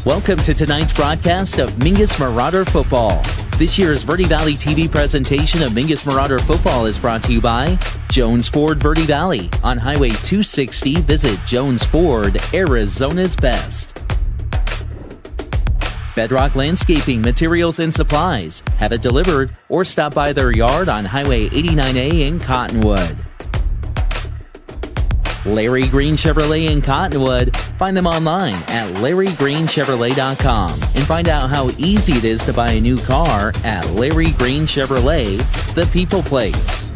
Welcome to tonight's broadcast of Mingus Marauder Football. This year's Verde Valley TV presentation of Mingus Marauder Football is brought to you by Jones Ford Verde Valley. On Highway 260, visit Jones Ford, Arizona's best. Bedrock Landscaping, Materials and Supplies. Have it delivered or stop by their yard on Highway 89A in Cottonwood. Larry Green Chevrolet in Cottonwood. Find them online at larrygreenchevrolet.com and find out how easy it is to buy a new car at Larry Green Chevrolet, the people place.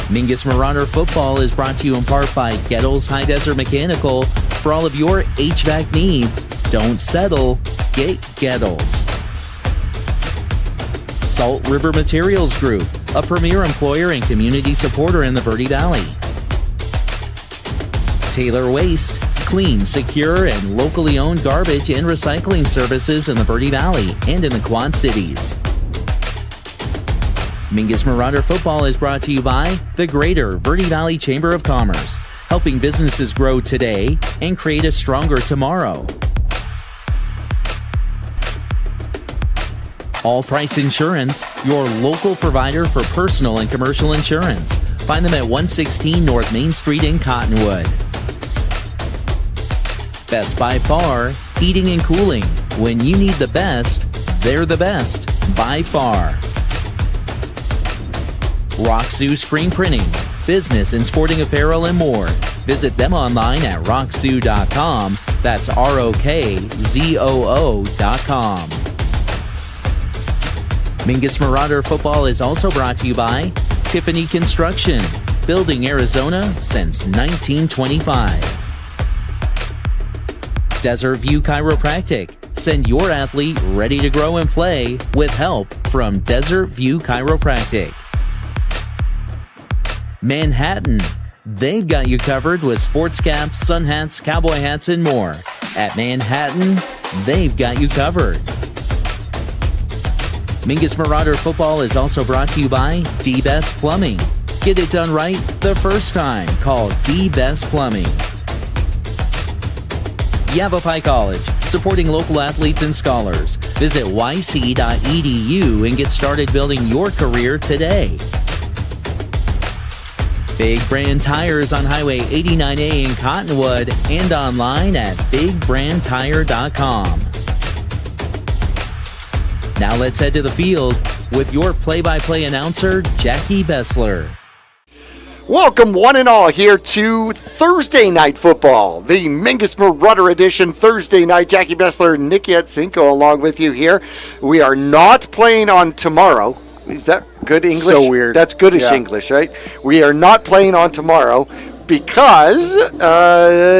Mingus Marauder Football is brought to you in part by Gettles High Desert Mechanical. For all of your HVAC needs, don't settle, get Gettles. Salt River Materials Group, a premier employer and community supporter in the Verde Valley. Taylor Waste, clean, secure, and locally owned garbage and recycling services in the Verde Valley and in the Quad Cities. Mingus Marauder Football is brought to you by the Greater Verde Valley Chamber of Commerce, helping businesses grow today and create a stronger tomorrow. All Price Insurance, your local provider for personal and commercial insurance. Find them at 116 North Main Street in Cottonwood. Best by Far, heating and cooling. When you need the best, they're the best by far. Rock Zoo Screen Printing, business and sporting apparel and more. Visit them online at rockzoo.com. That's ROKZOO.com. Mingus Marauder Football is also brought to you by Tiffany Construction, building Arizona since 1925. Desert View Chiropractic. Send your athlete ready to grow and play with help from Desert View Chiropractic. Manhattan. They've got you covered with sports caps, sun hats, cowboy hats, and more. At Manhattan, they've got you covered. Mingus Marauder Football is also brought to you by D-Best Plumbing. Get it done right the first time. Call D-Best Plumbing. Yavapai College, supporting local athletes and scholars. Visit yc.edu and get started building your career today. Big Brand Tires on Highway 89A in Cottonwood and online at bigbrandtire.com. Now let's head to the field with your play-by-play announcer, Jackie Bessler. Welcome one and all here to Thursday Night Football, the Mingus Marauder edition Thursday night. Jackie Bessler, Nick Yatsenko along with you here. We are not playing on tomorrow. Is that good English? So weird. That's goodish English, right? We are not playing on tomorrow because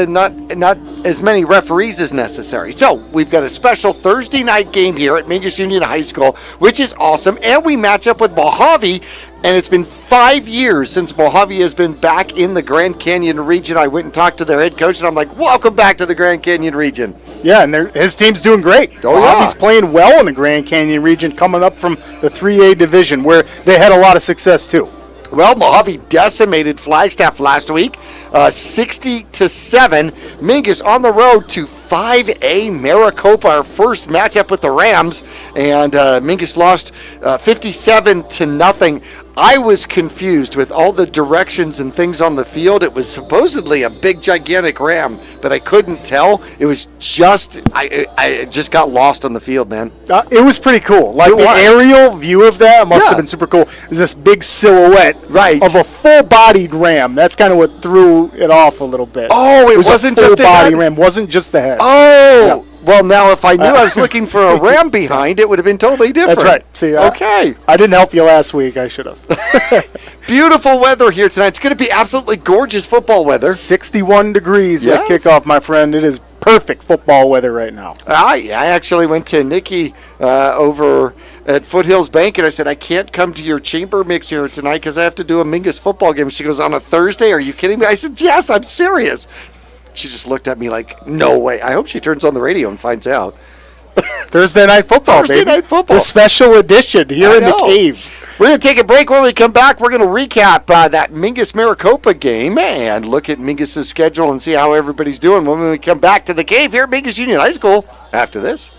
not as many referees as necessary. So we've got a special Thursday night game here at Mingus Union High School, which is awesome. And we match up with Mohave, and it's been 5 years since Mohave has been back in the Grand Canyon region. I went and talked to their head coach, and I'm like, welcome back to the Grand Canyon region. Yeah, and his team's doing great. Mojave's playing well in the Grand Canyon region, coming up from the 3A division, where they had a lot of success too. Well, Mohave decimated Flagstaff last week, 60-7. Mingus on the road to 5A Maricopa, our first matchup with the Rams, and Mingus lost 57-0. I was confused with all the directions and things on the field. It was supposedly a big, gigantic ram, but I couldn't tell. It was just, I just got lost on the field, man. It was pretty cool. Like the aerial view of that must have been super cool. It was this big silhouette of a full-bodied ram. That's kind of what threw it off a little bit. Oh, it wasn't just a full-body ram. Wasn't just the head. Oh! Yeah. Well, now, if I knew I was looking for a ram behind, it would have been totally different. That's right. See, okay. I didn't help you last week. I should have. Beautiful weather here tonight. It's going to be absolutely gorgeous football weather. 61 degrees at kickoff, my friend. It is perfect football weather right now. I actually went to Nikki over at Foothills Bank, and I said, I can't come to your chamber mix here tonight because I have to do a Mingus football game. She goes, on a Thursday? Are you kidding me? I said, yes, I'm serious. She just looked at me like, no way. I hope she turns on the radio and finds out. Thursday night football, Thursday night football. The special edition here in the cave. We're going to take a break. When we come back, we're going to recap that Mingus-Maricopa game and look at Mingus' schedule and see how everybody's doing when we come back to the cave here at Mingus Union High School after this.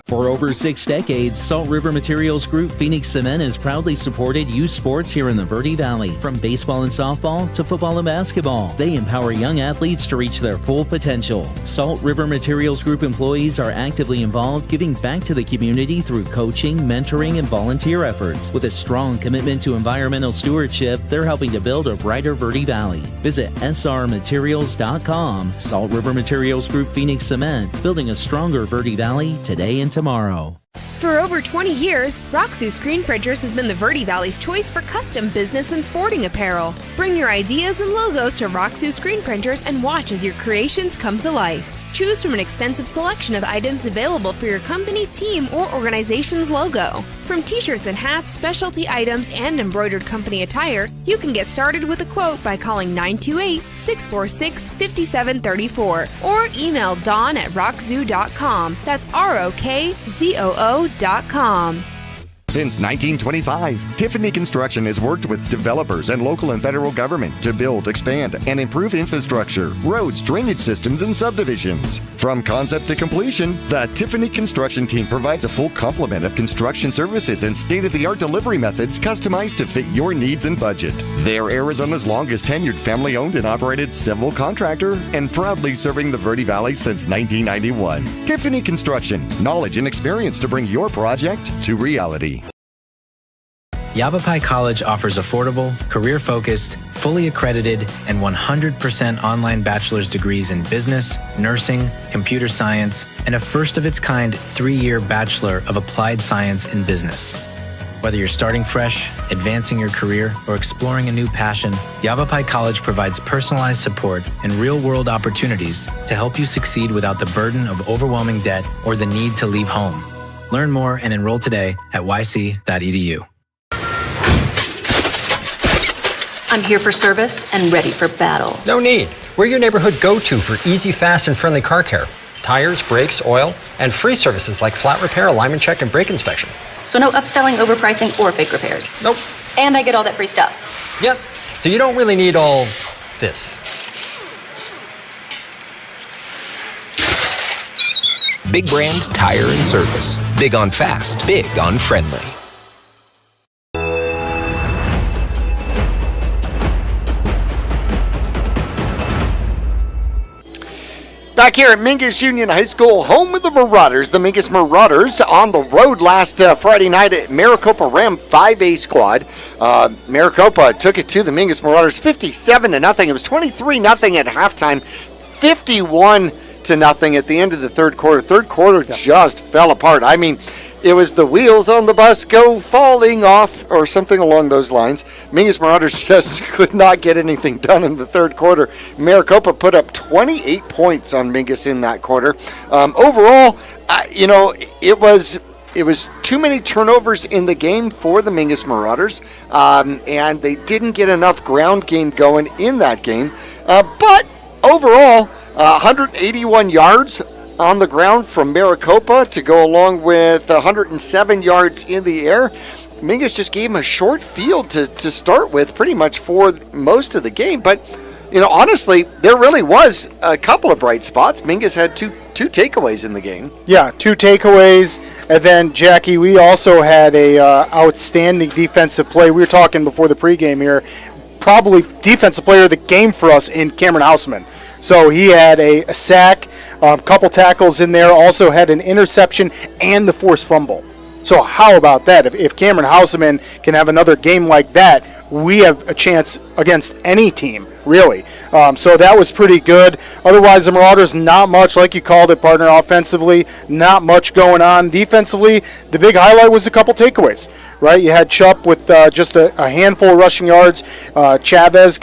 For over 6 decades, Salt River Materials Group Phoenix Cement has proudly supported youth sports here in the Verde Valley. From baseball and softball to football and basketball, they empower young athletes to reach their full potential. Salt River Materials Group employees are actively involved, giving back to the community through coaching, mentoring, and volunteer efforts. With a strong commitment to environmental stewardship, they're helping to build a brighter Verde Valley. Visit srmaterials.com. Salt River Materials Group Phoenix Cement, building a stronger Verde Valley today and tomorrow. For over 20 years, Roxu Screen Printers has been the Verde Valley's choice for custom business and sporting apparel. Bring your ideas and logos to Roxu Screen Printers and watch as your creations come to life. Choose from an extensive selection of items available for your company, team, or organization's logo. From t-shirts and hats, specialty items, and embroidered company attire, you can get started with a quote by calling 928-646-5734 or email dawn@rockzoo.com. That's ROKZOO.com. Since 1925, Tiffany Construction has worked with developers and local and federal government to build, expand, and improve infrastructure, roads, drainage systems, and subdivisions. From concept to completion, the Tiffany Construction team provides a full complement of construction services and state-of-the-art delivery methods customized to fit your needs and budget. They're Arizona's longest tenured family-owned and operated civil contractor and proudly serving the Verde Valley since 1991. Tiffany Construction, knowledge and experience to bring your project to reality. Yavapai College offers affordable, career-focused, fully accredited, and 100% online bachelor's degrees in business, nursing, computer science, and a first-of-its-kind 3-year Bachelor of Applied Science in Business. Whether you're starting fresh, advancing your career, or exploring a new passion, Yavapai College provides personalized support and real-world opportunities to help you succeed without the burden of overwhelming debt or the need to leave home. Learn more and enroll today at yc.edu. I'm here for service and ready for battle. No need. We're your neighborhood go-to for easy, fast, and friendly car care. Tires, brakes, oil, and free services like flat repair, alignment check, and brake inspection. So no upselling, overpricing, or fake repairs. Nope. And I get all that free stuff. Yep. So you don't really need all this. Big brand tire and service. Big on fast, big on friendly. Back here at Mingus Union High School, home of the Marauders, the Mingus Marauders on the road last Friday night at Maricopa Ram 5A squad. Maricopa took it to the Mingus Marauders 57-0. It was 23-0 at halftime, 51-0 at the end of the third quarter. Third quarter just fell apart. I mean, it was the wheels on the bus go falling off or something along those lines. Mingus Marauders just could not get anything done in the third quarter. Maricopa put up 28 points on Mingus in that quarter. Overall, it was too many turnovers in the game for the Mingus Marauders, and they didn't get enough ground game going in that game. But overall, 181 yards on the ground from Maricopa to go along with 107 yards in the air. Mingus just gave him a short field to start with pretty much for most of the game. But, honestly, there really was a couple of bright spots. Mingus had two takeaways in the game. Yeah, 2 takeaways. And then, Jackie, we also had a outstanding defensive play. We were talking before the pregame here. Probably defensive player of the game for us in Cameron Houseman. So he had a sack, a couple tackles in there, also had an interception and the forced fumble. So how about that? If Cameron Houseman can have another game like that, we have a chance against any team, really. So that was pretty good. Otherwise, the Marauders, not much, like you called it, partner, offensively. Not much going on. Defensively, the big highlight was a couple takeaways, right? You had Chupp with just a handful of rushing yards. Chanez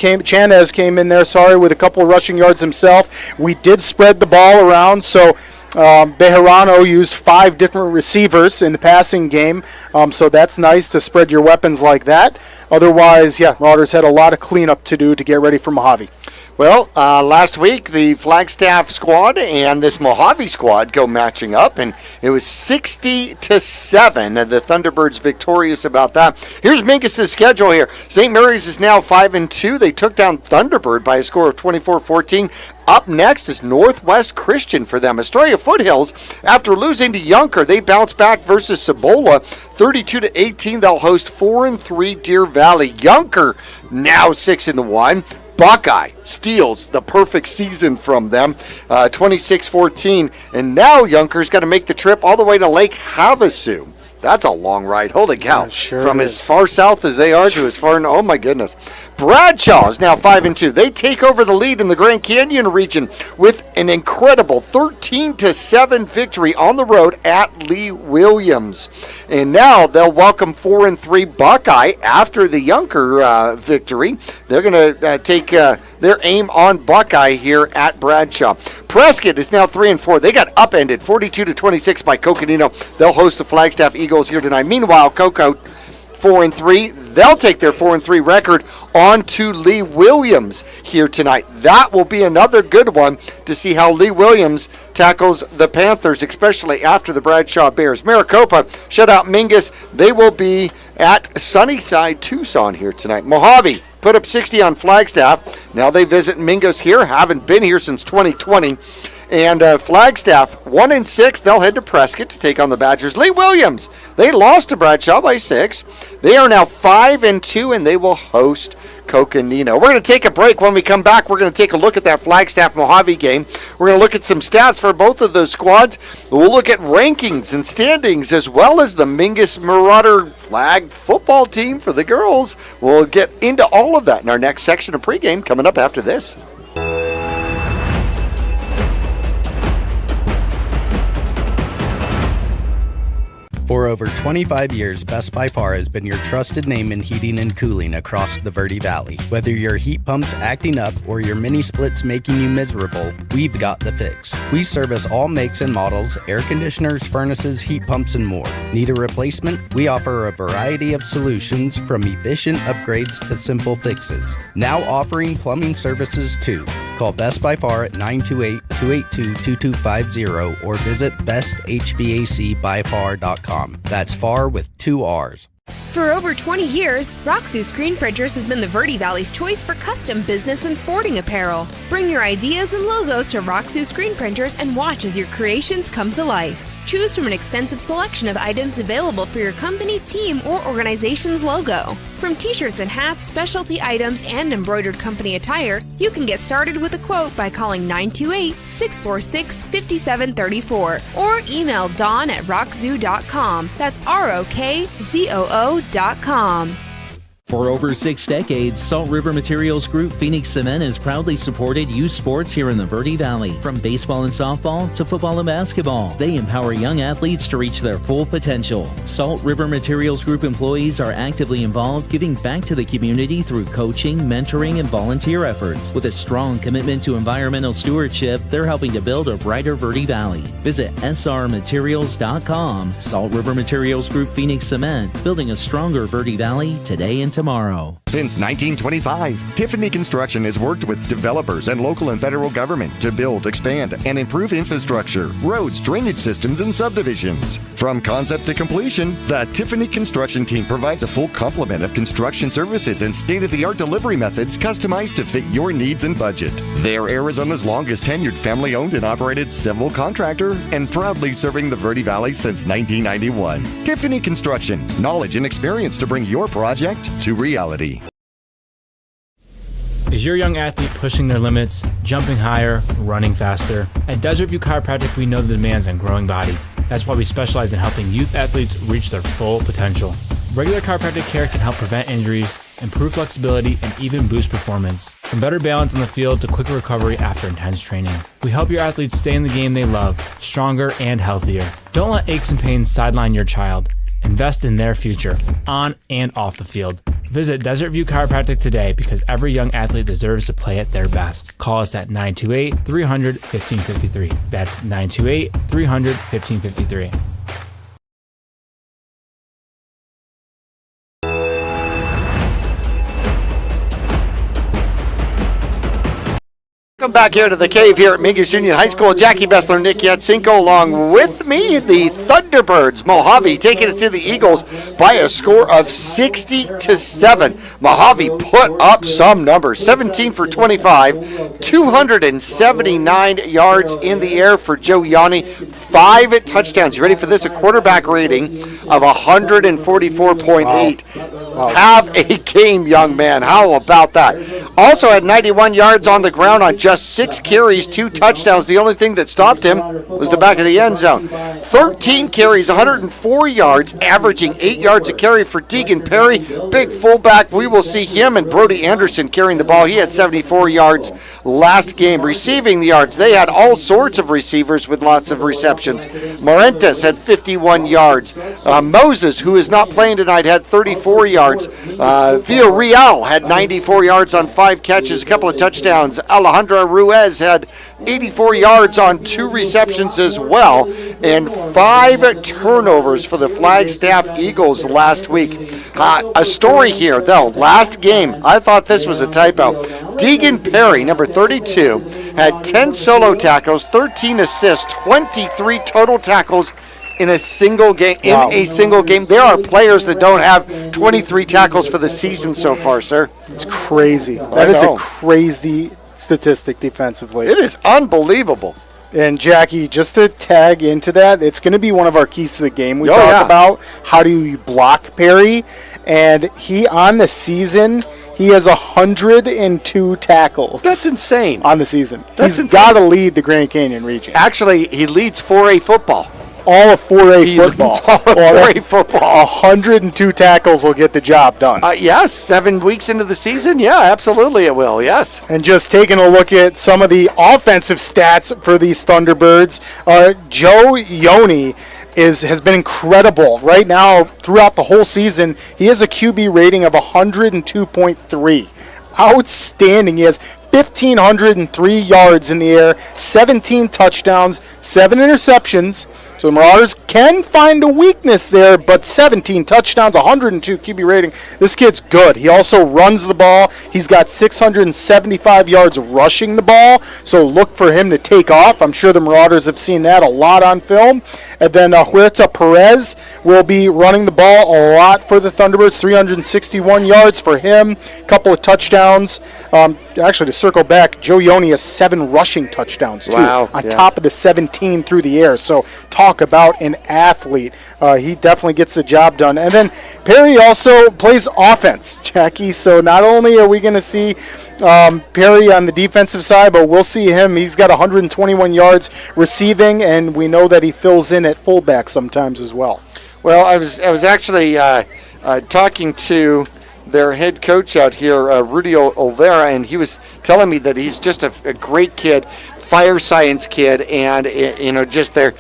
came in there, with a couple of rushing yards himself. We did spread the ball around, so Bejarano used 5 different receivers in the passing game, so that's nice to spread your weapons like that. Otherwise, Marauders had a lot of cleanup to do to get ready for Mohave. Well, last week the Flagstaff squad and this Mohave squad go matching up, and it was 60-7. The Thunderbirds victorious about that. Here's Mingus' schedule here. St. Mary's is now 5-2. They took down Thunderbird by a score of 24-14. Up next is Northwest Christian for them. Astoria Foothills, after losing to Yunker, they bounce back versus Cibola, 32-18. They'll host 4-3 Deer Valley. Yunker now 6-1. Buckeye steals the perfect season from them, 26-14. And now Yunker's got to make the trip all the way to Lake Havasu. That's a long ride. Holy cow. Sure From is. as far south as they are to as far, oh my goodness. Bradshaw is now 5-2. They take over the lead in the Grand Canyon region with an incredible 13-7 victory on the road at Lee Williams. And now they'll welcome 4-3 Buckeye after the Yunker victory. They're going to take their aim on Buckeye here at Bradshaw. Prescott is now 3-4. They got upended 42-26 by Coconino. They'll host the Flagstaff Eagles here tonight. Meanwhile, Cocoa 4-3. They'll take their 4-3 record on to Lee Williams here tonight. That will be another good one to see how Lee Williams tackles the Panthers, especially after the Bradshaw Bears. Maricopa shut out Mingus. They will be at Sunnyside, Tucson here tonight. Mohave put up 60 on Flagstaff. Now they visit Mingus here. Haven't been here since 2020. And Flagstaff 1-6. They'll head to Prescott to take on the Badgers. Lee Williams, they lost to Bradshaw by 6. They are now 5-2, and they will host Coconino. We're going to take a break. When we come back, we're going to take a look at that Flagstaff Mohave game. We're going to look at some stats for both of those squads. We'll look at rankings and standings, as well as the Mingus Marauder flag football team for the girls. We'll get into all of that in our next section of pregame coming up after this. For over 25 years, Best by Far has been your trusted name in heating and cooling across the Verde Valley. Whether your heat pump's acting up or your mini split's making you miserable, we've got the fix. We service all makes and models, air conditioners, furnaces, heat pumps, and more. Need a replacement? We offer a variety of solutions from efficient upgrades to simple fixes. Now offering plumbing services too. Call Best by Far at 928-282-2250 or visit besthvacbyfar.com. That's far with 2 R's. For over 20 years, Roxu Screen Printers has been the Verde Valley's choice for custom business and sporting apparel. Bring your ideas and logos to Roxu Screen Printers and watch as your creations come to life. Choose from an extensive selection of items available for your company, team, or organization's logo. From t-shirts and hats, specialty items, and embroidered company attire, you can get started with a quote by calling 928-646-5734 or email dawn@rockzoo.com. That's ROKZOO.com. For over 6 decades, Salt River Materials Group Phoenix Cement has proudly supported youth sports here in the Verde Valley. From baseball and softball to football and basketball, they empower young athletes to reach their full potential. Salt River Materials Group employees are actively involved, giving back to the community through coaching, mentoring, and volunteer efforts. With a strong commitment to environmental stewardship, they're helping to build a brighter Verde Valley. Visit srmaterials.com. Salt River Materials Group Phoenix Cement, building a stronger Verde Valley today and tomorrow. Since 1925, Tiffany Construction has worked with developers and local and federal government to build, expand, and improve infrastructure, roads, drainage systems, and subdivisions. From concept to completion, the Tiffany Construction team provides a full complement of construction services and state-of-the-art delivery methods customized to fit your needs and budget. They're Arizona's longest tenured family-owned and operated civil contractor and proudly serving the Verde Valley since 1991. Tiffany Construction, knowledge and experience to bring your project to reality. Is your young athlete pushing their limits, jumping higher, running faster? At Desert View Chiropractic, we know the demands on growing bodies. That's why we specialize in helping youth athletes reach their full potential. Regular chiropractic care can help prevent injuries, improve flexibility, and even boost performance. From better balance on the field to quicker recovery after intense training. We help your athletes stay in the game they love, stronger and healthier. Don't let aches and pains sideline your child. Invest in their future, on and off the field. Visit Desert View Chiropractic today because every young athlete deserves to play at their best. Call us at 928-300-1553. That's 928-300-1553. Welcome back here to the cave here at Mingus Union High School. Jackie Bessler, Nick Yatsenko along with me. The Thunderbirds, Mohave, taking it to the Eagles by a score of 60-7. Mohave put up some numbers. 17 for 25, 279 yards in the air for Joe Yanni, 5 touchdowns. You ready for this? A quarterback rating of 144.8. Wow. Have a game, young man. How about that? Also had 91 yards on the ground on just 6 carries, 2 touchdowns. The only thing that stopped him was the back of the end zone. 13 carries, 104 yards, averaging 8 yards a carry for Deegan Perry. Big fullback. We will see him and Brody Anderson carrying the ball. He had 74 yards last game. Receiving the yards, they had all sorts of receivers with lots of receptions. Morentas had 51 yards. Moses, who is not playing tonight, had 34 yards. Villarreal had 94 yards on 5 catches, a couple of touchdowns. Alejandro Ruiz had 84 yards on 2 receptions as well, and 5 turnovers for the Flagstaff Eagles last week. A story here, though. Last game, I thought this was a typo. Deegan Perry, number 32, had 10 solo tackles, 13 assists, 23 total tackles in a single game. Wow. In a single game. There are players that don't have 23 tackles for the season so far, sir. It's crazy. That is a crazy statistic defensively. It is unbelievable. And Jackie, just to tag into that, it's going to be one of our keys to the game. We talk about how do you block Perry, and he on the season, he has 102 tackles. That's insane. On the season. He's got to lead the Grand Canyon region. Actually, he leads 4A football. All of 4A football. All of 4A football. 102 tackles will get the job done. Yes, 7 weeks into the season. Yeah, absolutely it will, yes. And just taking a look at some of the offensive stats for these Thunderbirds, Joe Yoni has been incredible. Right now, throughout the whole season, he has a QB rating of 102.3. Outstanding. He has 1,503 yards in the air, 17 touchdowns, 7 interceptions. So the Marauders can find a weakness there, but 17 touchdowns, 102 QB rating. This kid's good. He also runs the ball. He's got 675 yards rushing the ball, so look for him to take off. I'm sure the Marauders have seen that a lot on film. And then Huerta Perez will be running the ball a lot for the Thunderbirds, 361 yards for him, a couple of touchdowns. Actually, to circle back, Joe Yoni has 7 rushing touchdowns, too, on top of the 17 through the air. So talk about an athlete. He definitely gets the job done. And then Perry also plays offense, Jackie. So not only are we going to see Perry on the defensive side, but we'll see him. He's got 121 yards receiving, and we know that he fills in at fullback sometimes as well. Well, I was actually talking to their head coach out here, Rudy Olvera, and he was telling me that he's just a great kid, fire science kid, and just a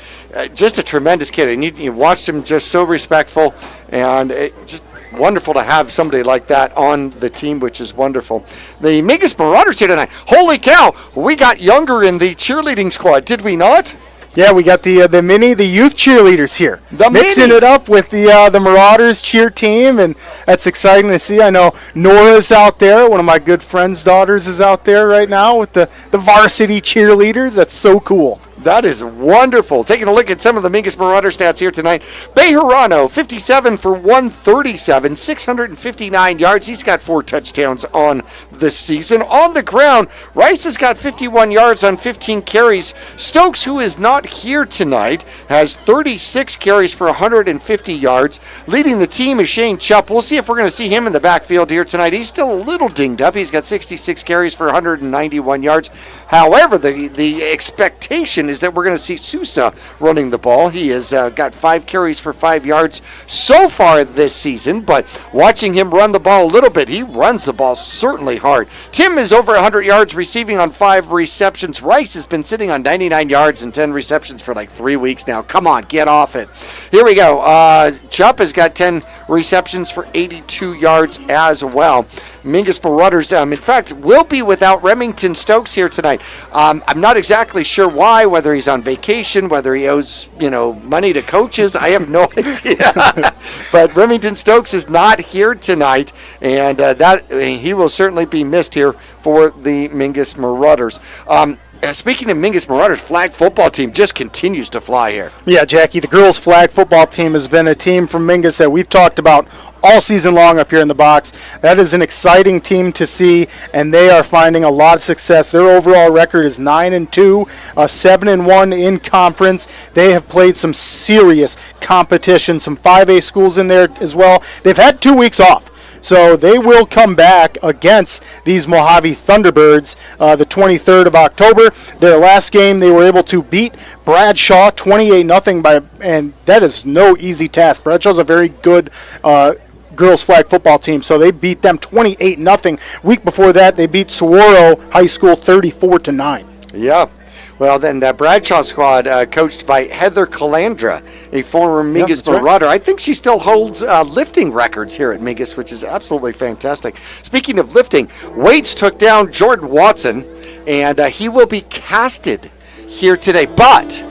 tremendous kid. And you watched him, just so respectful, and just wonderful to have somebody like that on the team, which is wonderful. The Mingus Marauders here tonight. Holy cow, we got younger in the cheerleading squad, did we not? Yeah, we got the youth cheerleaders here, mixing it up with the Marauders cheer team, and that's exciting to see. I know Nora's out there. One of my good friend's daughters is out there right now with the varsity cheerleaders. That's so cool. That is wonderful. Taking a look at some of the Mingus Marauder stats here tonight. Bejarano, 57 for 137, 659 yards. He's got 4 touchdowns on the season. On the ground, Rice has got 51 yards on 15 carries. Stokes, who is not here tonight, has 36 carries for 150 yards. Leading the team is Shane Chupp. We'll see if we're going to see him in the backfield here tonight. He's still a little dinged up. He's got 66 carries for 191 yards. However, the expectation prediction is that we're going to see Sousa running the ball. He has got 5 carries for 5 yards so far this season, but watching him run the ball a little bit, he runs the ball certainly hard. Tim is over 100 yards receiving on 5 receptions. Rice has been sitting on 99 yards and 10 receptions for like 3 weeks now. Come on, get off it. Here we go. Chubb has got 10 receptions for 82 yards as well. Mingus Marauders, in fact, will be without Remington Stokes here tonight. I'm not exactly sure why, whether he's on vacation, whether he owes, money to coaches. I have no idea. But Remington Stokes is not here tonight, and he will certainly be missed here for the Mingus Marauders. Speaking of Mingus Marauders, flag football team just continues to fly here. Yeah, Jackie, the girls' flag football team has been a team from Mingus that we've talked about all season long up here in the box. That is an exciting team to see, and they are finding a lot of success. Their overall record is 9-2, 7-1 in conference. They have played some serious competition, some 5A schools in there as well. They've had 2 weeks off. So they will come back against these Mohave Thunderbirds the 23rd of October. Their last game, they were able to beat Bradshaw 28-0, and that is no easy task. Bradshaw's a very good girls flag football team, so they beat them 28-0. Week before that, they beat Saguaro High School 34-9. Yeah. Well, then the Bradshaw squad, coached by Heather Calandra, a former Mingus Marauder. Right. I think she still holds lifting records here at Mingus, which is absolutely fantastic. Speaking of lifting, weights took down Jordan Watson, and he will be casted here today. But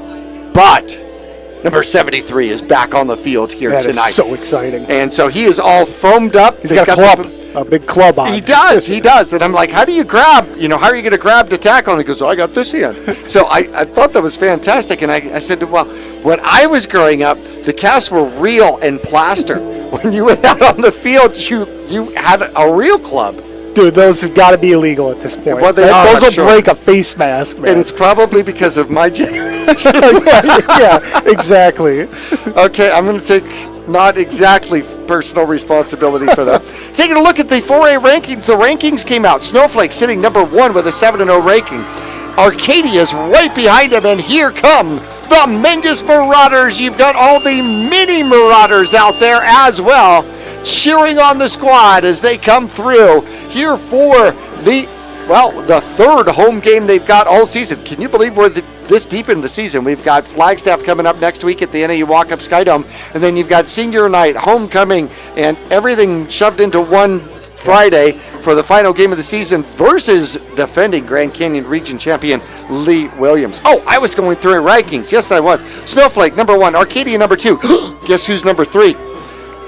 number 73 is back on the field here tonight. That is so exciting. And so he is all foamed up. He's got a club. A big club on. He does. And I'm like, how do you grab? How are you going to grab to tackle? And he goes, I got this hand. So I thought that was fantastic. And I said, well, when I was growing up, the casts were real and plaster. When you went out on the field, you had a real club. Dude, those have got to be illegal at this point. Well, those will break a face mask, man. And it's probably because of my generation. yeah, exactly. Okay, I'm going to take not exactly personal responsibility for that. Taking a look at the 4A rankings, the rankings came out. Snowflake sitting number 1 with a 7-0 ranking. Arcadia's right behind him, and here come the Mingus Marauders. You've got all the mini Marauders out there as well, cheering on the squad as they come through here for the third home game they've got all season. Can you believe we're this deep into the season? We've got Flagstaff coming up next week at the NAU Walk-Up Skydome, and then you've got senior night, homecoming, and everything shoved into one Friday for the final game of the season versus defending Grand Canyon Region champion Lee Williams. Oh, I was going through rankings. Yes, I was. Snowflake, number 1. Arcadia, number 2. Guess who's number 3?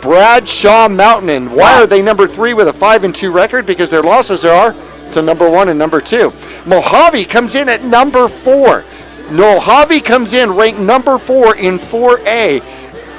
Bradshaw Mountain. And why are they number 3 with a 5-2 record? Because their losses are to number 1 and number 2. Mohave comes in at number 4. Mohave comes in ranked number 4 in 4A,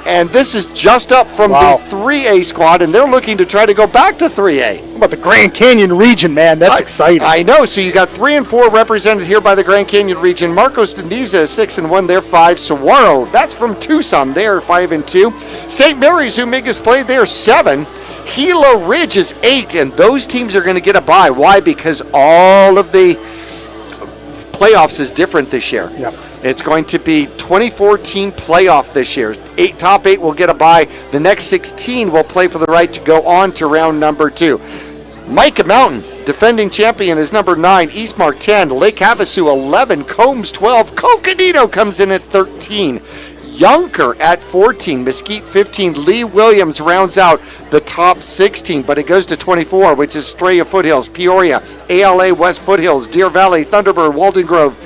and this is just up from the 3A squad, and they're looking to try to go back to 3A. How about the Grand Canyon region, man? That's exciting. I know. So you got 3 and 4 represented here by the Grand Canyon region. Marcos Deniza is 6-1. They're 5. Saguaro, that's from Tucson. They are 5-2. St. Mary's, who Mingus played, they are 7. Gila Ridge is 8, and those teams are going to get a bye. Why? Because all of the playoffs is different this year. Yep. It's going to be 24-team playoff this year. Top 8 will get a bye. The next 16 will play for the right to go on to round number 2. Micah Mountain, defending champion, is number 9. Eastmark 10. Lake Havasu 11. Combs 12. Coconino comes in at 13. Yunker at 14, Mesquite 15, Lee Williams rounds out the top 16, but it goes to 24, which is Estrella Foothills, Peoria, ALA West Foothills, Deer Valley, Thunderbird, Walden Grove,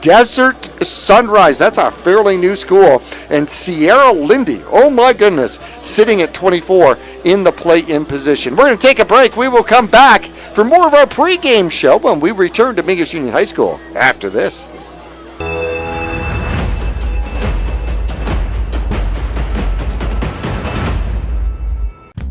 Desert Sunrise, that's our fairly new school, and Sierra Lindy, oh my goodness, sitting at 24 in the play-in position. We're going to take a break. We will come back for more of our pregame show when we return to Mingus Union High School after this.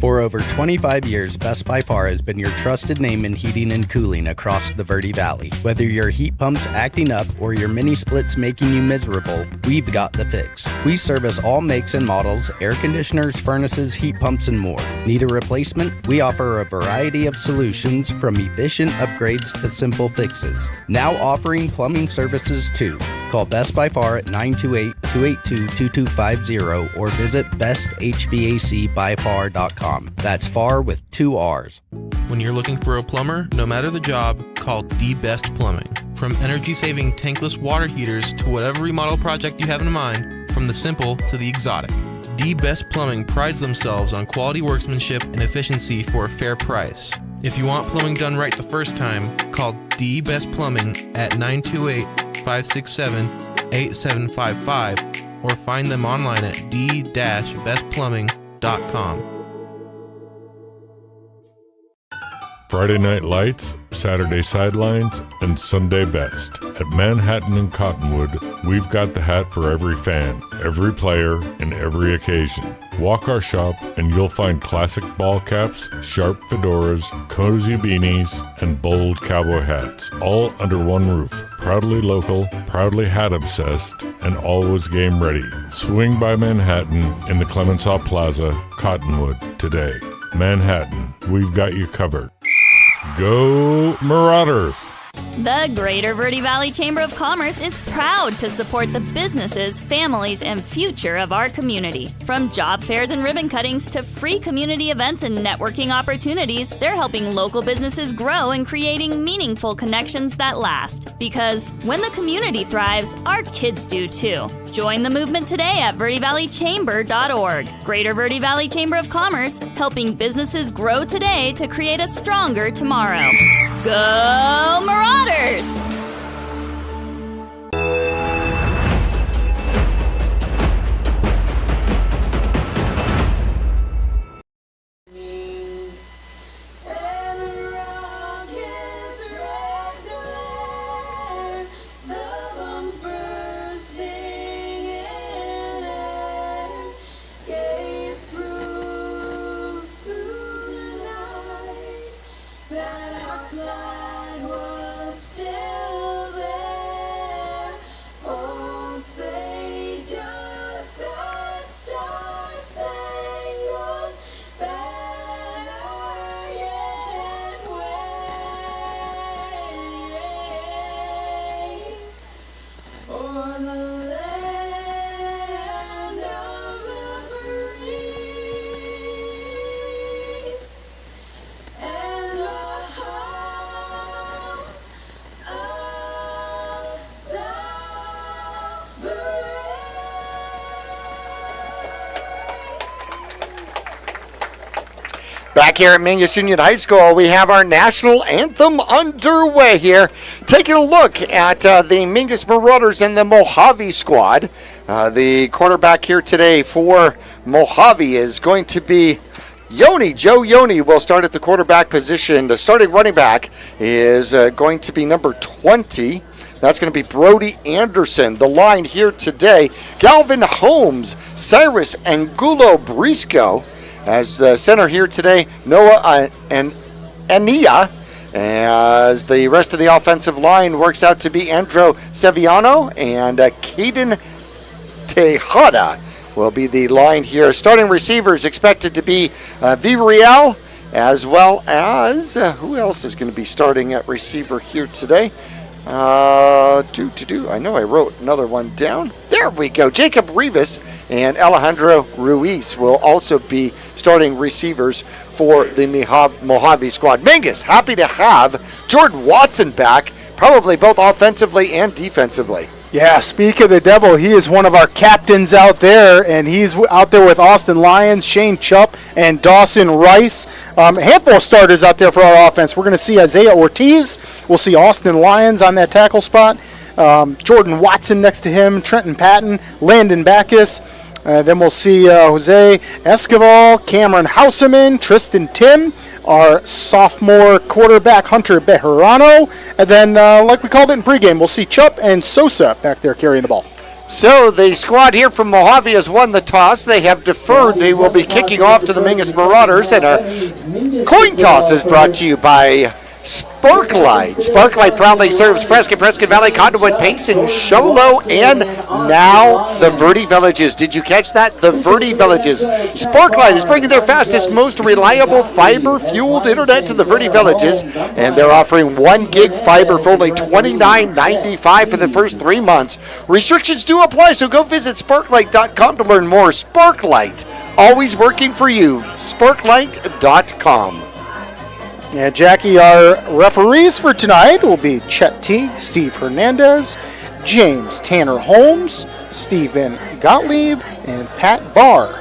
For over 25 years, Best by Far has been your trusted name in heating and cooling across the Verde Valley. Whether your heat pump's acting up or your mini splits making you miserable, we've got the fix. We service all makes and models, air conditioners, furnaces, heat pumps, and more. Need a replacement? We offer a variety of solutions from efficient upgrades to simple fixes. Now offering plumbing services too. Call Best by Far at 928-282-2250 or visit besthvacbyfar.com. That's far with 2 R's. When you're looking for a plumber, no matter the job, call The Best Plumbing. From energy-saving tankless water heaters to whatever remodel project you have in mind, from the simple to the exotic. The Best Plumbing prides themselves on quality workmanship and efficiency for a fair price. If you want plumbing done right the first time, call The Best Plumbing at 928-567-8755 or find them online at d-bestplumbing.com. Friday Night Lights, Saturday Sidelines, and Sunday Best. At Manhattan and Cottonwood, we've got the hat for every fan, every player, and every occasion. Walk our shop and you'll find classic ball caps, sharp fedoras, cozy beanies, and bold cowboy hats, all under one roof. Proudly local, proudly hat obsessed, and always game ready. Swing by Manhattan in the Clemenceau Plaza, Cottonwood, today. Manhattan, we've got you covered. Go Marauders! The Greater Verde Valley Chamber of Commerce is proud to support the businesses, families, and future of our community. From job fairs and ribbon cuttings to free community events and networking opportunities, they're helping local businesses grow and creating meaningful connections that last. Because when the community thrives, our kids do too. Join the movement today at verdevalleychamber.org. Greater Verde Valley Chamber of Commerce, helping businesses grow today to create a stronger tomorrow. Go Marauders! Back here at Mingus Union High School, we have our national anthem underway here. Taking a look at the Mingus Marauders and the Mohave squad. The quarterback here today for Mohave is going to be Yoni. Joe Yoni will start at the quarterback position. The starting running back is going to be number 20. That's going to be Brody Anderson. The line here today, Galvin Holmes, Cyrus Angulo Briscoe. As the center here today, Noah and Ania. As the rest of the offensive line works out to be Andrew Seviano and Caden Tejada will be the line here. Starting receivers expected to be Villarreal, as well as, who else is going to be starting at receiver here today? I know I wrote another one down. There we go. Jacob Rivas and Alejandro Ruiz will also be starting receivers for the Mohave squad. Mingus, happy to have Jordan Watson back, probably both offensively and defensively. Yeah, speak of the devil, he is one of our captains out there, and he's out there with Austin Lyons, Shane Chupp, and Dawson Rice. A handful of starters out there for our offense. We're going to see Isaiah Ortiz. We'll see Austin Lyons on that tackle spot. Jordan Watson next to him, Trenton Patton, Landon Backus. Then we'll see Jose Escobar, Cameron Houseman, Tristan Tim, our sophomore quarterback, Hunter Bejarano. And then, like we called it in pregame, we'll see Chupp and Sosa back there carrying the ball. So the squad here from Mohave has won the toss. They have deferred. They will be kicking off to the Mingus Marauders. And our coin toss is brought to you by Sparklight. Sparklight proudly serves Prescott Valley, Cottonwood, Payson, Sholo, and now the Verde Villages. Did you catch that? The Verde Villages. Sparklight is bringing their fastest, most reliable fiber-fueled internet to the Verde Villages, and they're offering 1 gig fiber for only $29.95 for the first 3 months. Restrictions do apply, so go visit sparklight.com to learn more. Sparklight, always working for you. Sparklight.com. And Jackie, our referees for tonight will be Chet T, Steve Hernandez, James Tanner Holmes, Stephen Gottlieb, and Pat Barr.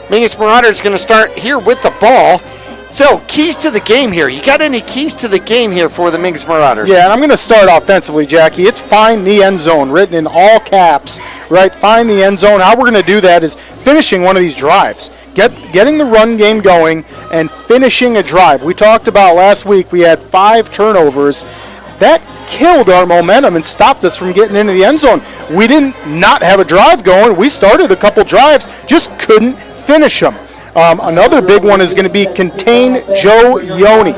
Mingus Marauders going to start here with the ball. So, keys to the game here. You got any keys to the game here for the Mingus Marauders? Yeah, and I'm going to start offensively, Jackie. It's find the end zone, written in all caps, right? Find the end zone. How we're going to do that is finishing one of these drives. Getting the run game going and finishing a drive. We talked about last week we had 5 turnovers. That killed our momentum and stopped us from getting into the end zone. We didn't not have a drive going. We started a couple drives, just couldn't finish them. Another big one is going to be contain Joe Yoni.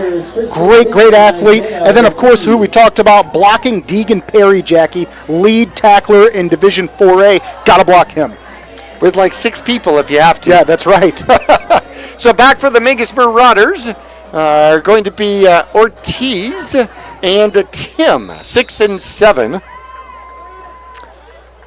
Great athlete. And then, of course, who we talked about, blocking Deegan Perry, Jackie, lead tackler in Division 4A. Got to block him. With like 6 people if you have to. Yeah, that's right. So back for the Mingus Marauders are going to be Ortiz and Tim, 6 and 7.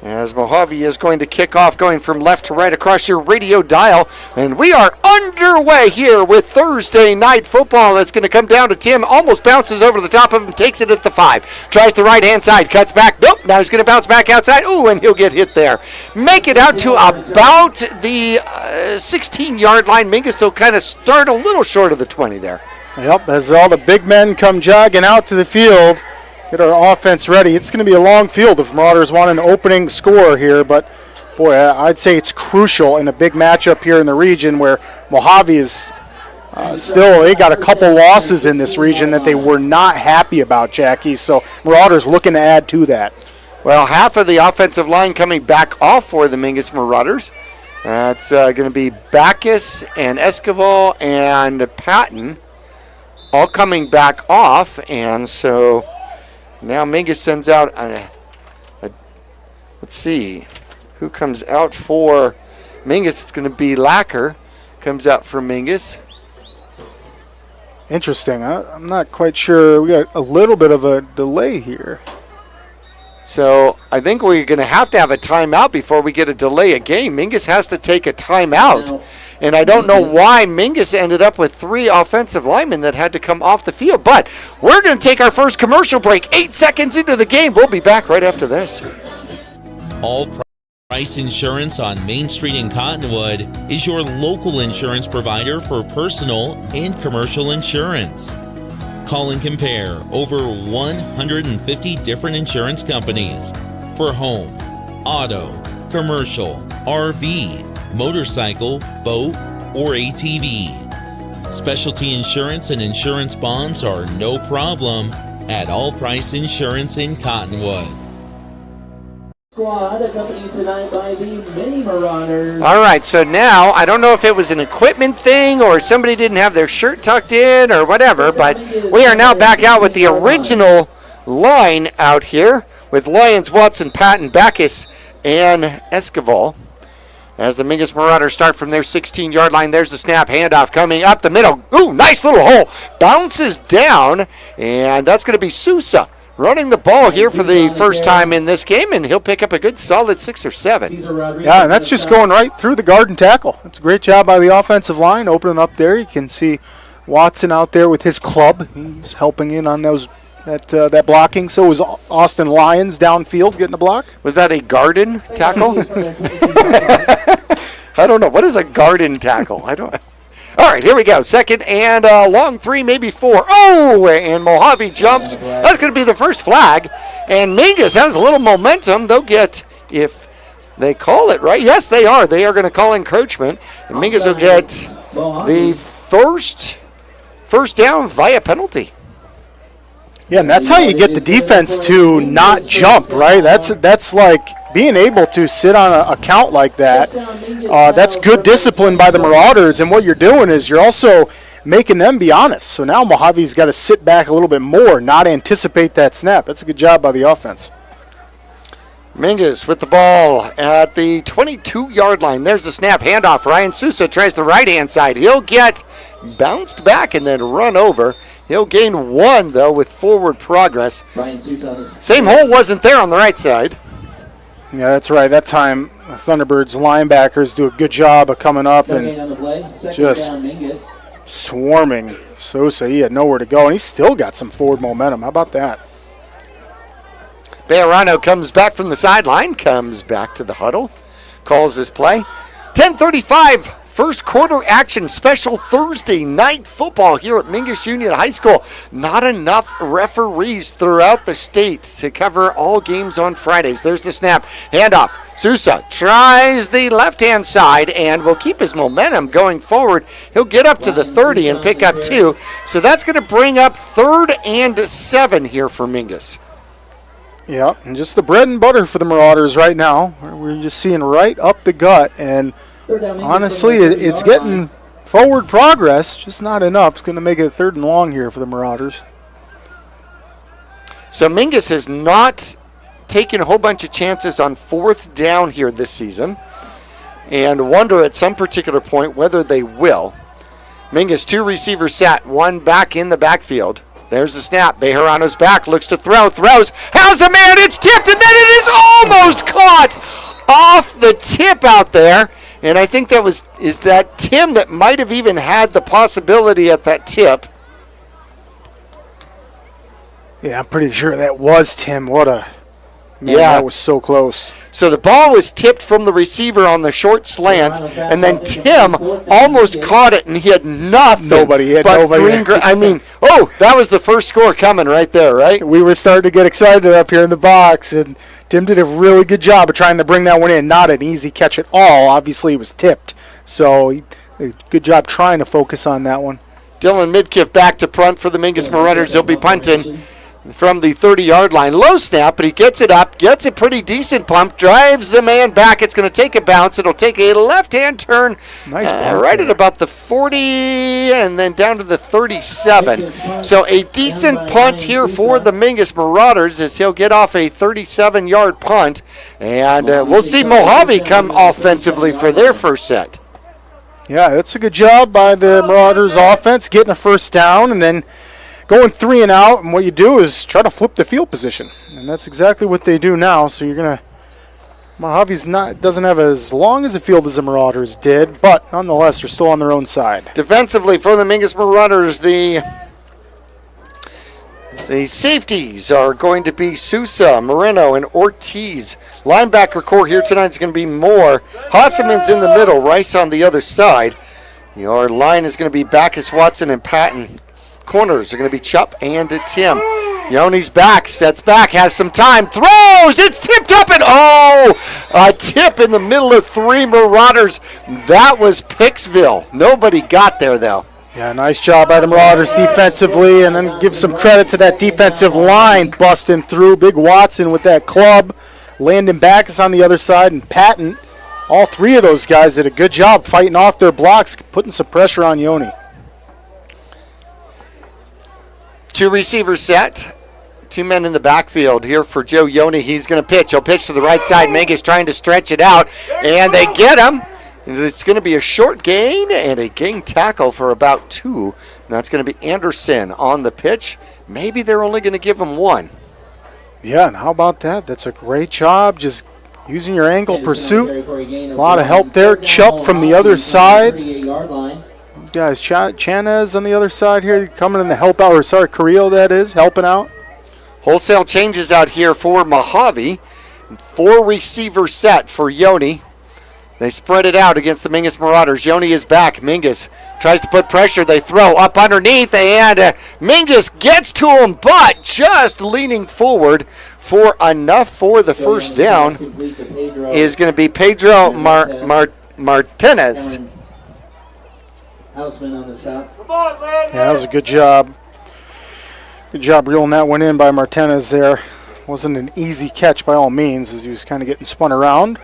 As Mohave is going to kick off, going from left to right across your radio dial. And we are underway here with Thursday night football. It's going to come down to Tim. Almost bounces over the top of him, takes it at the 5. Tries the right-hand side, cuts back. Nope, now he's going to bounce back outside. Ooh, and he'll get hit there. Make it out to about the 16-yard line. Mingus will kind of start a little short of the 20 there. Yep, as all the big men come jogging out to the field. Get our offense ready. It's going to be a long field if Marauders want an opening score here, but boy, I'd say it's crucial in a big matchup here in the region where Mohave is still, they got a couple losses in this region that they were not happy about, Jackie, so Marauders looking to add to that. Well, half of the offensive line coming back off for the Mingus Marauders. That's going to be Backus and Escobar and Patton all coming back off, and so now Mingus sends out let's see, who comes out for Mingus? It's going to be Lacker, comes out for Mingus. Interesting. I'm not quite sure. We got a little bit of a delay here. So I think we're going to have a timeout before we get a delay a game. Mingus has to take a timeout. And I don't know why Mingus ended up with 3 offensive linemen that had to come off the field. But we're going to take our first commercial break. 8 seconds into the game. We'll be back right after this. All Price Insurance on Main Street in Cottonwood is your local insurance provider for personal and commercial insurance. Call and compare over 150 different insurance companies for home, auto, commercial, RV, motorcycle, boat, or ATV. Specialty insurance and insurance bonds are no problem at All Price Insurance in Cottonwood. Squad accompanied tonight by the Mini Marauders. All right, so now I don't know if it was an equipment thing or somebody didn't have their shirt tucked in or whatever, but we are now back out with the original line out here with Lyons, Watson, Patton, Backus, and Escobar. As the Mingus Marauders start from their 16-yard line, there's the snap, handoff coming up the middle. Ooh, nice little hole. Bounces down, and that's going to be Sousa running the ball here for the first time in this game, and he'll pick up a good solid 6 or 7. Yeah, and that's just going right through the guard and tackle. That's a great job by the offensive line, opening up there. You can see Watson out there with his club. He's helping in on those that blocking. So was Austin Lyons downfield getting a block. Was that a garden tackle? I don't know. What is a garden tackle? I don't. All right, here we go. Second and long 3, maybe 4. Oh, and Mohave jumps. That's going to be the first flag. And Mingus has a little momentum. They'll get, if they call it right. Yes, they are. They are going to call encroachment. And Mingus will get the first down via penalty. Yeah, and that's how you get the defense to not jump, right? That's like being able to sit on a count like that. That's good discipline by the Marauders, and what you're doing is you're also making them be honest. So now Mojave's got to sit back a little bit more, not anticipate that snap. That's a good job by the offense. Mingus with the ball at the 22-yard line. There's the snap. Handoff. Ryan Sousa tries the right-hand side. He'll get bounced back and then run over. He'll gain 1, though, with forward progress. Same hole wasn't there on the right side. Yeah, that's right. That time, the Thunderbirds linebackers do a good job of coming up and just swarming Sousa. He had nowhere to go, and he's still got some forward momentum. How about that? Bejarano comes back from the sideline, comes back to the huddle, calls his play. 10:35, first quarter action, special Thursday night football here at Mingus Union High School. Not enough referees throughout the state to cover all games on Fridays. There's the snap, handoff. Sousa tries the left-hand side and will keep his momentum going forward. He'll get up to the 30 and pick up 2. So that's going to bring up 3rd and 7 here for Mingus. Yeah, and just the bread and butter for the Marauders right now. We're just seeing right up the gut, and honestly, it's getting forward progress, just not enough. It's going to make it 3rd and long here for the Marauders. So Mingus has not taken a whole bunch of chances on 4th down here this season, and wonder at some particular point whether they will. Mingus, 2 receivers set, 1 back in the backfield. There's the snap. Bejarano's back, looks to throw, throws, has a man, it's tipped, and then it is almost caught off the tip out there. And I think is that Tim that might have even had the possibility at that tip. Yeah, I'm pretty sure that was Tim. That was so close. So the ball was tipped from the receiver on the short slant, and then Tim almost caught it, and he had nothing. Nobody. That was the first score coming right there, right? We were starting to get excited up here in the box, and Tim did a really good job of trying to bring that one in. Not an easy catch at all. Obviously, it was tipped. So good job trying to focus on that one. Dylan Midkiff back to punt for the Mingus Marauders. He'll be punting from the 30-yard line. Low snap, but he gets it up, gets a pretty decent pump, drives the man back. It's going to take a bounce. It'll take a left-hand turn right at about the 40 and then down to the 37. So a decent punt here for the Mingus Marauders as he'll get off a 37-yard punt. And we'll see Mohave come offensively for their first set. Yeah, that's a good job by the Marauders offense, getting a first down and then going 3 and out, and what you do is try to flip the field position, and that's exactly what they do now. So Mojave's doesn't have as long as a field as the Marauders did, but nonetheless, they're still on their own side. Defensively for the Mingus Marauders, the safeties are going to be Sousa, Moreno, and Ortiz. Linebacker core here tonight is going to be Moore. Hasseman's in the middle, Rice on the other side. Your line is going to be Backus, Watson, and Patton. Corners are going to be Chupp and Tim. Yoni's back, sets back, has some time, throws, it's tipped up, and a tip in the middle of 3 Marauders. That was Picksville. Nobody got there, though. Yeah, nice job by the Marauders defensively, and then give some credit to that defensive line busting through. Big Watson with that club. Landon Backus on the other side, and Patton. All 3 of those guys did a good job fighting off their blocks, putting some pressure on Yoni. 2 receivers set. 2 men in the backfield here for Joe Yoni. He's going to pitch. He'll pitch to the right side. Mingus trying to stretch it out, and they get him. It's going to be a short gain and a gain tackle for about 2. And that's going to be Anderson on the pitch. Maybe they're only going to give him 1. Yeah, and how about that? That's a great job, just using your angle pursuit. A lot of help there. Chupp from the other side. These guys, Chanez on the other side here, coming in to help out. Carrillo, that is, helping out. Wholesale changes out here for Mohave. 4 receiver set for Yoni. They spread it out against the Mingus Marauders. Yoni is back. Mingus tries to put pressure. They throw up underneath, and Mingus gets to him, but just leaning forward for enough for the first down is going to be Pedro Martinez. Houseman on the stop. Yeah, that was a good job. Good job reeling that one in by Martinez there. Wasn't an easy catch by all means as he was kind of getting spun around.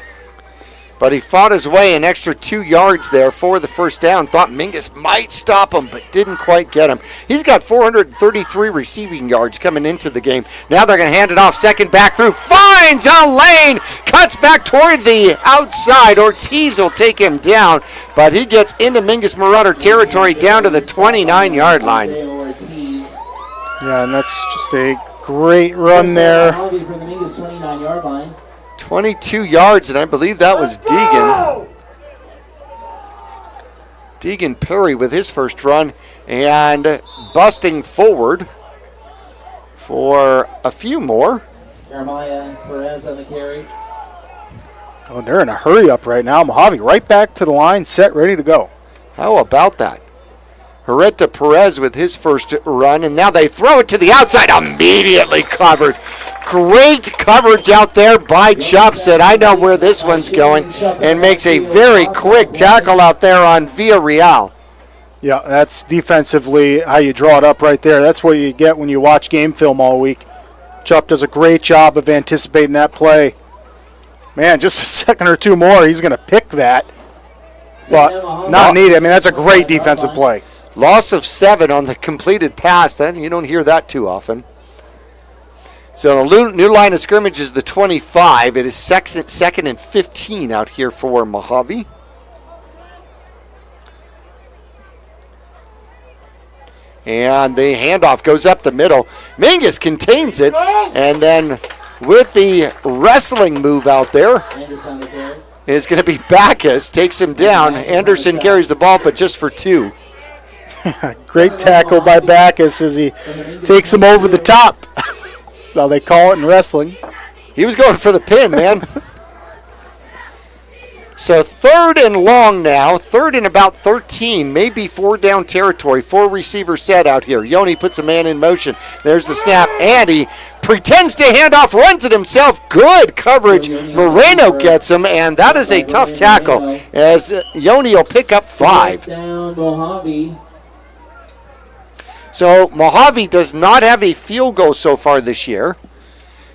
But he fought his way an extra 2 yards there for the first down. Thought Mingus might stop him, but didn't quite get him. He's got 433 receiving yards coming into the game. Now they're going to hand it off. Second back through. Finds a lane. Cuts back toward the outside. Ortiz will take him down, but he gets into Mingus Marauder territory down to the 29-yard line. Yeah, and that's just a great run there. 22 yards, and I believe that was Deegan. Deegan Perry with his first run, and busting forward for a few more. Jeremiah Perez on the carry. Oh, they're in a hurry up right now. Mohave right back to the line, set, ready to go. How about that? Hereta Perez with his first run, and now they throw it to the outside, immediately covered. Great coverage out there by Chubb. Said, I know where this one's going, and makes a very quick tackle out there on Villarreal. Yeah, that's defensively how you draw it up right there. That's what you get when you watch game film all week. Chubb does a great job of anticipating that play. Man, just a second or two more, he's going to pick that. But not needed. I mean, that's a great defensive play. Loss of 7 on the completed pass. Then you don't hear that too often. So the new line of scrimmage is the 25. It is second and 15 out here for Mohave. And the handoff goes up the middle. Mingus contains it. And then with the wrestling move out there is going to be Backus. Takes him down. Anderson carries the ball, but just for 2. Great tackle by Backus as he takes him over the top. Well, they call it in wrestling. He was going for the pin, man. So 3rd and long now. 3rd and about 13. Maybe 4 down territory. 4 receiver set out here. Yoni puts a man in motion. There's the snap. And he pretends to hand off. Runs it himself. Good coverage. Moreno gets him. And that is a tough tackle as Yoni will pick up 5. So Mohave does not have a field goal so far this year.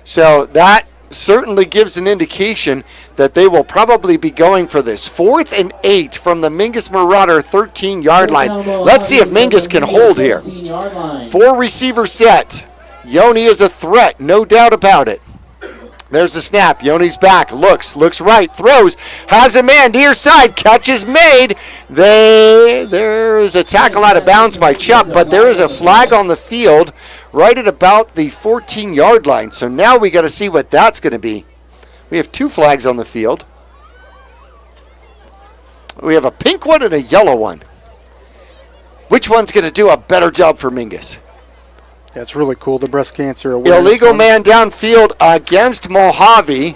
So that certainly gives an indication that they will probably be going for this. 4th and 8 from the Mingus Marauder 13-yard line. Let's see if Mingus can hold here. 4 receiver set. Yoni is a threat, no doubt about it. There's the snap. Yoni's back. Looks right. Throws. Has a man near side. Catch is made. There is a tackle out of bounds by Chubb, but there is a flag on the field right at about the 14-yard line. So now we got to see what that's going to be. We have 2 flags on the field. We have a pink one and a yellow one. Which one's going to do a better job for Mingus? That's really cool, the breast cancer awareness. Illegal man downfield against Mohave.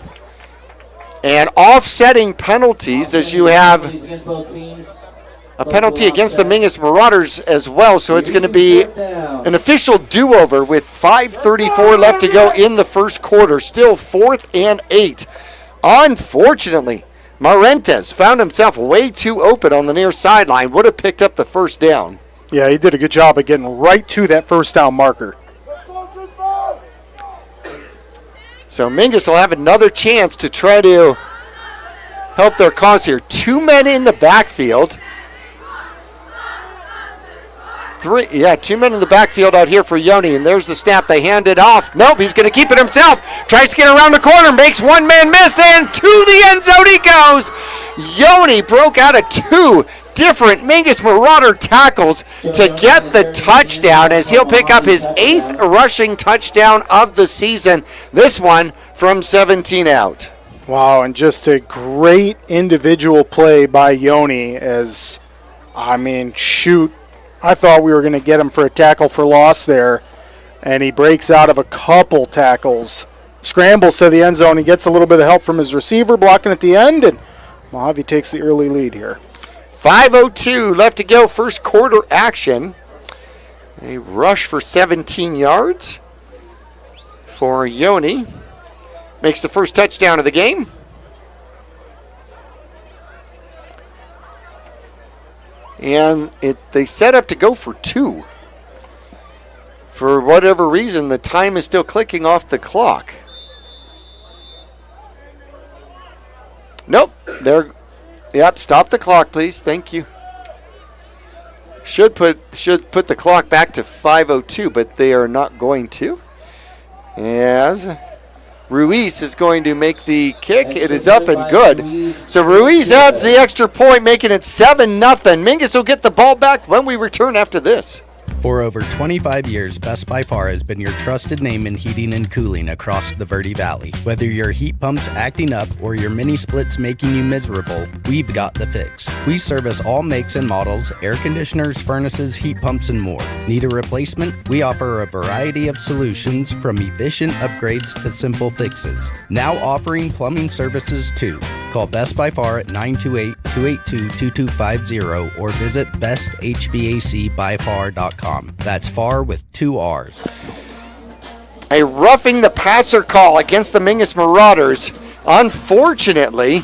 And offsetting penalties as you have a penalty against the Mingus Marauders as well. So it's going to be an official do-over with 5:34 left to go in the first quarter. Still 4th and 8. Unfortunately, Marentes found himself way too open on the near sideline. Would have picked up the first down. Yeah, he did a good job of getting right to that first down marker. So Mingus will have another chance to try to help their cause here. 2 men in the backfield. 2 men in the backfield out here for Yoni, and there's the snap. They hand it off. Nope, he's going to keep it himself. Tries to get around the corner, makes 1 man miss, and to the end zone he goes. Yoni broke out of 2 different Mingus Marauder tackles to get the touchdown as he'll pick up his 8th rushing touchdown of the season. This one from 17 out. Wow, and just a great individual play by Yoni as, I thought we were going to get him for a tackle for loss there, and he breaks out of a couple tackles, scrambles to the end zone. He gets a little bit of help from his receiver blocking at the end, and Mohave takes the early lead here. 5:02 left to go, first quarter action. A rush for 17 yards for Yoni. Makes the first touchdown of the game. And they set up to go for 2. For whatever reason, the time is still clicking off the clock. Nope. Yep, stop the clock, please. Thank you. Should put the clock back to 5:02, but they are not going to. As Ruiz is going to make the kick. It is up and good. So Ruiz adds the extra point, making it 7-0. Mingus will get the ball back when we return after this. For over 25 years, Best by Far has been your trusted name in heating and cooling across the Verde Valley. Whether your heat pump's acting up or your mini splits making you miserable, we've got the fix. We service all makes and models, air conditioners, furnaces, heat pumps, and more. Need a replacement? We offer a variety of solutions from efficient upgrades to simple fixes. Now offering plumbing services too. Call Best by Far at 928-282-2250 or visit besthvacbyfar.com. That's far with 2 R's. A roughing the passer call against the Mingus Marauders, unfortunately,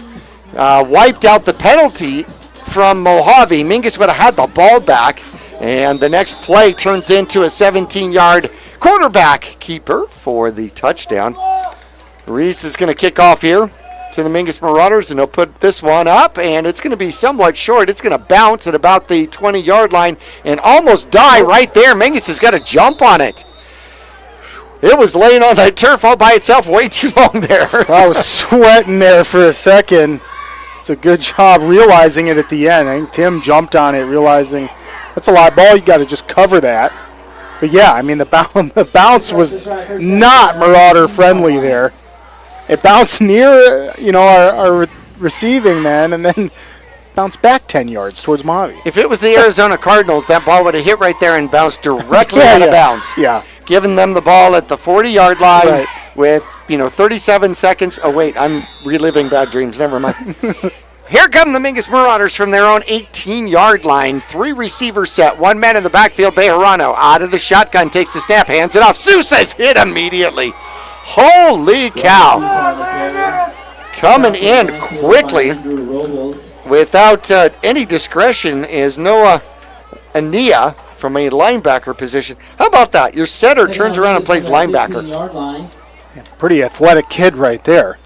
wiped out the penalty from Mohave. Mingus would have had the ball back, and the next play turns into a 17-yard quarterback keeper for the touchdown. Reese is going to kick off here to the Mingus Marauders, and he'll put this one up, and it's going to be somewhat short. It's going to bounce at about the 20-yard line and almost die right there. Mingus has got to jump on it. It was laying on that turf all by itself way too long there. I was sweating there for a second. It's a good job realizing it at the end. I think Tim jumped on it, realizing that's a live ball. You got to just cover that. But yeah, I mean, the bounce was not Marauder friendly there. It bounced near, our receiving man, and then bounced back 10 yards towards Mohave. If it was the Arizona Cardinals, that ball would have hit right there and bounced directly out of bounds. Yeah. Giving them the ball at the 40-yard line with, 37 seconds. Oh, wait, I'm reliving bad dreams. Never mind. Here come the Mingus Marauders from their own 18-yard line. 3 receivers set. 1 man in the backfield. Bejarano out of the shotgun, takes the snap, hands it off. Sousa's hit immediately. Holy cow. Coming in quickly without any discretion is Noah Ania from a linebacker position. How about that? Your setter turns around and plays linebacker. Pretty athletic kid right there.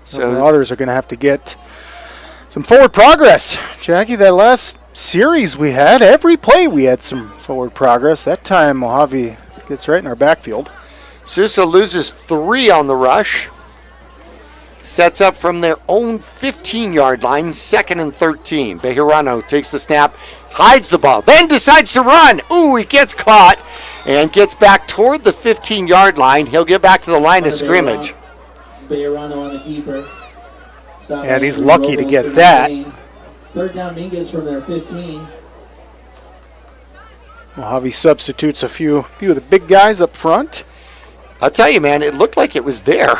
So the Marauders are going to have to get some forward progress. Jackie, that last series we had, every play we had some forward progress. That time Mohave gets right in our backfield. Sousa loses 3 on the rush. Sets up from their own 15-yard line, 2nd and 13. Bejarano takes the snap, hides the ball, then decides to run. Ooh, he gets caught and gets back toward the 15-yard line. He'll get back to the line of scrimmage. Bejarano on the keeper. And he's lucky to get that. 3rd down Mingus from their 15. Mohave substitutes a few of the big guys up front. I'll tell you, man, it looked like it was there.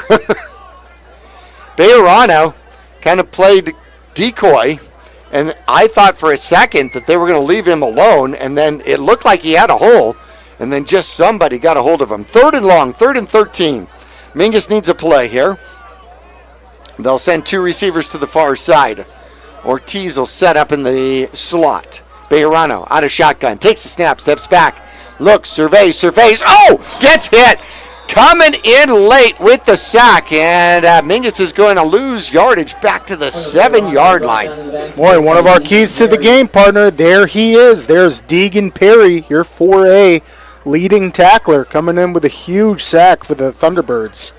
Bejarano kind of played decoy, and I thought for a second that they were going to leave him alone, and then it looked like he had a hole, and then just somebody got a hold of him. 3rd and long, 3rd and 13. Mingus needs a play here. They'll send 2 receivers to the far side. Ortiz will set up in the slot. Bejarano out of shotgun, takes the snap, steps back, looks, surveys. Oh, gets hit. Coming in late with the sack, and Mingus is going to lose yardage back to the 7-yard line. Boy, one of our keys to the game, partner. There he is. There's Deegan Perry, your 4A leading tackler, coming in with a huge sack for the Thunderbirds.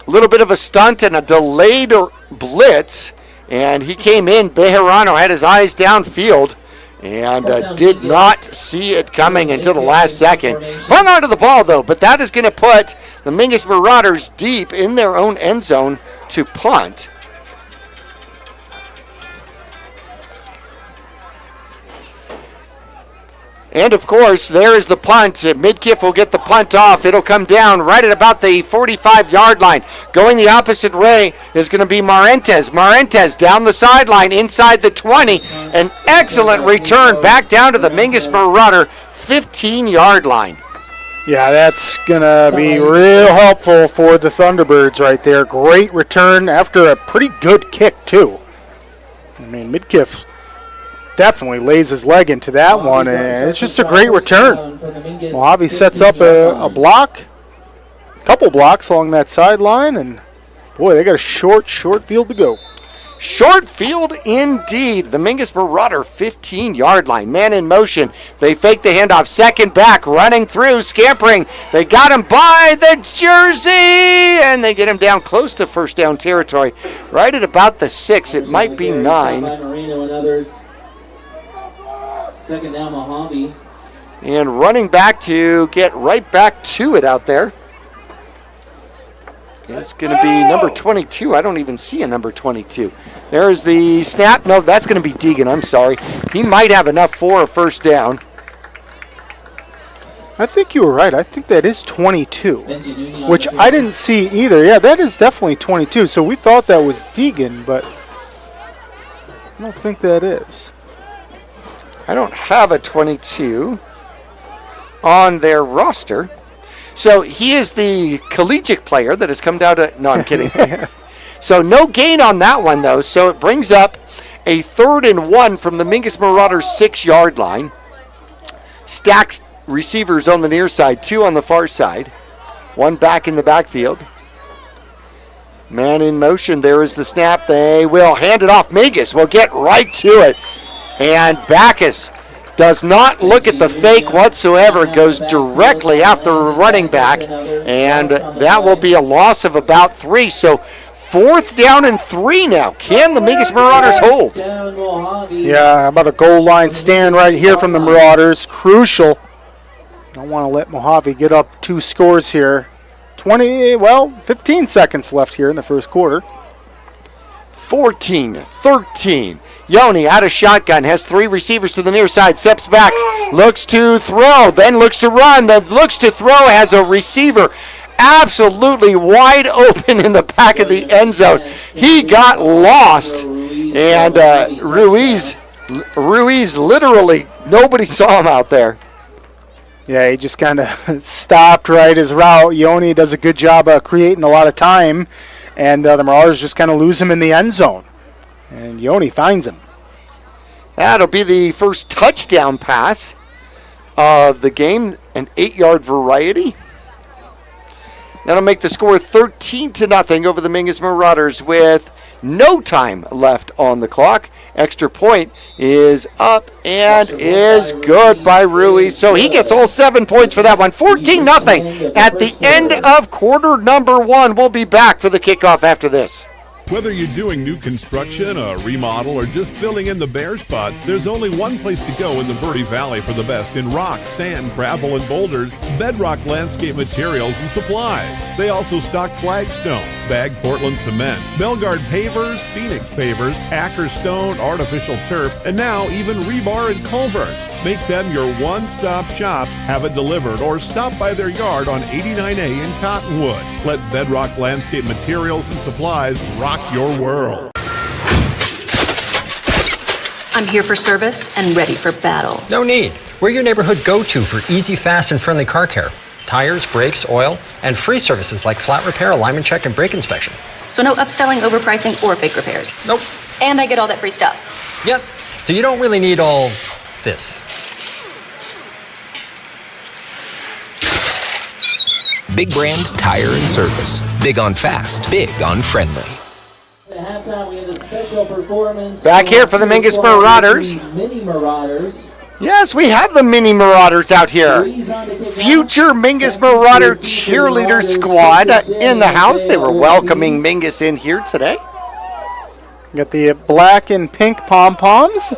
A little bit of a stunt and a delayed blitz, and he came in. Bejarano had his eyes downfield and did not see it coming until the last second. Hung on to the ball, though, but that is going to put the Mingus Marauders deep in their own end zone to punt. And, of course, there is the punt. Midkiff will get the punt off. It'll come down right at about the 45-yard line. Going the opposite way is going to be Marentes. Marentes down the sideline inside the 20. An excellent return back down to the Mingus Marauder 15-yard line. Yeah, that's going to be real helpful for the Thunderbirds right there. Great return after a pretty good kick, too. I mean, Midkiff definitely lays his leg into that one, and it's just a great return. Mohave sets up a block, Couple blocks along that sideline, and boy, they got a short field to go. Short field indeed. The Mingus Marauder 15-yard line. Man in motion. They fake the handoff. Second back. Running through. Scampering. They got him by the jersey. And they get him down close to first down territory. Right at about the 6. It might be 9. Second down, Mohave. And running back to get right back to it out there. It's going to be number 22. I don't even see a number 22. There's the snap. No, that's going to be Deegan. I'm sorry. He might have enough for a first down. I think you were right. I think that is 22, which I didn't see either. Yeah, that is definitely 22. So we thought that was Deegan, but I don't think that is. I don't have a 22 on their roster. So he is the collegiate player that has come down to... No, I'm kidding. So no gain on that one, though. So it brings up a 3rd and 1 from the Mingus Marauders 6-yard line. Stacks receivers on the near side, 2 on the far side. 1 back in the backfield. Man in motion. There is the snap. They will hand it off. Mingus will get right to it. And Backus does not look at the fake whatsoever, goes directly after a running back, and that will be a loss of about 3. So 4th down and 3 now. Can the Mingus Marauders hold? Yeah, about a goal line stand right here from the Marauders. Crucial. Don't want to let Mohave get up 2 scores here. 15 seconds left here in the first quarter. 14-13. Yoni out of shotgun, has 3 receivers to the near side, steps back, looks to throw, then looks to run, then looks to throw, has a receiver absolutely wide open in the back of the end zone. He got lost, and Ruiz literally, nobody saw him out there. Yeah, he just kind of stopped right his route. Yoni does a good job of creating a lot of time, and the Marauders just kind of lose him in the end zone. And Yoni finds him. That'll be the first touchdown pass of the game, an 8-yard variety. That'll make the score 13-0 over the Mingus Marauders with no time left on the clock. Extra point is up and is good by Ruiz. So he gets all 7 points for that one. 14-0 at the end of quarter number 1. We'll be back for the kickoff after this. Whether you're doing new construction, a remodel, or just filling in the bare spots, there's only one place to go in the Verde Valley for the best in rock, sand, gravel, and boulders, Bedrock Landscape Materials and Supplies. They also stock flagstone, bagged Portland cement, Belgard pavers, Phoenix pavers, Acker stone, artificial turf, and now even rebar and culverts. Make them your one-stop shop, have it delivered, or stop by their yard on 89A in Cottonwood. Let Bedrock Landscape Materials and Supplies rock your world. I'm here for service and ready for battle. No need. We're your neighborhood go-to for easy, fast, and friendly car care. Tires, brakes, oil, and free services like flat repair, alignment check, and brake inspection. So no upselling, overpricing, or fake repairs. Nope. And I get all that free stuff. Yep. So you don't really need all this. Big Brand Tire and Service. Big on fast, big on friendly. At halftime, we have a special performance. Back here for the Mingus Marauders. Mini Marauders. Yes, we have the Mini Marauders out here. Future Mingus Marauder cheerleader squad in the house. They were welcoming Mingus in here today. Got the black and pink pom-poms.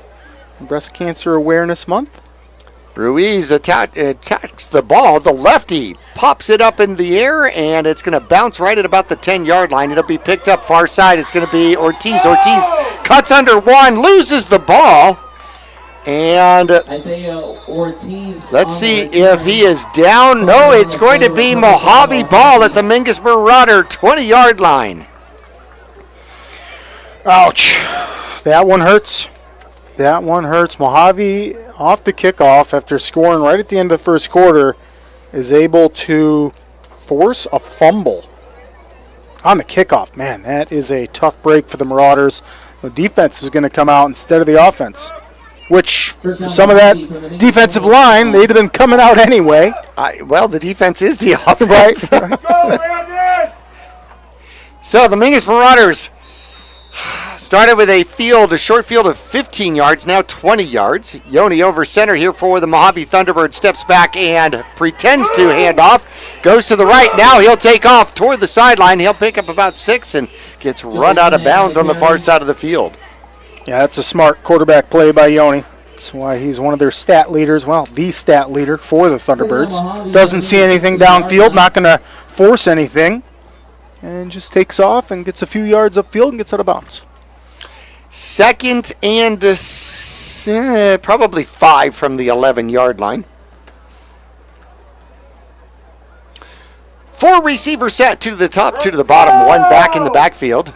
Breast Cancer Awareness Month. Ruiz attacks the ball. The lefty pops it up in the air, and it's going to bounce right at about the 10-yard line. It'll be picked up far side. It's going to be Ortiz. Ortiz cuts under 1, loses the ball. And Ortiz, let's see if he is down. No, it's going to be Mohave ball at the Mingus Marauder 20-yard line. Ouch. That one hurts. That one hurts. Mohave, off the kickoff after scoring right at the end of the first quarter, is able to force a fumble on the kickoff. Man, that is a tough break for the Marauders. The defense is going to come out instead of the offense. which some of that defensive line, they'd have been coming out anyway. Well, the defense is the offense. Right. So the Mingus Marauders started with a short field of 15 yards, now 20 yards. Yoni over center here for the Mohave Thunderbird, steps back and pretends to hand off. Goes to the right, now he'll take off toward the sideline. He'll pick up about 6 and gets run out of bounds on the far side of the field. Yeah, that's a smart quarterback play by Yoni. That's why he's one of their stat leaders. Well, the stat leader for the Thunderbirds. Doesn't see anything downfield, not going to force anything. And just takes off and gets a few yards upfield and gets out of bounds. 2nd and probably 5 from the 11-yard line. 4 receivers set, 2 to the top, 2 to the bottom, 1 back in the backfield.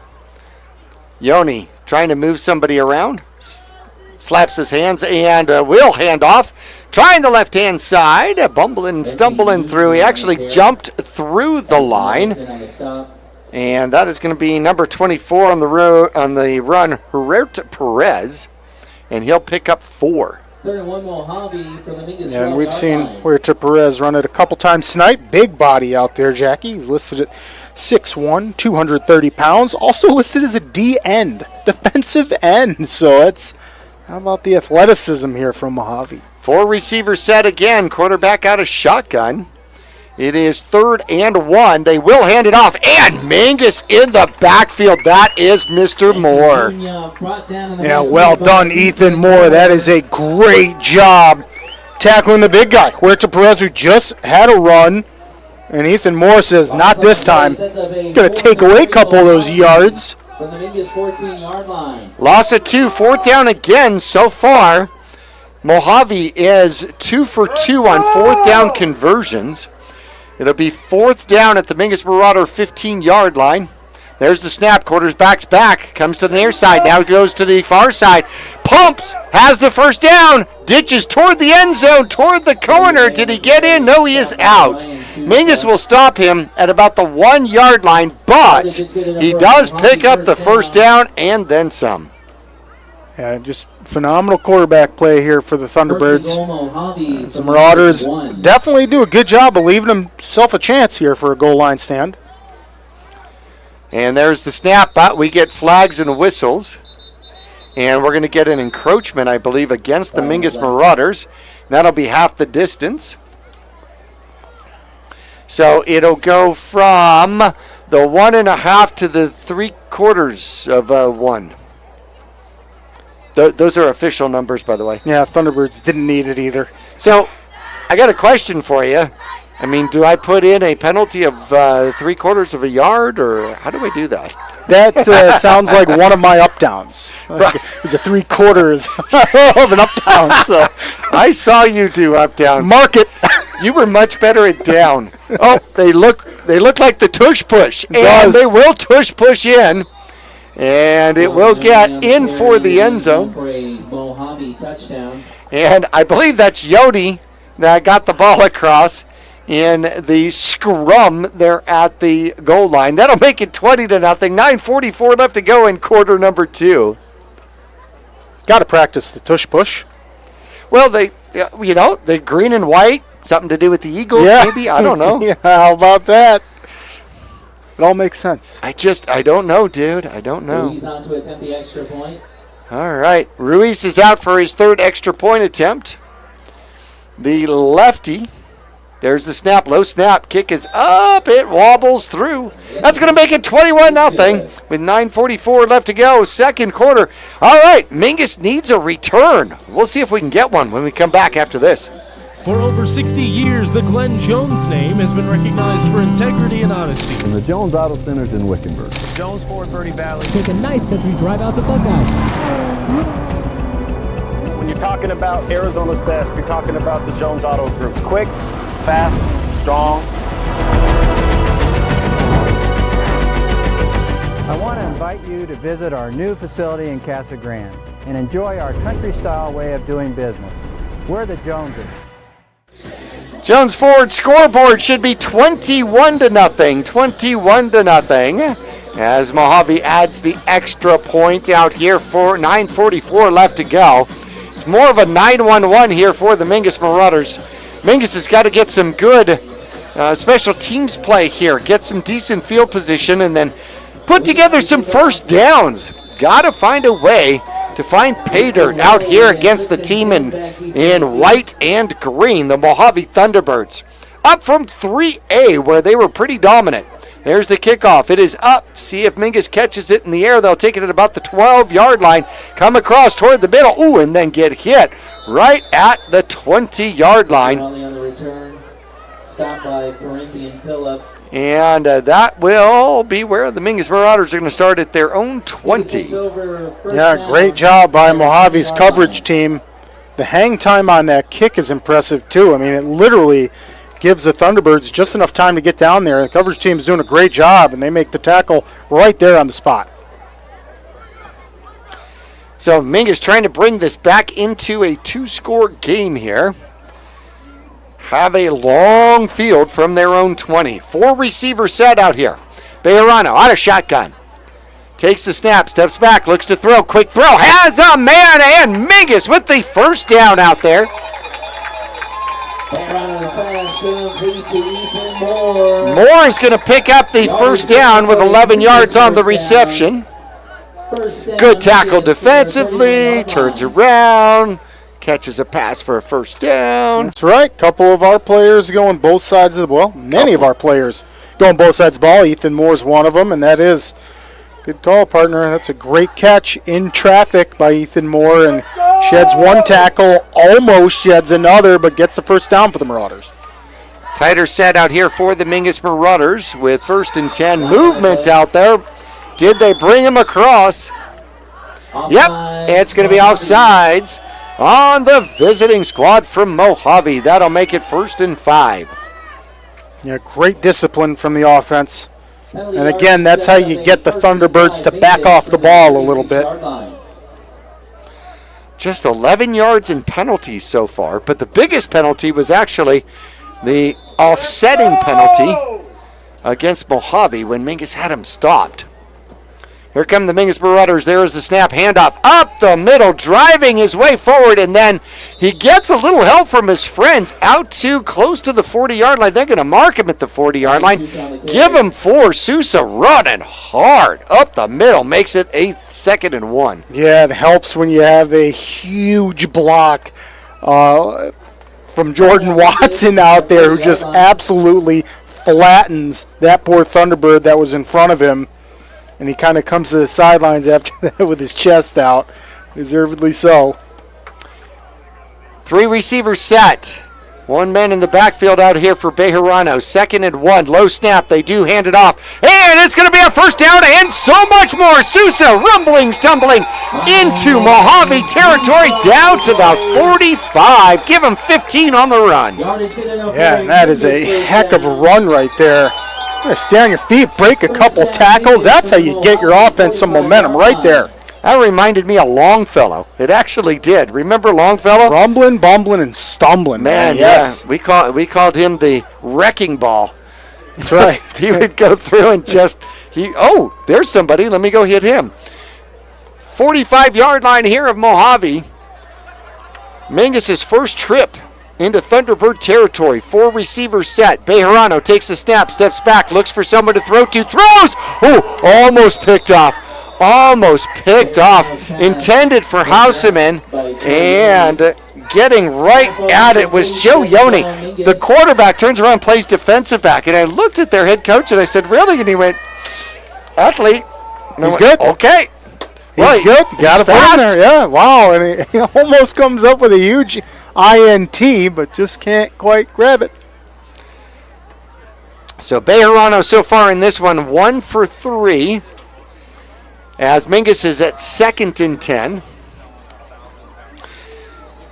Yoni trying to move somebody around. Slaps his hands and will hand off. Trying the left-hand side, bumbling, stumbling through. He actually jumped through the line. And that is going to be number 24 on the run, Huerta Perez. And he'll pick up 4. And we've seen Huerta Perez run it a couple times tonight. Big body out there, Jackie. He's listed at 6'1", 230 pounds. Also listed as a D-end, defensive end. So how about the athleticism here from Mohave? 4 receivers set again. Quarterback out of shotgun. It is 3rd and 1. They will hand it off. And Mingus in the backfield. That is Mr. Moore. Yeah, well done, Ethan Moore. That is a great job tackling the big guy. Huerta Perez, who just had a run. And Ethan Moore says, not this time. Going to take away a couple of those yards. Loss of 2. 4th down again so far. Mohave is 2 for 2 on 4th down conversions. It'll be 4th down at the Mingus Marauder 15-yard line. There's the snap. Quarterback's back. Comes to the near side. Now goes to the far side. Pumps. Has the first down. Ditches toward the end zone. Toward the corner. Did he get in? No, he is out. Mingus will stop him at about the 1-yard line. But he does pick up the first down and then some. Yeah, just phenomenal quarterback play here for the Thunderbirds. The Marauders definitely do a good job of leaving himself a chance here for a goal line stand. And there's the snap. We get flags and whistles. And we're going to get an encroachment, I believe, against the Mingus Marauders. That'll be half the distance. So it'll go from the 1.5 to the 3/4 of 1. Those are official numbers, by the way. Yeah, Thunderbirds didn't need it either. So, I got a question for you. I mean, do I put in a penalty of 3/4 of a yard, or how do I do that? That sounds like one of my up-downs. Like it was a 3/4 of an up-down. So I saw you do up-down. Mark it. You were much better at down. Oh, they look like the tush push, and they will tush push in. And it will get in for the end zone. And I believe that's Yodi that got the ball across in the scrum there at the goal line. That'll make it 20-0. 9:44 left to go in quarter number 2. Got to practice the tush push. Well, the green and white, something to do with the Eagles, maybe? I don't know. Yeah, how about that? It all makes sense. I don't know, dude. I don't know. Ruiz on to attempt the extra point. All right. Ruiz is out for his 3rd extra point attempt. The lefty. There's the snap. Low snap. Kick is up. It wobbles through. That's going to make it 21-0 with 9:44 left to go. 2nd quarter. All right. Mingus needs a return. We'll see if we can get one when we come back after this. For over 60 years, the Glenn Jones name has been recognized for integrity and honesty. And the Jones Auto Center's in Wickenburg. Jones Ford Verde Valley. Take a nice country drive out the Buckeyes. When you're talking about Arizona's best, you're talking about the Jones Auto Group. It's quick, fast, strong. I want to invite you to visit our new facility in Casa Grande and enjoy our country-style way of doing business. We're the Joneses. Jones Ford scoreboard should be 21-0. 21-0. As Mohave adds the extra point out here for 9:44 left to go. It's more of a 9-1-1 here for the Mingus Marauders. Mingus has got to get some good special teams play here, get some decent field position, and then put together some first downs. Got to find a way to find pay dirt out here against the team in white and green, the Mohave Thunderbirds. Up from 3A, where they were pretty dominant. There's the kickoff. It is up. See if Mingus catches it in the air. They'll take it at about the 12-yard line. Come across toward the middle. Ooh, and then get hit right at the 20-yard line. On the return, stopped by Corinthian Phillips. And that will be where the Mingus Marauders are going to start at their own 20. Yeah, great job by Mojave's coverage team. The hang time on that kick is impressive, too. I mean, it literally gives the Thunderbirds just enough time to get down there. The coverage team is doing a great job, and they make the tackle right there on the spot. So Mingus trying to bring this back into a 2-score game here. Have a long field from their own 20. 4 receiver set out here. Bejarano out of shotgun. Takes the snap, steps back, looks to throw. Quick throw, has a man, and Mingus with the first down out there. Moore is going to pick up the first down with 11 yards on the reception. Good tackle defensively, turns around, catches a pass for a first down. That's right. Couple of our players going both sides of the ball. Many of our players going both sides of the ball. Ethan Moore's one of them, and that is good call, partner. That's a great catch in traffic by Ethan Moore, and sheds one tackle, almost sheds another, but gets the first down for the Marauders. Tighter set out here for the Mingus Marauders with 1st and 10. Movement out there. Did they bring him across? Yep, it's going to be offsides on the visiting squad from Mohave. That'll make it 1st and 5. Yeah, great discipline from the offense. And again, that's how you get the Thunderbirds to back off the ball a little bit. Just 11 yards in penalties so far, but the biggest penalty was actually the offsetting penalty against Mohave when Mingus had him stopped. Here come the Mingus Marauders. There is the snap, handoff up the middle, driving his way forward, and then he gets a little help from his friends out to close to the 40-yard line. They're going to mark him at the 40-yard line. Give him 4. Sousa running hard up the middle, makes it a 2nd and 1. Yeah, it helps when you have a huge block from Jordan Watson out there who just absolutely flattens that poor Thunderbird that was in front of him. And he kind of comes to the sidelines after that with his chest out. Deservedly so. 3 receivers set. 1 man in the backfield out here for Bejarano. 2nd and 1. Low snap. They do hand it off. And it's going to be a first down and so much more. Sousa rumbling, stumbling into Mohave territory down to about 45. Give him 15 on the run. Yeah, and that is a heck of a run right there. Stay on your feet, break a couple tackles. That's how you get your offense some momentum right there. That reminded me of Longfellow. It actually did. Remember Longfellow? Rumbling, bumbling, and stumbling. Man, yes. Yeah. We called him the wrecking ball. That's right. He would go through and there's somebody. Let me go hit him. 45-yard line here of Mohave. Mingus' first trip into Thunderbird territory. 4 receivers set. Bejarano takes the snap, steps back, looks for someone to throw to, throws! Oh, almost picked off. Intended for Houseman, and getting right at it was Joe Yoni. The quarterback turns around, plays defensive back, and I looked at their head coach and I said, really? And he went, athlete. He's good. Okay. He's good. You got to put him there. Yeah, wow. And he almost comes up with a huge INT, but just can't quite grab it. So Bejarano so far in this one, 1 for 3. As Mingus is at 2nd and 10.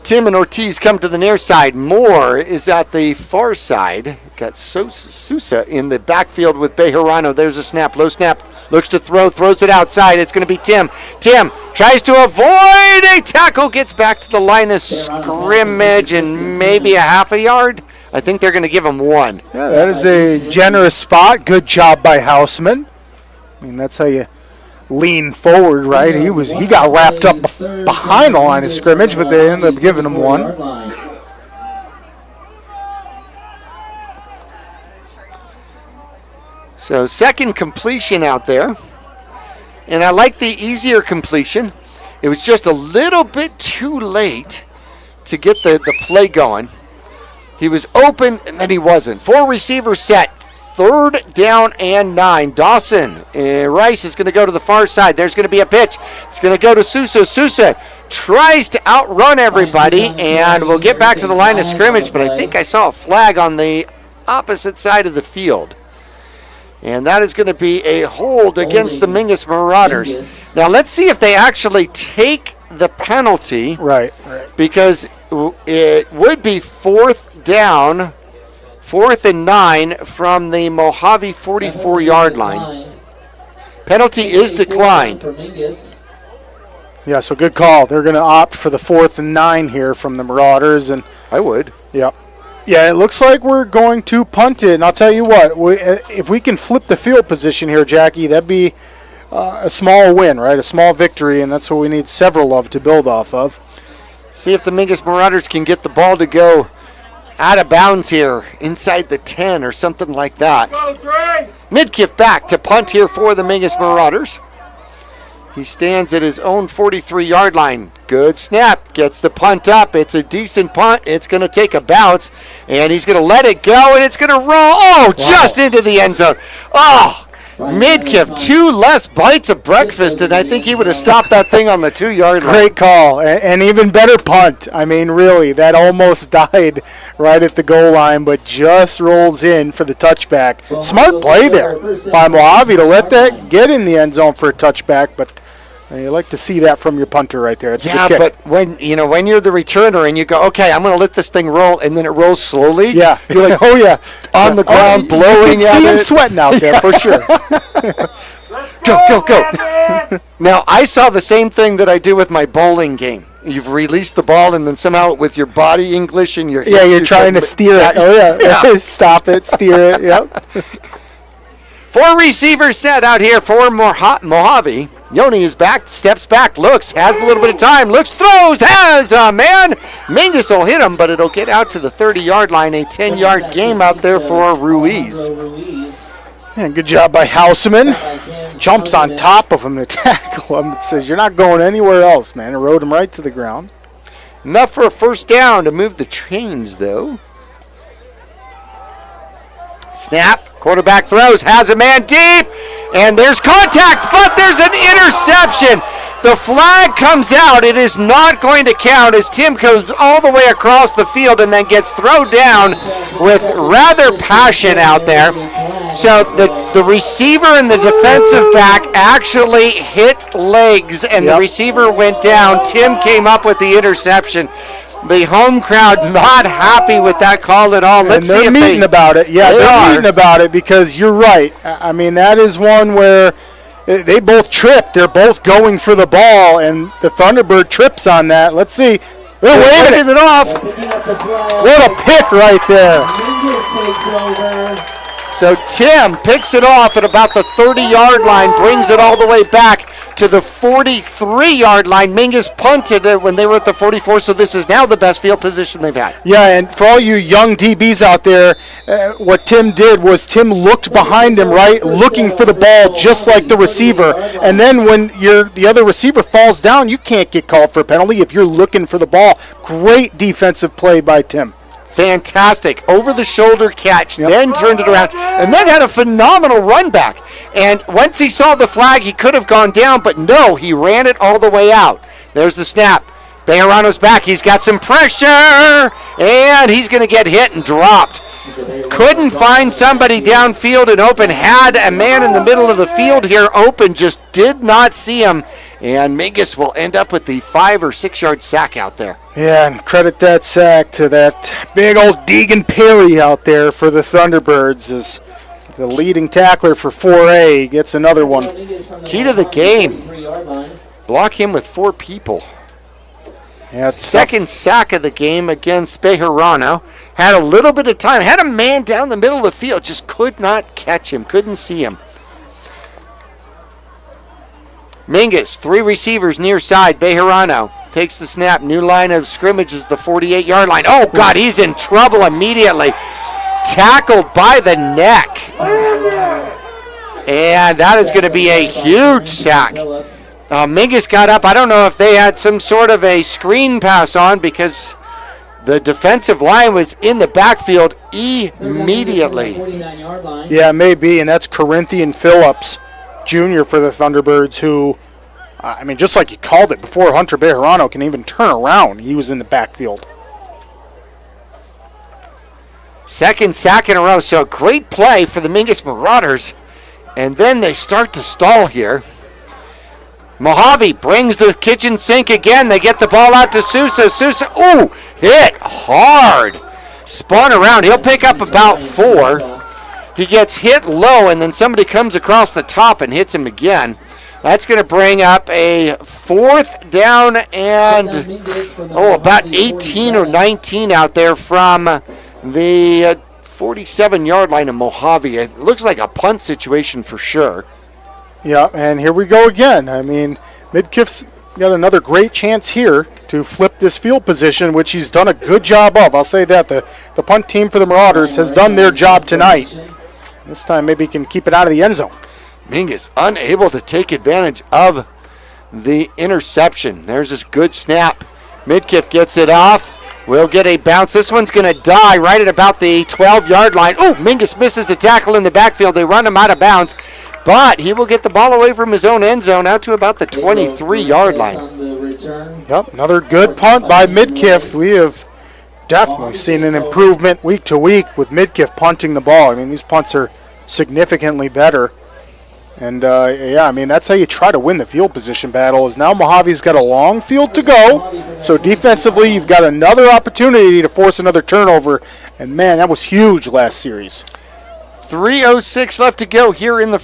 Tim and Ortiz come to the near side. Moore is at the far side. Got Sousa in the backfield with Bejarano. There's a snap, low snap. Looks to throw, throws it outside. It's going to be Tim. Tim tries to avoid a tackle, gets back to the line of scrimmage and maybe a half a yard. I think they're going to give him 1. Yeah, that is a generous spot. Good job by Houseman. I mean, that's how you lean forward, right? He got wrapped up behind the line of scrimmage, but they ended up giving him one. So second completion out there. And I like the easier completion. It was just a little bit too late to get the play going. He was open, and then he wasn't. 4 receivers set. 3rd down and 9. Dawson. Rice is going to go to the far side. There's going to be a pitch. It's going to go to Sousa. Sousa tries to outrun everybody, and we'll get back to the line of scrimmage, but I think I saw a flag on the opposite side of the field. And that is going to be a hold against the Mingus Marauders. Now let's see if they actually take the penalty. Right. Because it would be 4th down, 4th and 9 from the Mohave 44-yard line. Penalty is declined. Yeah, so good call. They're going to opt for the 4th and 9 here from the Marauders. And I would. Yeah. Yeah, it looks like we're going to punt it. And I'll tell you what, if we can flip the field position here, Jackie, that'd be a small win, right? A small victory, and that's what we need several of to build off of. See if the Mingus Marauders can get the ball to go out of bounds here, inside the 10 or something like that. Midkiff back to punt here for the Mingus Marauders. He stands at his own 43-yard line. Good snap. Gets the punt up. It's a decent punt. It's going to take a bounce, and he's going to let it go, and it's going to roll. Oh, just into the end zone. Oh, Midkiff, 2 less bites of breakfast, and I think he would have stopped that thing on the 2-yard line. Great call, and even better punt. I mean, really, that almost died right at the goal line, but just rolls in for the touchback. Smart play there by Mohave to let that get in the end zone for a touchback, but you like to see that from your punter right there. It's a good kick. But when you're the returner and you go, okay, I'm going to let this thing roll, and then it rolls slowly. Yeah, you're like, oh yeah, on the ground, blowing you at can see it. him sweating out there for sure. Go. Now, I saw the same thing that I do with my bowling game. You've released the ball, and then somehow with your body English and your hips, you're trying to steer it. Oh yeah. Stop it, steer it. Yep. 4 receivers set out here for Mohave. Yoni is back, steps back, looks, has a little bit of time, looks, throws, has a man. Mingus will hit him, but it'll get out to the 30-yard line. A 10-yard game out there for Ruiz. And good job by Houseman. Jumps on top of him to tackle him. It says, you're not going anywhere else, man. It rode him right to the ground. Enough for a first down to move the chains, though. Snap. Quarterback throws, has a man deep, and there's contact, but there's an interception. The flag comes out. It is not going to count as Tim goes all the way across the field and then gets thrown down with rather passion out there. So the receiver and the defensive back actually hit legs, and the receiver went down. Tim came up with the interception. The home crowd not happy with that call at all. Let's see if they're meeting about it. Yeah, they're meeting about it because you're right. I mean, that is one where they both tripped. They're both going for the ball, and the Thunderbird trips on that. Let's see. They're waving it off. What a pick right there. So Tim picks it off at about the 30-yard line, brings it all the way back to the 43-yard line. Mingus punted it when they were at the 44, so this is now the best field position they've had. Yeah, and for all you young DBs out there, what Tim did was Tim looked behind him, right, looking for the ball just like the receiver. And then when the other receiver falls down, you can't get called for a penalty if you're looking for the ball. Great defensive play by Tim. Fantastic. Over-the-shoulder catch, then turned it around, and then had a phenomenal run back. And once he saw the flag, he could have gone down, but no, he ran it all the way out. There's the snap. Bejarano's back. He's got some pressure, and he's going to get hit and dropped. Couldn't find somebody downfield and open. Had a man in the middle of the field here open, just did not see him. And Mingus will end up with the 5 or 6 yard sack out there. Yeah, and credit that sack to that big old Deegan Perry out there for the Thunderbirds as the leading tackler for 4A gets another one. Key to the game. Block him with 4 people. Yeah, second sack of the game against Bejarano. Had a little bit of time. Had a man down the middle of the field. Just could not catch him. Couldn't see him. Mingus, 3 receivers near side. Bejarano takes the snap. New line of scrimmage is the 48-yard line. Oh, God, he's in trouble immediately. Tackled by the neck. And that is going to be a huge sack. Mingus got up. I don't know if they had some sort of a screen pass on because the defensive line was in the backfield immediately. Yeah, maybe, and that's Corinthian Phillips Jr. for the Thunderbirds, who, just like he called it before, Hunter Bejarano can even turn around. He was in the backfield. Second sack in a row, so great play for the Mingus Marauders. And then they start to stall here. Mohave brings the kitchen sink again. They get the ball out to Sousa. Sousa, ooh, hit hard. Spun around. He'll pick up about 4. He gets hit low, and then somebody comes across the top and hits him again. That's going to bring up a 4th down and, about 18 or 19 out there from the 47-yard line of Mohave. It looks like a punt situation for sure. Yeah, and here we go again. Midkiff's got another great chance here to flip this field position, which he's done a good job of. I'll say that. The punt team for the Marauders has done their job tonight. This time maybe he can keep it out of the end zone. Mingus unable to take advantage of the interception. There's this good snap. Midkiff gets it off. We'll get a bounce. This one's going to die right at about the 12-yard line. Oh, Mingus misses a tackle in the backfield. They run him out of bounds, but he will get the ball away from his own end zone out to about the 23-yard line. Yep, another good punt by Midkiff. We have definitely seen an improvement week to week with Midkiff punting the ball. These punts are significantly better. And, that's how you try to win the field position battle. Is now Mojave's got a long field to go. So defensively, you've got another opportunity to force another turnover. And, man, that was huge last series. 3:06 left to go here in the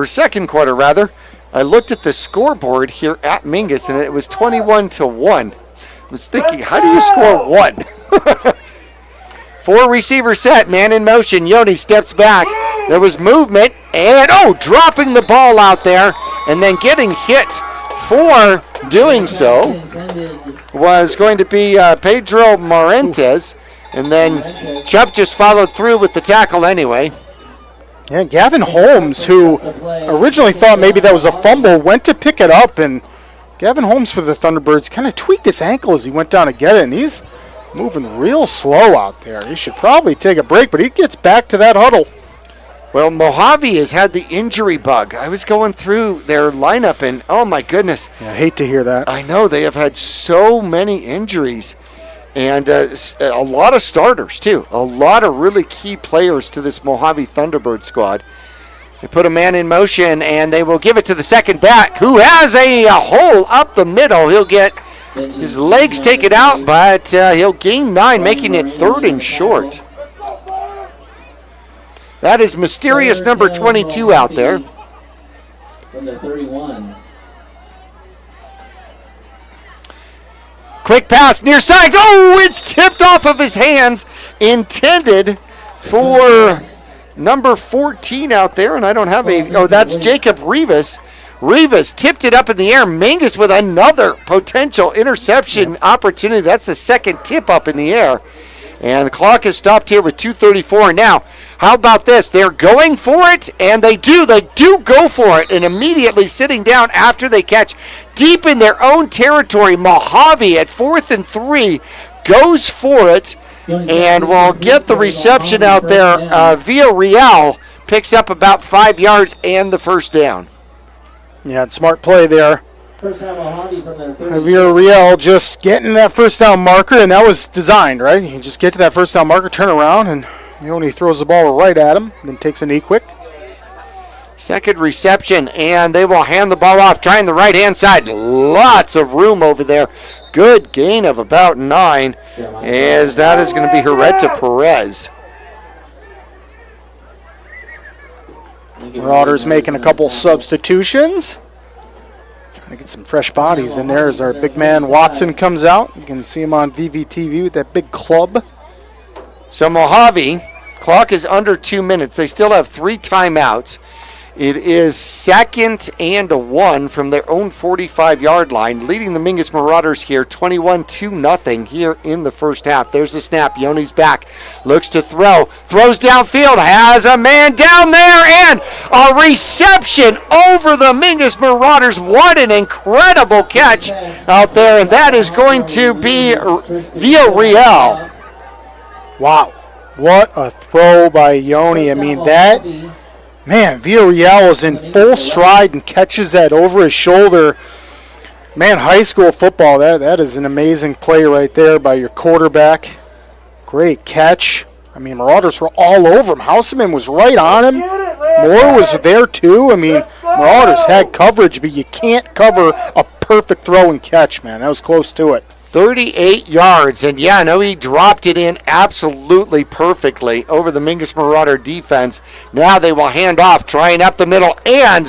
second quarter, rather. I looked at the scoreboard here at Mingus, and it was 21-1. I was thinking, how do you score 1? 4 receiver set, man in motion. Yoni steps back. There was movement, and dropping the ball out there, and then getting hit for doing so was going to be Pedro Marentes, and then Chubb just followed through with the tackle anyway. Yeah, Gavin Holmes, who originally thought maybe that was a fumble, went to pick it up, and Gavin Holmes for the Thunderbirds kind of tweaked his ankle as he went down to get it, and he's moving real slow out there. He should probably take a break, but he gets back to that huddle. Well, Mohave has had the injury bug. I was going through their lineup, and oh my goodness. Yeah, I hate to hear that. I know, they have had so many injuries, and a lot of starters, too. A lot of really key players to this Mohave Thunderbird squad. They put a man in motion, and they will give it to the second back, who has a hole up the middle. He'll get his legs taken out, but he'll gain 9, making it 3rd and short. That is mysterious number 22 out there. From the 31. Quick pass near side. Oh, it's tipped off of his hands. Intended for number 14 out there, and I don't have a... Oh, that's Jacob Rivas. Rivas tipped it up in the air. Mingus with another potential interception opportunity. That's the second tip up in the air. And the clock is stopped here with 2:34. Now, how about this? They're going for it, and they do go for it, and immediately sitting down after they catch deep in their own territory. Mohave at 4th and 3 goes for it, and will get the reception out there. Villarreal picks up about 5 yards and the first down. Yeah, smart play there. Villarreal just getting that first down marker, and that was designed, right? You just get to that first down marker, turn around, and he only throws the ball right at him, then takes a knee quick. Second reception, and they will hand the ball off, trying the right-hand side. Lots of room over there. Good gain of about 9, as that is going to be Hereta Perez. Marauders making a couple substitutions. Trying to get some fresh bodies in there as our big man Watson comes out. You can see him on VVTV with that big club. So Mohave, clock is under 2 minutes. They still have 3 timeouts. It is 2nd and 1 from their own 45-yard line, leading the Mingus Marauders here 21-0 here in the first half. There's the snap. Yoni's back. Looks to throw. Throws downfield. Has a man down there, and a reception over the Mingus Marauders. What an incredible catch out there, and that is going to be Villarreal. Wow. What a throw by Yoni. I mean, Villarreal is in full stride and catches that over his shoulder. Man, high school football, that is an amazing play right there by your quarterback. Great catch. I mean, Marauders were all over him. Houseman was right on him. Moore was there too. I mean, Marauders had coverage, but you can't cover a perfect throw and catch, man. That was close to it. 38 yards, and he dropped it in absolutely perfectly over the Mingus Marauder defense. Now they will hand off, trying up the middle, and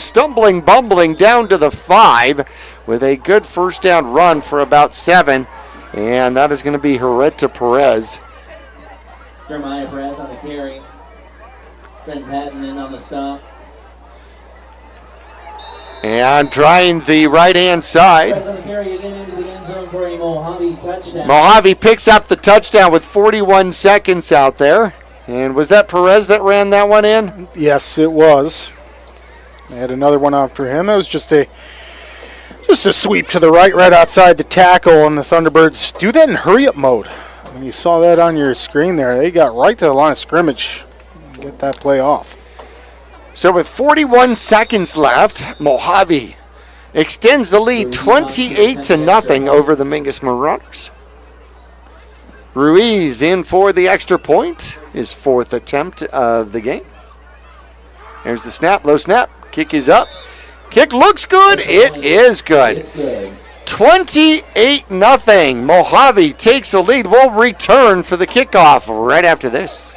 bumbling down to the 5 with a good first down run for about 7, and that is going to be Hereta Perez. Jeremiah Perez on the carry. Trent Patton in on the stop. And trying the right-hand side. Mohave picks up the touchdown with 41 seconds out there. And was that Perez that ran that one in? Yes, it was. They had another one out for him. It was just a sweep to the right outside the tackle, and the Thunderbirds do that in hurry-up mode. When you saw that on your screen there, they got right to the line of scrimmage and get that play off. So with 41 seconds left, Mohave extends the lead 28-0 over the Mingus Marauders. Ruiz in for the extra point, his 4th attempt of the game. There's the snap, low snap, kick is up. Kick looks good, it is good. 28-0, Mohave takes the lead. We'll return for the kickoff right after this.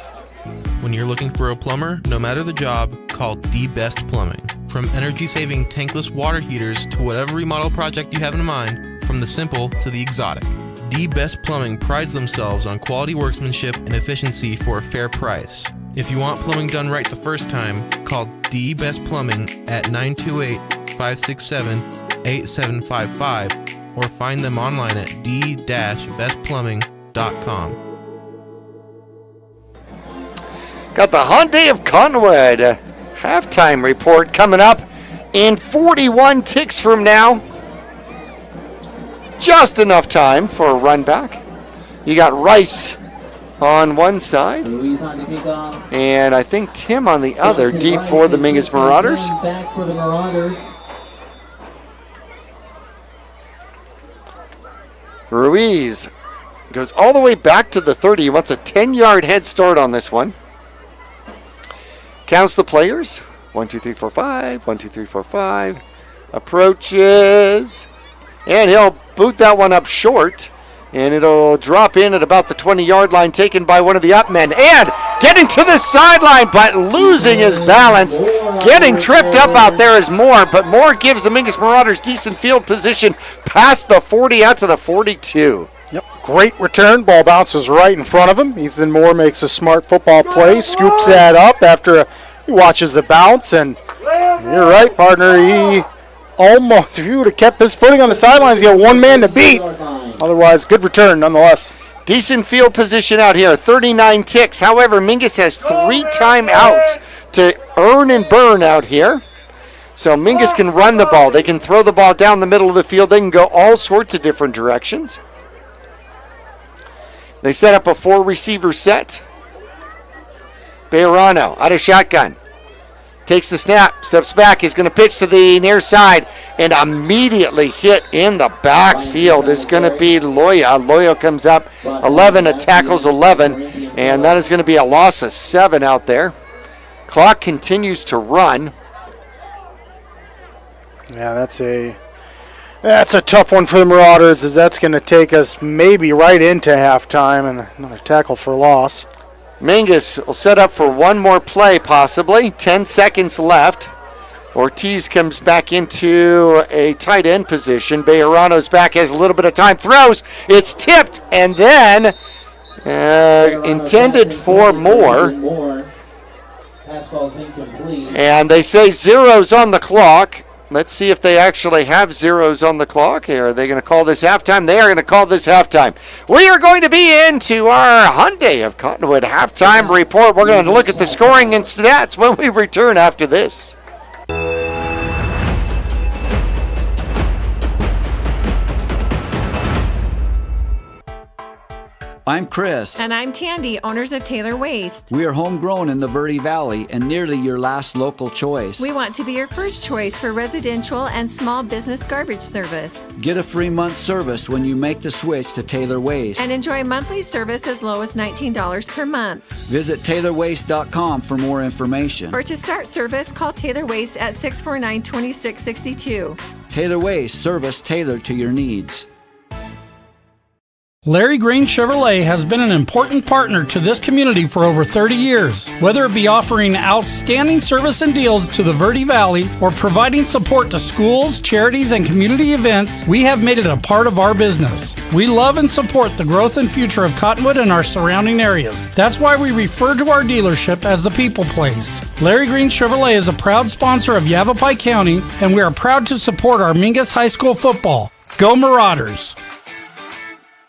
When you're looking for a plumber, no matter the job, call The Best Plumbing. From energy-saving tankless water heaters to whatever remodel project you have in mind, from the simple to the exotic, The Best Plumbing prides themselves on quality workmanship and efficiency for a fair price. If you want plumbing done right the first time, call The Best Plumbing at 928-567-8755 or find them online at d-bestplumbing.com. Got the Hyundai of Conwood halftime report coming up in 41 ticks from now. Just enough time for a run back. You got Rice on one side, and I think Tim on the other, deep for the Mingus Marauders. Back for the Marauders. Ruiz goes all the way back to the 30. He wants a 10-yard head start on this one. Counts the players. 1, 2, 3, 4, 5. 1, 2, 3, 4, 5. Approaches. And he'll boot that one up short. And it'll drop in at about the 20-yard line, taken by one of the up men. And getting to the sideline, but losing his balance. Getting tripped up out there is Moore. But Moore gives the Mingus Marauders decent field position past the 40 out to the 42. Yep, great return. Ball bounces right in front of him. Ethan Moore makes a smart football play, scoops that up after he watches the bounce, and you're right, partner. He almost, if he would have kept his footing on the sidelines, he had one man to beat. Otherwise, good return nonetheless. Decent field position out here, 39 ticks. However, Mingus has 3 timeouts to earn and burn out here. So Mingus can run the ball. They can throw the ball down the middle of the field. They can go all sorts of different directions. They set up a 4-receiver set. Bejarano out of shotgun. Takes the snap, steps back. He's going to pitch to the near side and immediately hit in the backfield. It's going to be Loya. Loya comes up 11, it tackles 11, and that is going to be a loss of 7 out there. Clock continues to run. Yeah, that's a tough one for the Marauders, as that's going to take us maybe right into halftime, and another tackle for loss. Mingus will set up for one more play, possibly. 10 seconds left. Ortiz comes back into a tight end position. Bejarano's back, has a little bit of time. Throws. It's tipped, and then intended for Moore. Pass ball is incomplete. And they say zeros on the clock. Let's see if they actually have zeros on the clock. Are they going to call this halftime? They are going to call this halftime. We are going to be into our Hyundai of Cottonwood halftime report. We're going to look at the scoring and stats when we return after this. I'm Chris. And I'm Tandy, owners of Taylor Waste. We are homegrown in the Verde Valley and nearly your last local choice. We want to be your first choice for residential and small business garbage service. Get a free month service when you make the switch to Taylor Waste. And enjoy monthly service as low as $19 per month. Visit TaylorWaste.com for more information. Or to start service, call Taylor Waste at 649-2662. Taylor Waste, service tailored to your needs. Larry Green Chevrolet has been an important partner to this community for over 30 years. Whether it be offering outstanding service and deals to the Verde Valley or providing support to schools, charities, and community events, we have made it a part of our business. We love and support the growth and future of Cottonwood and our surrounding areas. That's why we refer to our dealership as the People Place. Larry Green Chevrolet is a proud sponsor of Yavapai County, and we are proud to support our Mingus High School football. Go Marauders!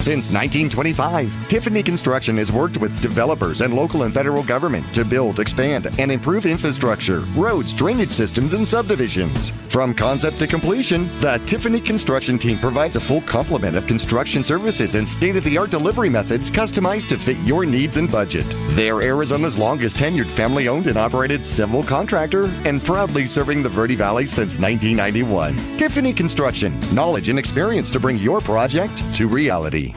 Since 1925, Tiffany Construction has worked with developers and local and federal government to build, expand, and improve infrastructure, roads, drainage systems, and subdivisions. From concept to completion, the Tiffany Construction team provides a full complement of construction services and state-of-the-art delivery methods customized to fit your needs and budget. They're Arizona's longest tenured family-owned and operated civil contractor and proudly serving the Verde Valley since 1991. Tiffany Construction, knowledge and experience to bring your project to reality.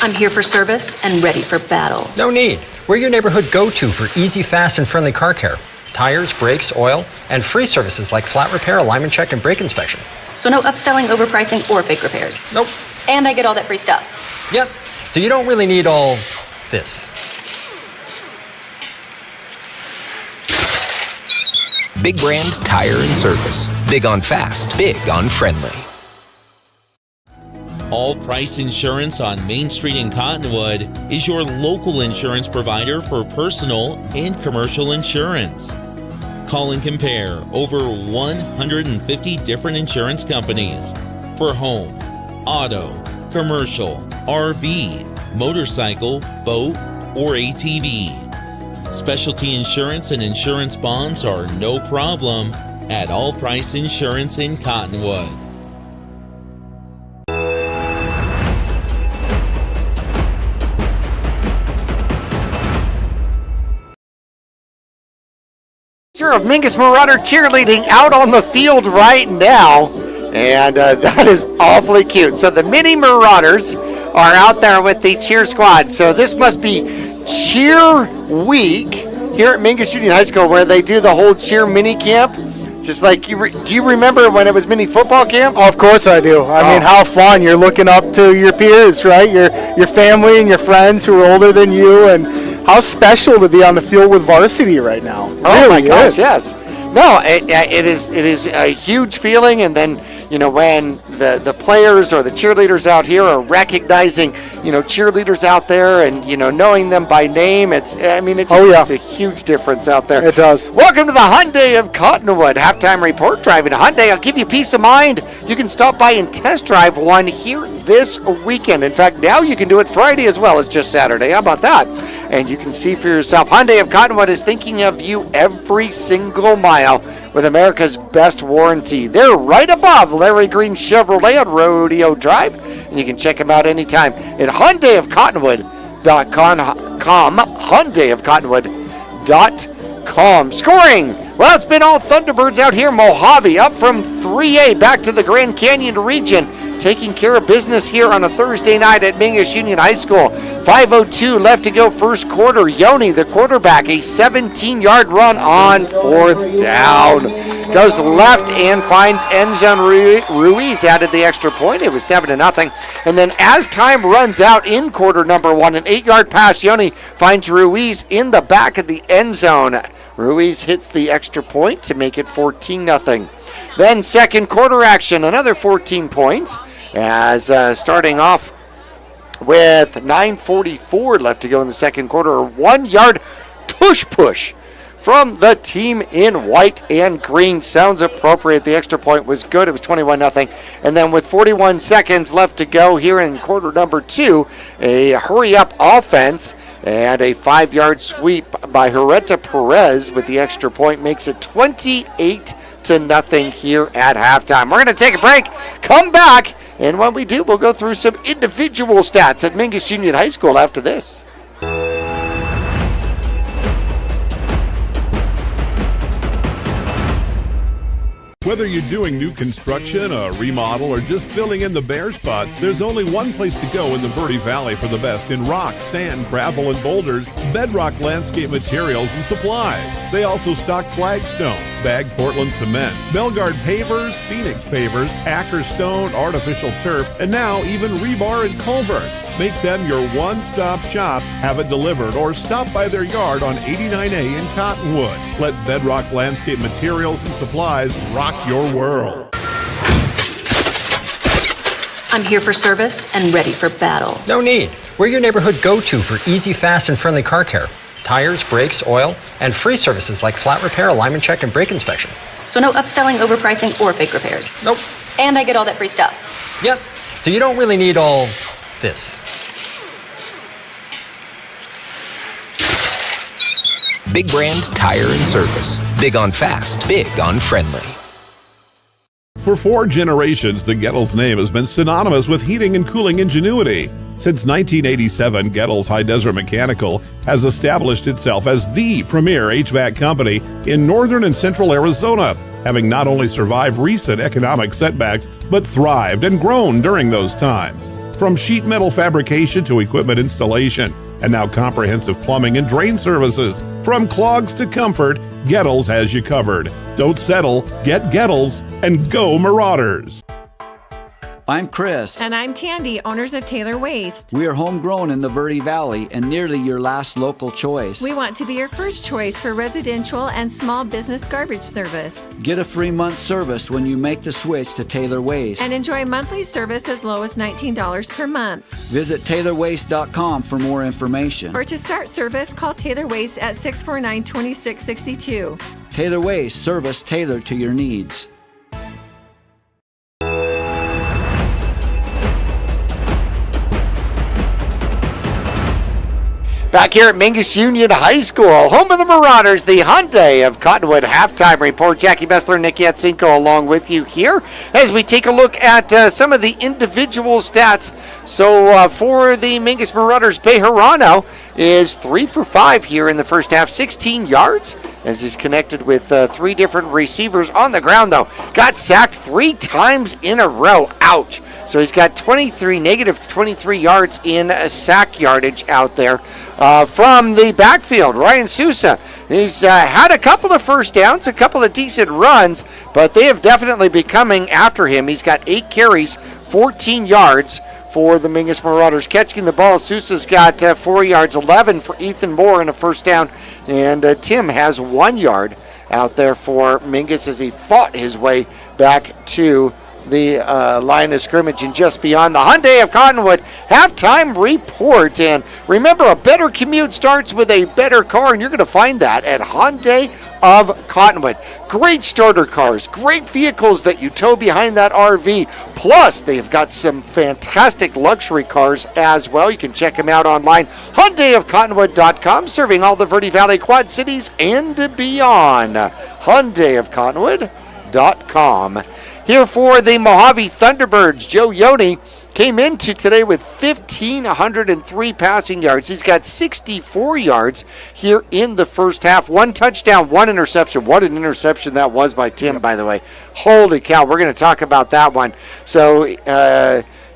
I'm here for service and ready for battle. No need. We're your neighborhood go-to for easy, fast, and friendly car care. Tires, brakes, oil, and free services like flat repair, alignment check, and brake inspection. So no upselling, overpricing, or fake repairs. Nope. And I get all that free stuff. Yep. So you don't really need all this. Big Brand Tire and Service. Big on fast, big on friendly. All Price Insurance on Main Street in Cottonwood is your local insurance provider for personal and commercial insurance. Call and compare over 150 different insurance companies for home, auto, commercial, RV, motorcycle, boat, or ATV. Specialty insurance and insurance bonds are no problem at All Price Insurance in Cottonwood. Of Mingus Marauder cheerleading out on the field right now, and that is awfully cute. So the mini Marauders are out there with the cheer squad. So this must be cheer week here at Mingus Union High School, where they do the whole cheer mini camp. Just like do you remember when it was mini football camp? Oh, of course I do. I mean, how fun. You're looking up to your peers, right? Your family and your friends who are older than you, and how special to be on the field with varsity right now. Oh my gosh, yes. No, it is a huge feeling, and then when the players or the cheerleaders out here are recognizing cheerleaders out there and knowing them by name, it's a huge difference out there. It does. Welcome to the Hyundai of Cottonwood halftime report. Driving a Hyundai, I'll give you peace of mind. You can stop by and test drive one here this weekend. In fact, now you can do it Friday as well as just Saturday. How about that? And you can see for yourself. Hyundai of Cottonwood is thinking of you every single mile with America's best warranty. They're right above Larry Green Chevrolet on Rodeo Drive, and you can check them out anytime at HyundaiofCottonwood.com. HyundaiofCottonwood.com. Scoring. Well, it's been all Thunderbirds out here. Mohave up from 3A back to the Grand Canyon region, taking care of business here on a Thursday night at Mingus Union High School. 5:02 left to go first quarter. Yoni, the quarterback, a 17-yard run on fourth down. Goes left and finds end zone. Ruiz added the extra point. It was 7-0. And then as time runs out in quarter number one, an 8-yard pass. Yoni finds Ruiz in the back of the end zone. Ruiz hits the extra point to make it 14-0. Then second quarter action, another 14 points. As starting off with 9:44 left to go in the second quarter. A 1 yard tush push from the team in white and green. Sounds appropriate. The extra point was good. It was 21-0. And then with 41 seconds left to go here in quarter number 2, a hurry-up offense and a 5-yard sweep by Hereta Perez with the extra point makes it 28-0 here at halftime. We're going to take a break, come back, and when we do, we'll go through some individual stats at Mingus Union High School after this. Whether you're doing new construction, a remodel, or just filling in the bare spots, there's only one place to go in the Verde Valley for the best in rock, sand, gravel, and boulders, Bedrock Landscape Materials and Supplies. They also stock flagstone, bagged Portland cement, Belgard pavers, Phoenix pavers, Acker stone, artificial turf, and now even rebar and culvert. Make them your one-stop shop, have it delivered, or stop by their yard on 89A in Cottonwood. Let Bedrock Landscape Materials and Supplies rock your world. I'm here for service and ready for battle. No need. We're your neighborhood go-to for easy, fast, and friendly car care. Tires, brakes, oil, and free services like flat repair, alignment check, and brake inspection. So no upselling, overpricing, or fake repairs. Nope. And I get all that free stuff. Yep. So you don't really need all this. Big Brand Tire and Service. Big on fast, big on friendly. For 4 generations, the Gettles name has been synonymous with heating and cooling ingenuity. Since 1987, Gettles High Desert Mechanical has established itself as the premier HVAC company in northern and central Arizona, having not only survived recent economic setbacks, but thrived and grown during those times. From sheet metal fabrication to equipment installation, and now comprehensive plumbing and drain services. From clogs to comfort, Gettles has you covered. Don't settle, get Gettles, and go Marauders. I'm Chris. And I'm Tandy, owners of Taylor Waste. We are homegrown in the Verde Valley and nearly your last local choice. We want to be your first choice for residential and small business garbage service. Get a free month service when you make the switch to Taylor Waste. And enjoy monthly service as low as $19 per month. Visit TaylorWaste.com for more information. Or to start service, call Taylor Waste at 649-2662. Taylor Waste, service tailored to your needs. Back here at Mingus Union High School, home of the Marauders, the Hyundai of Cottonwood halftime report. Jackie Bessler, Nick Yatsenko along with you here as we take a look at some of the individual stats. So for the Mingus Marauders, Bejarano is 3 for 5 here in the first half, 16 yards as he's connected with 3 different receivers on the ground, though. Got sacked 3 times in a row. Ouch. So he's got negative 23 yards in sack yardage out there. From the backfield, Ryan Sousa, he's had a couple of first downs, a couple of decent runs, but they have definitely been coming after him. He's got 8 carries, 14 yards for the Mingus Marauders. Catching the ball, Sousa's got 4 yards, 11 for Ethan Moore in a first down, and Tim has 1 yard out there for Mingus as he fought his way back to the line of scrimmage and just beyond. The Hyundai of Cottonwood halftime report. And remember, a better commute starts with a better car, and you're going to find that at Hyundai of Cottonwood. Great starter cars, great vehicles that you tow behind that RV. Plus, they've got some fantastic luxury cars as well. You can check them out online. HyundaiofCottonwood.com, serving all the Verde Valley Quad Cities and beyond. HyundaiofCottonwood.com. Here for the Mohave Thunderbirds, Joe Yoni came into today with 1,503 passing yards. He's got 64 yards here in the first half. 1 touchdown, 1 interception. What an interception that was by Tim, by the way. Holy cow, we're going to talk about that one. So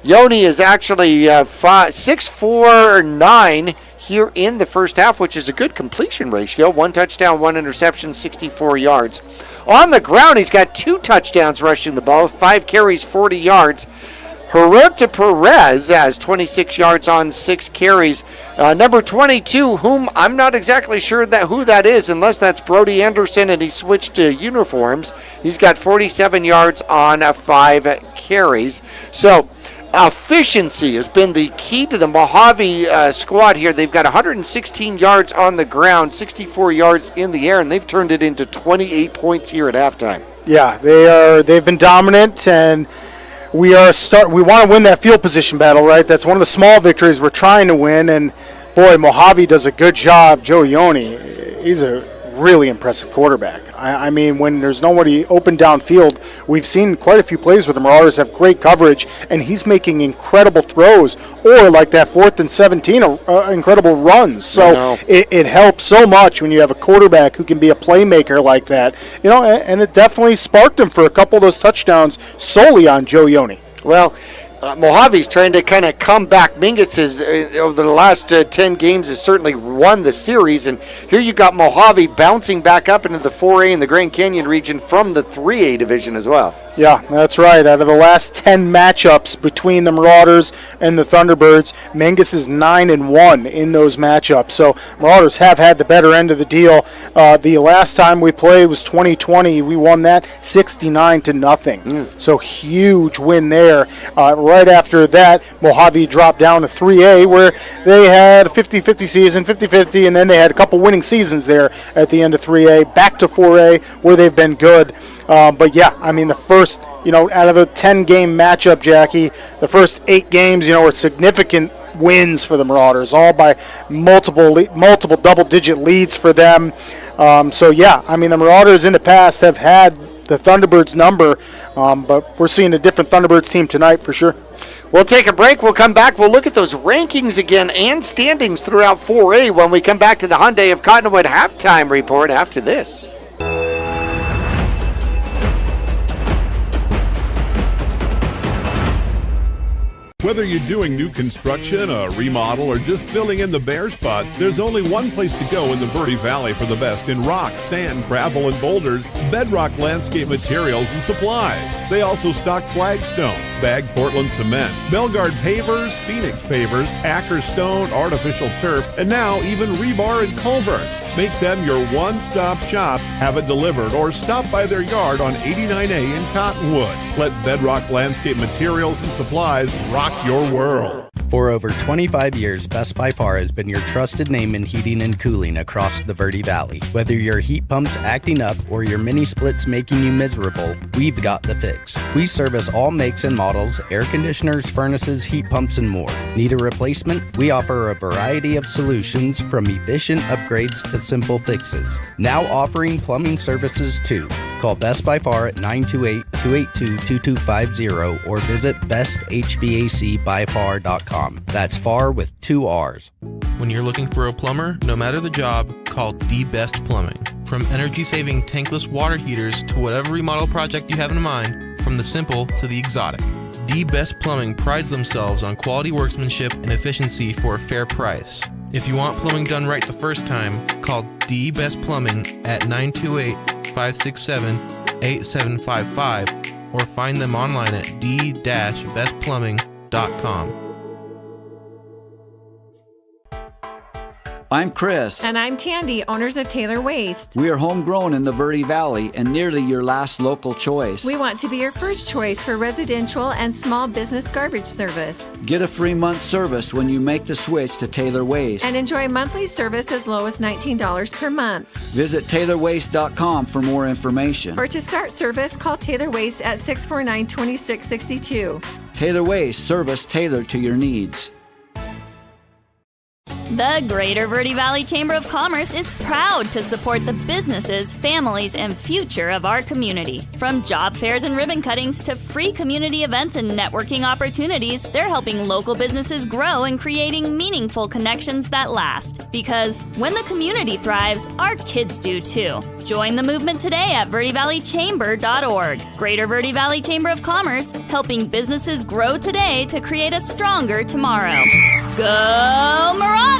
Yoni is actually 6 for 9 here in the first half, which is a good completion ratio. 1 touchdown, 1 interception, 64 yards. On the ground, he's got 2 touchdowns rushing the ball, 5 carries, 40 yards. Hereta Perez has 26 yards on 6 carries. Number 22, whom I'm not exactly sure who that is, unless that's Brody Anderson and he switched to uniforms. He's got 47 yards on 5 carries. So efficiency has been the key to the Mohave squad here. They've got 116 yards on the ground, 64 yards in the air, and they've turned it into 28 points here at halftime. Yeah, they've been dominant, and we want to win that field position battle, right? That's one of the small victories we're trying to win, and boy, Mohave does a good job. Joe Ione, he's a really impressive quarterback. I mean, when there's nobody open downfield, we've seen quite a few plays where the Marauders have great coverage, and he's making incredible throws, or like that 4th and 17, incredible runs. So it helps so much when you have a quarterback who can be a playmaker like that. And it definitely sparked him for a couple of those touchdowns solely on Joe Ione. Well, Mojave's trying to kind of come back. Mingus has, over the last 10 games, has certainly won the series. And here you got Mohave bouncing back up into the 4A in the Grand Canyon region from the 3A division as well. Yeah, that's right. Out of the last 10 matchups between the Marauders and the Thunderbirds, Mingus is 9-1 in those matchups. So Marauders have had the better end of the deal. The last time we played was 2020. We won that 69-0. So huge win there. Right after that, Mohave dropped down to 3A, where they had a 50-50 season, 50-50, and then they had a couple winning seasons there at the end of 3A. Back to 4A, where they've been good. But yeah, I mean, the first, out of the 10-game matchup, Jackie, the first 8 games, were significant wins for the Marauders, all by multiple double-digit leads for them. So yeah, I mean, the Marauders in the past have had the Thunderbirds number, but we're seeing a different Thunderbirds team tonight for sure. We'll take a break. We'll come back. We'll look at those rankings again and standings throughout 4A when we come back to the Hyundai of Cottonwood halftime report after this. Whether you're doing new construction, a remodel, or just filling in the bare spots, there's only one place to go in the Verde Valley for the best in rock, sand, gravel, and boulders, Bedrock Landscape Materials and Supplies. They also stock flagstone, bagged Portland cement, Belgard pavers, Phoenix pavers, Acker stone, artificial turf, and now even rebar and culvert. Make them your one-stop shop, have it delivered, or stop by their yard on 89A in Cottonwood. Let Bedrock Landscape Materials and Supplies rock your world. For over 25 years, Best by Far has been your trusted name in heating and cooling across the Verde Valley. Whether your heat pump's acting up or your mini splits making you miserable, we've got the fix. We service all makes and models, air conditioners, furnaces, heat pumps, and more. Need a replacement? We offer a variety of solutions, from efficient upgrades to simple fixes. Now offering plumbing services too. Call Best by Far at 928-282-2250 or visit besthvacbyfar.com. That's far with 2 R's. When you're looking for a plumber, no matter the job, call The Best Plumbing. From energy-saving tankless water heaters to whatever remodel project you have in mind, from the simple to the exotic, The Best Plumbing prides themselves on quality workmanship and efficiency for a fair price. If you want plumbing done right the first time, call The Best Plumbing at 928-567-8755 or find them online at d-bestplumbing.com. I'm Chris. And I'm Tandy, owners of Taylor Waste. We are homegrown in the Verde Valley and nearly your last local choice. We want to be your first choice for residential and small business garbage service. Get a free month service when you make the switch to Taylor Waste. And enjoy monthly service as low as $19 per month. Visit TaylorWaste.com for more information. Or to start service, call Taylor Waste at 649-2662. Taylor Waste, service tailored to your needs. The Greater Verde Valley Chamber of Commerce is proud to support the businesses, families, and future of our community. From job fairs and ribbon cuttings to free community events and networking opportunities, they're helping local businesses grow and creating meaningful connections that last. Because when the community thrives, our kids do too. Join the movement today at verdevalleychamber.org. Greater Verde Valley Chamber of Commerce, helping businesses grow today to create a stronger tomorrow. Go Marauders!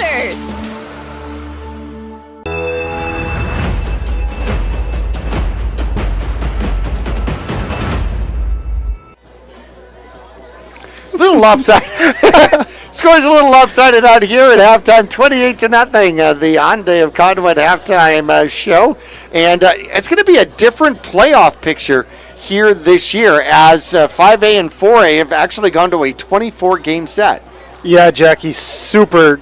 A little lopsided. Score's a little lopsided out here at halftime, 28-0. The Hyundai of Cottonwood halftime show, and it's going to be a different playoff picture here this year, as 5A and 4A have actually gone to a 24-game set. Yeah, Jackie, super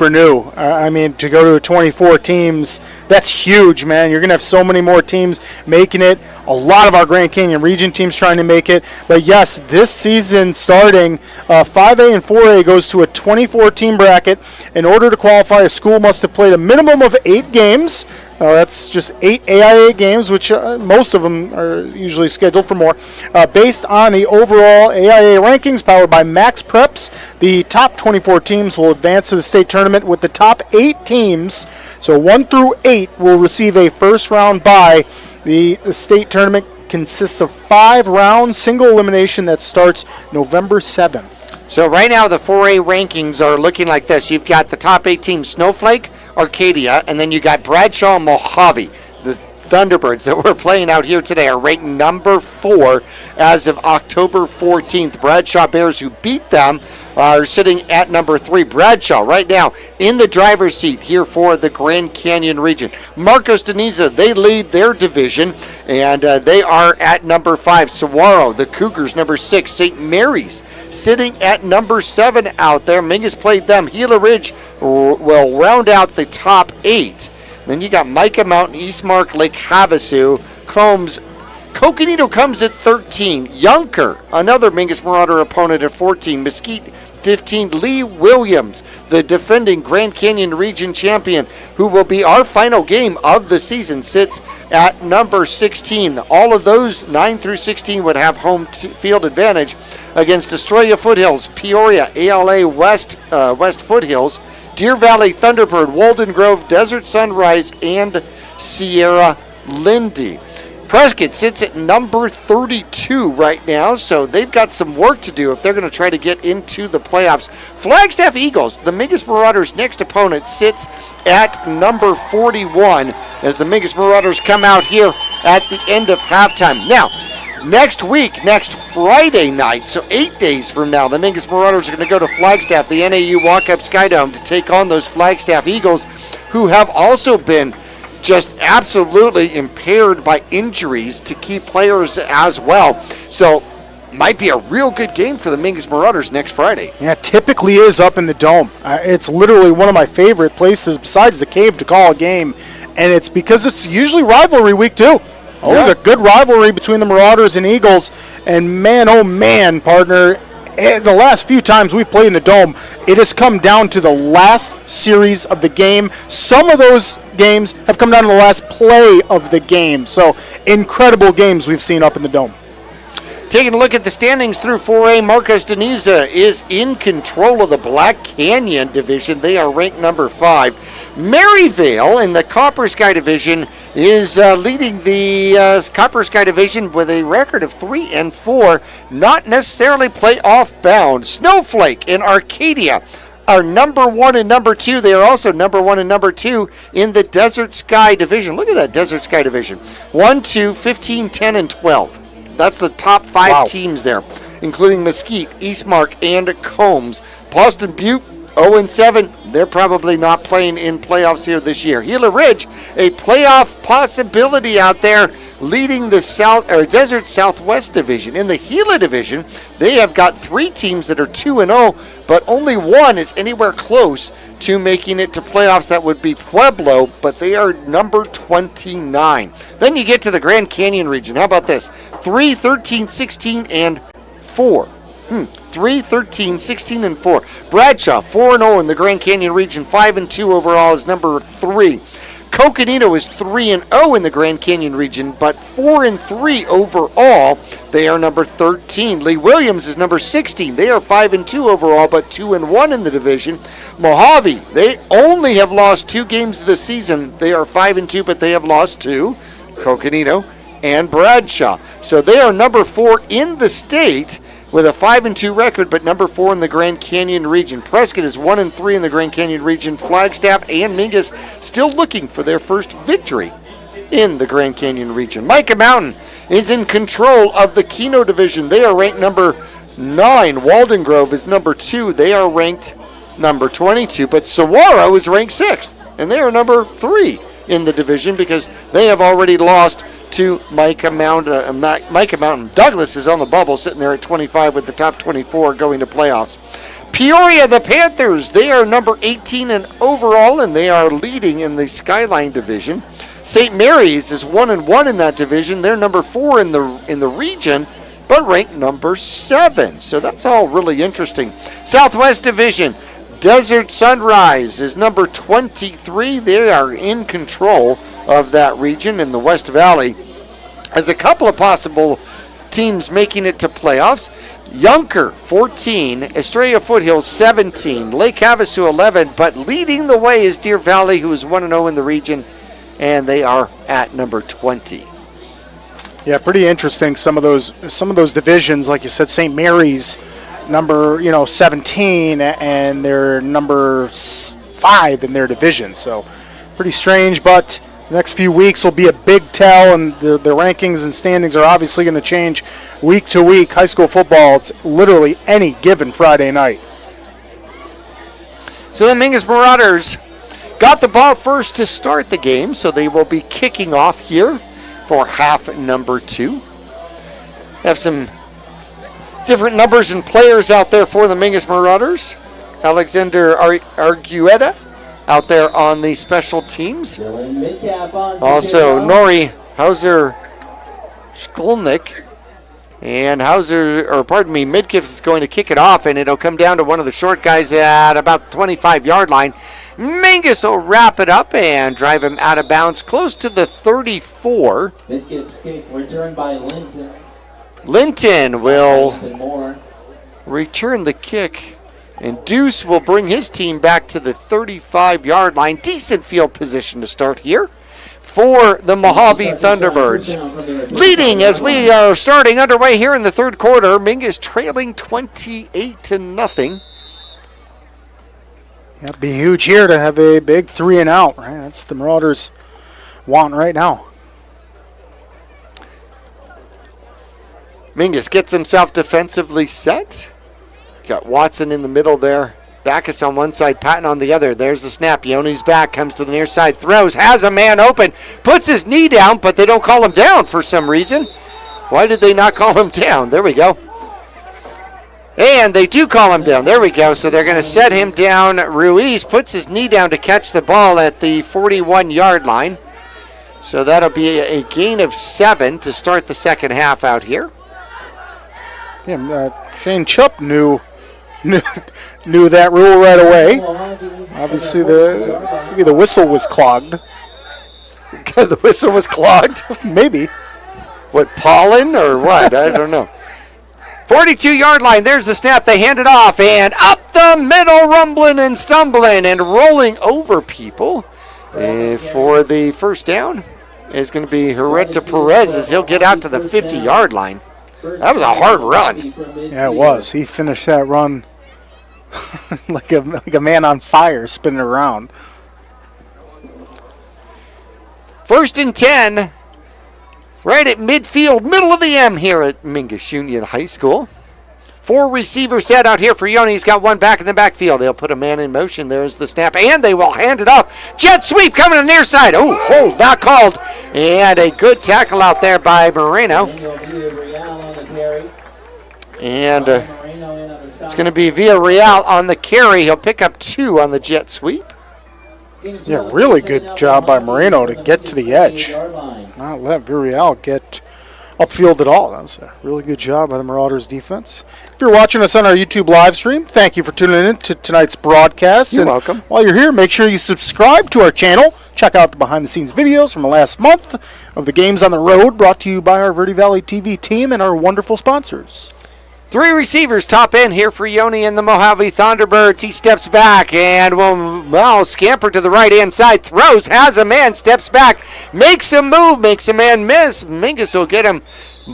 new. I mean, to go to 24 teams, that's huge, man. You're going to have so many more teams making it. A lot of our Grand Canyon region teams trying to make it. But yes, this season starting, 5A and 4A goes to a 24-team bracket. In order to qualify, a school must have played a minimum of 8 games. That's just 8 AIA games, which most of them are usually scheduled for more. Based on the overall AIA rankings powered by Max Preps, the top 24 teams will advance to the state tournament, with the top 8 teams, so 1 through 8, will receive a first-round bye. The state tournament consists of 5-round single elimination that starts November 7th. So right now the 4A rankings are looking like this. You've got the top 8 teams, Snowflake, Arcadia, and then you got Bradshaw and Mohave. The Thunderbirds that we're playing out here today are ranked number 4 as of October 14th. Bradshaw Bears, who beat them, are sitting at number 3. Bradshaw right now in the driver's seat here for the Grand Canyon region. Marcos Deniza, they lead their division, and they are at number 5. Saguaro, the Cougars, number 6. St. Mary's sitting at number 7 out there. Mingus played them. Gila Ridge will round out the top 8. Then you got Micah Mountain, Eastmark, Lake Havasu, Combs. Coconino comes at 13. Yunker, another Mingus Marauder opponent, at 14. Mesquite, 15. Lee Williams, the defending Grand Canyon region champion, who will be our final game of the season, sits at number 16. All of those 9 through 16 would have home field advantage against Estrella Foothills, Peoria, ALA West Foothills, Deer Valley Thunderbird, Walden Grove, Desert Sunrise, and Sierra Lindy. Prescott sits at number 32 right now, so they've got some work to do if they're going to try to get into the playoffs. Flagstaff Eagles, the Mingus Marauders' next opponent, sits at number 41 as the Mingus Marauders come out here at the end of halftime. Now, next week, next Friday night, so 8 days from now, the Mingus Marauders are going to go to Flagstaff, the NAU Walk-Up Skydome, to take on those Flagstaff Eagles, who have also been just absolutely impaired by injuries to key players as well. So might be a real good game for the Mingus Marauders next Friday. Yeah, typically is up in the Dome. It's literally one of my favorite places besides the Cave to call a game, and it's because it's usually rivalry week too. Always a good rivalry between the Marauders and Eagles, and man, oh man, partner, the last few times we've played in the Dome, it has come down to the last series of the game. Some of those games have come down to the last play of the game. So incredible games we've seen up in the Dome. Taking a look at the standings through 4A, Marcos Deniza is in control of the Black Canyon division. They are ranked number 5. Maryvale in the Copper Sky division is leading the Copper Sky division with a record of 3-4, not necessarily playoff bound. Snowflake in Arcadia are number 1 and number 2. They are also number 1 and number 2 in the Desert Sky division. Look at that Desert Sky division. 1, 2, 15, 10, and 12. That's the top 5 teams there, including Mesquite, Eastmark, and Combs. Boston Butte, 0-7. They're probably not playing in playoffs here this year. Gila Ridge, a playoff possibility out there, leading the Desert Southwest division. In the Gila division, they have got 3 teams that are 2-0, but only one is anywhere close to making it to playoffs. That would be Pueblo, but they are number 29. Then you get to the Grand Canyon region. How about this? 3, 13, 16, and 4. 3, 13, 16, and 4. Bradshaw, 4-0 in the Grand Canyon region. 5-2 overall is number 3. Coconino is 3-0 in the Grand Canyon region, but 4-3 overall. They are number 13. Lee Williams is number 16. They are 5-2 overall, but 2-1 in the division. Mohave, they only have lost 2 games this season. They are 5-2, but they have lost 2. Coconino and Bradshaw. So they are number 4 in the state with a 5-2 record, but number 4 in the Grand Canyon region. Prescott is 1-3 in the Grand Canyon region. Flagstaff and Mingus still looking for their first victory in the Grand Canyon region. Micah Mountain is in control of the Keno division. They are ranked number 9. Walden Grove is number 2. They are ranked number 22. But Saguaro is ranked 6th, and they are number 3 in the division because they have already lost to Micah Mountain. Douglas is on the bubble, sitting there at 25 with the top 24 going to playoffs. Peoria, the Panthers, they are number 18 in overall, and they are leading in the Skyline division. St. Mary's is 1-1 in that division. They're number 4 in the region, but ranked number 7. So that's all really interesting. Southwest Division, Desert Sunrise is number 23. They are in control of that region. In the West Valley has a couple of possible teams making it to playoffs. Yunker 14, Estrella Foothills 17, Lake Havasu 11, but leading the way is Deer Valley, who is 1-0 in the region, and they are at number 20. Yeah, pretty interesting. Some of those divisions, like you said, St. Mary's number 17, and they're number 5 in their division. So pretty strange, but the next few weeks will be a big tell, and the rankings and standings are obviously going to change week to week. High school football, it's literally any given Friday night. So the Mingus Marauders got the ball first to start the game, so they will be kicking off here for half number 2. Have some different numbers and players out there for the Mingus Marauders. Alexander Argueta out there on the special teams. Also, Nori Hauser-Skolnick. And Midkiff is going to kick it off, and it'll come down to one of the short guys at about the 25-yard line. Mingus will wrap it up and drive him out of bounds close to the 34. Midkiff's kick returned by Linton. Linton will return the kick, and Deuce will bring his team back to the 35-yard line. Decent field position to start here for the Mohave Thunderbirds. Leading as we are starting underway here in the third quarter. Mingus trailing 28-0. It'd be huge here to have a big 3-and-out, right? That's the Marauders want right now. Mingus gets himself defensively set. Got Watson in the middle there. Backus on one side, Patton on the other. There's the snap. Ioni's back, comes to the near side, throws, has a man open, puts his knee down, but they don't call him down for some reason. Why did they not call him down? There we go. And they do call him down. There we go. So they're going to set him down. Ruiz puts his knee down to catch the ball at the 41-yard line. So that'll be a gain of 7 to start the second half out here. Yeah, Shane Chupp knew that rule right away. Obviously, maybe the whistle was clogged. The whistle was clogged? Maybe. What, pollen or what? I don't know. 42-yard line. There's the snap. They hand it off, and up the middle, rumbling and stumbling and rolling over people. And for the first down is going to be Hereta Perez as he'll get out to the 50-yard line. That was a hard run. Yeah, it was. He finished that run like a man on fire, spinning around. 1st and 10, right at midfield, middle of the M here at Mingus Union High School. 4 receivers set out here for Yoni. He's got one back in the backfield. He'll put a man in motion. There's the snap, and they will hand it off. Jet sweep coming to the near side. Oh, hold, not called. And a good tackle out there by Moreno. And it's going to be Villarreal on the carry. He'll pick up 2 on the jet sweep. Yeah, really good job by Moreno to get to the edge. Not let Villarreal get upfield at all. That was a really good job by the Marauders defense. If you're watching us on our YouTube live stream, thank you for tuning in to tonight's broadcast. You're welcome. While you're here, make sure you subscribe to our channel. Check out the behind-the-scenes videos from the last month of the games on the road, brought to you by our Verde Valley TV team and our wonderful sponsors. 3 receivers top end here for Yoni and the Mohave Thunderbirds. He steps back and will scamper to the right-hand side. Throws, has a man, steps back, makes a move, makes a man miss. Mingus will get him